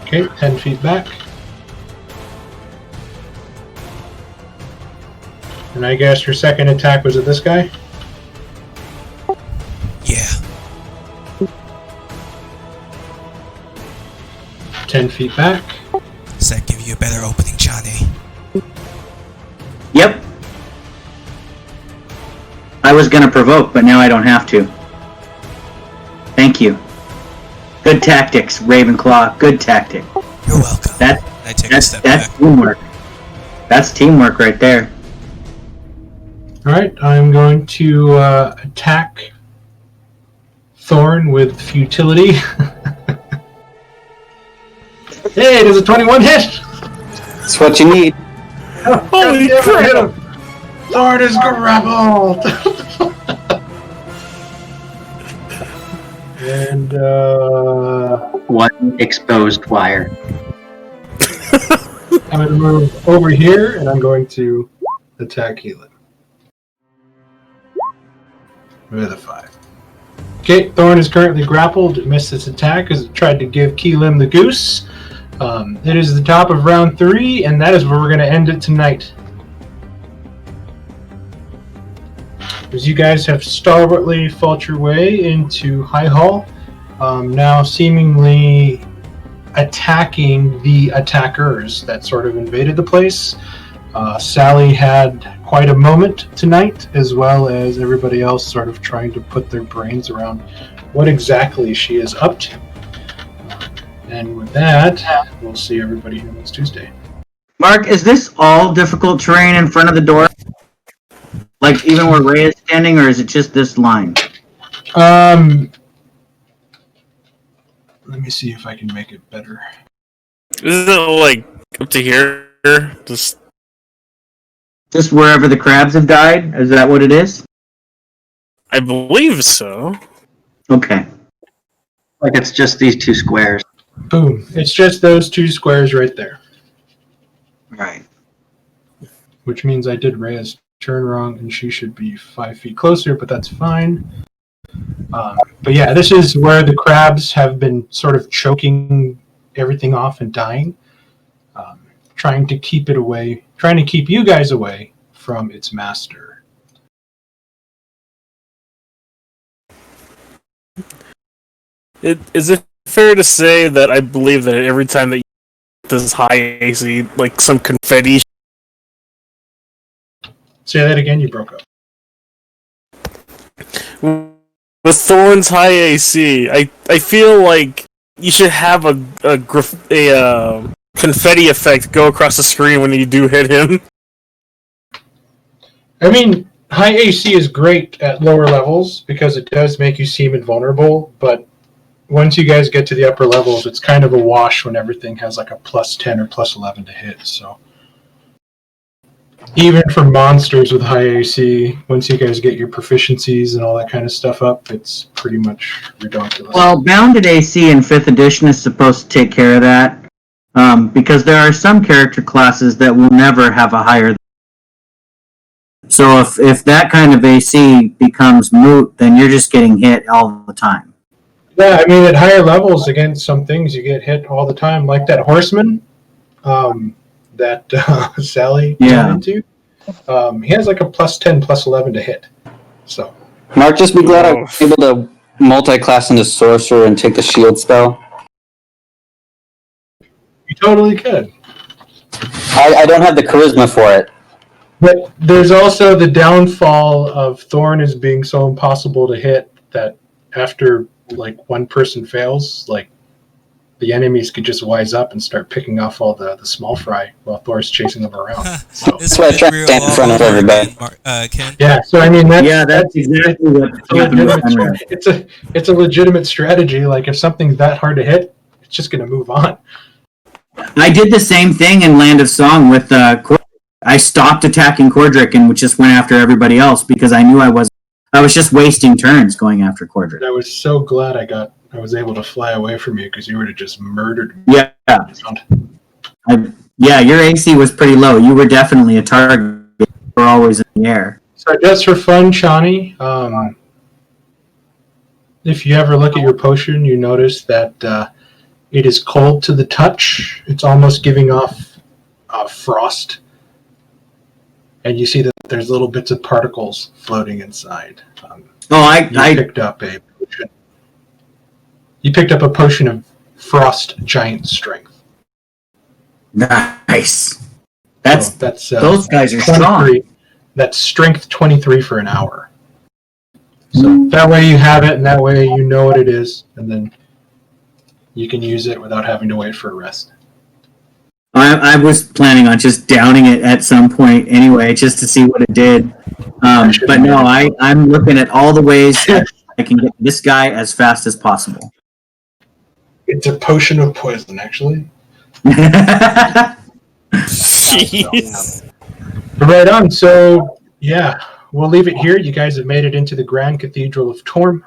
Speaker 2: Okay, 10 feet back. And I guess your second attack was at this guy?
Speaker 6: Yeah.
Speaker 2: 10 feet back.
Speaker 6: Does that give you a better opening, Johnny?
Speaker 4: Yep. I was gonna provoke, but now I don't have to. Thank you. Good tactics, Ravenclaw. Good tactic.
Speaker 6: You're welcome. I take a step
Speaker 4: That's
Speaker 6: back.
Speaker 4: teamwork. That's teamwork right there.
Speaker 2: Alright, I'm going to attack Thorn with futility. Hey, there's a 21 hit!
Speaker 10: That's what you need.
Speaker 2: Holy crap! Thorn is grappled! And,
Speaker 9: One exposed wire.
Speaker 2: I'm going to move over here, and I'm going to attack Keelan. With a 5. Okay, Thorn is currently grappled. It missed its attack as it tried to give Keelim the goose. It is the top of round 3, and that is where we're going to end it tonight. As you guys have stalwartly fought your way into High Hall, now seemingly attacking the attackers that sort of invaded the place. Sally had quite a moment tonight, as well as everybody else sort of trying to put their brains around what exactly she is up to. And with that, we'll see everybody here next Tuesday.
Speaker 4: Mark, is this all difficult terrain in front of the door? Like even where Ray is standing, or is it just this line?
Speaker 2: Let me see if I can make it better.
Speaker 5: Isn't it like up to here? Just
Speaker 4: wherever the crabs have died? Is that what it is?
Speaker 5: I believe so.
Speaker 4: Okay.
Speaker 9: Like it's just these two squares.
Speaker 2: Boom. It's just those two squares right there.
Speaker 4: Right.
Speaker 2: Which means I did Rhea's turn wrong, and she should be 5 feet closer, but that's fine. But yeah, this is where the crabs have been sort of choking everything off and dying. Trying to keep it away, trying to keep you guys away from its master.
Speaker 5: Is it fair to say that I believe that every time that you this high AC, like some confetti?
Speaker 2: Say that again, you broke up.
Speaker 5: With Thorn's high AC, I feel like you should have a confetti effect go across the screen when you do hit him.
Speaker 2: I mean, high AC is great at lower levels because it does make you seem invulnerable, but once you guys get to the upper levels, it's kind of a wash when everything has like a plus 10 or plus 11 to hit, so. Even for monsters with high AC, once you guys get your proficiencies and all that kind of stuff up, it's pretty much ridiculous.
Speaker 4: Well, bounded AC in 5th edition is supposed to take care of that, because there are some character classes that will never have a higher. So if that kind of AC becomes moot, then you're just getting hit all the time.
Speaker 2: Yeah, I mean, at higher levels, against some things, you get hit all the time, like that horseman. That Sally ran into. He has like a plus 10, plus 11 to hit. So,
Speaker 10: Mark, just be glad I was able to multi-class into sorcerer and take the shield spell.
Speaker 2: You totally could.
Speaker 10: I don't have the charisma for it.
Speaker 2: But there's also the downfall of Thorn as being so impossible to hit that after like one person fails, like the enemies could just wise up and start picking off all the small fry while Thor's chasing them around. So.
Speaker 10: That's why I try to stand in front of everybody.
Speaker 6: Ken?
Speaker 2: Yeah, so I mean
Speaker 4: that's exactly what
Speaker 2: it's a legitimate strategy. Like if something's that hard to hit, it's just gonna move on.
Speaker 4: I did the same thing in Land of Song with Cordric. I stopped attacking Cordric and just went after everybody else because I knew I was just wasting turns going after Cordric.
Speaker 2: I was so glad I was able to fly away from you because you would have just murdered me.
Speaker 4: Yeah, your AC was pretty low. You were definitely a target. You were always in the air.
Speaker 2: So just for fun, Shawnee, if you ever look at your potion, you notice that it is cold to the touch. It's almost giving off frost. And you see that there's little bits of particles floating inside. You picked up a potion. You picked up a potion of frost giant strength.
Speaker 4: Nice.
Speaker 2: That's
Speaker 4: those guys are strong.
Speaker 2: That's strength 23 for an hour. So that way you have it, and that way you know what it is, and then you can use it without having to wait for a rest.
Speaker 4: I was planning on just downing it at some point anyway, just to see what it did. But no, I'm looking at all the ways I can get this guy as fast as possible.
Speaker 2: It's a potion of poison, actually.
Speaker 5: Jeez.
Speaker 2: Right on. So, yeah, we'll leave it here. You guys have made it into the Grand Cathedral of Torm.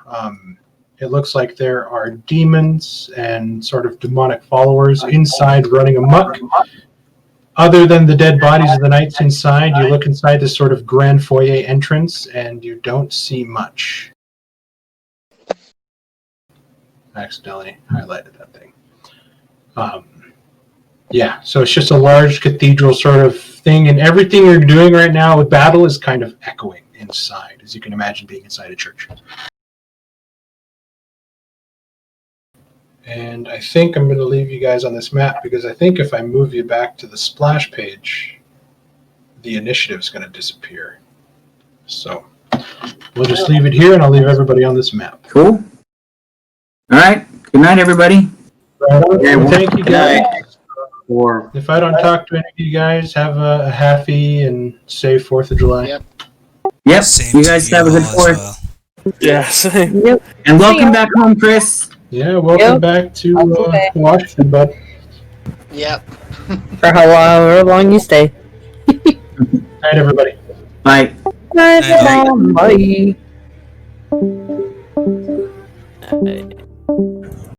Speaker 2: It looks like there are demons and sort of demonic followers inside running amok. Other than the dead bodies of the knights inside, you look inside this sort of grand foyer entrance, and you don't see much. I accidentally highlighted that thing. Yeah, so it's just a large cathedral sort of thing, and everything you're doing right now with battle is kind of echoing inside, as you can imagine being inside a church. And I think I'm going to leave you guys on this map because I think if I move you back to the splash page, the initiative is going to disappear. So we'll just leave it here, and I'll leave everybody on this map.
Speaker 4: Cool. All right. Good night, everybody.
Speaker 2: Thank you, guys. If I don't talk to any of you guys, have a happy and safe 4th of July.
Speaker 4: Yep. You guys have a good 4th.
Speaker 5: Well. Yes.
Speaker 8: Yep.
Speaker 4: And welcome back home, Chris.
Speaker 2: Yeah, welcome back to Washington, bud.
Speaker 12: Yep.
Speaker 8: For however long you stay.
Speaker 2: Night, everybody.
Speaker 4: Bye.
Speaker 8: Bye. Bye.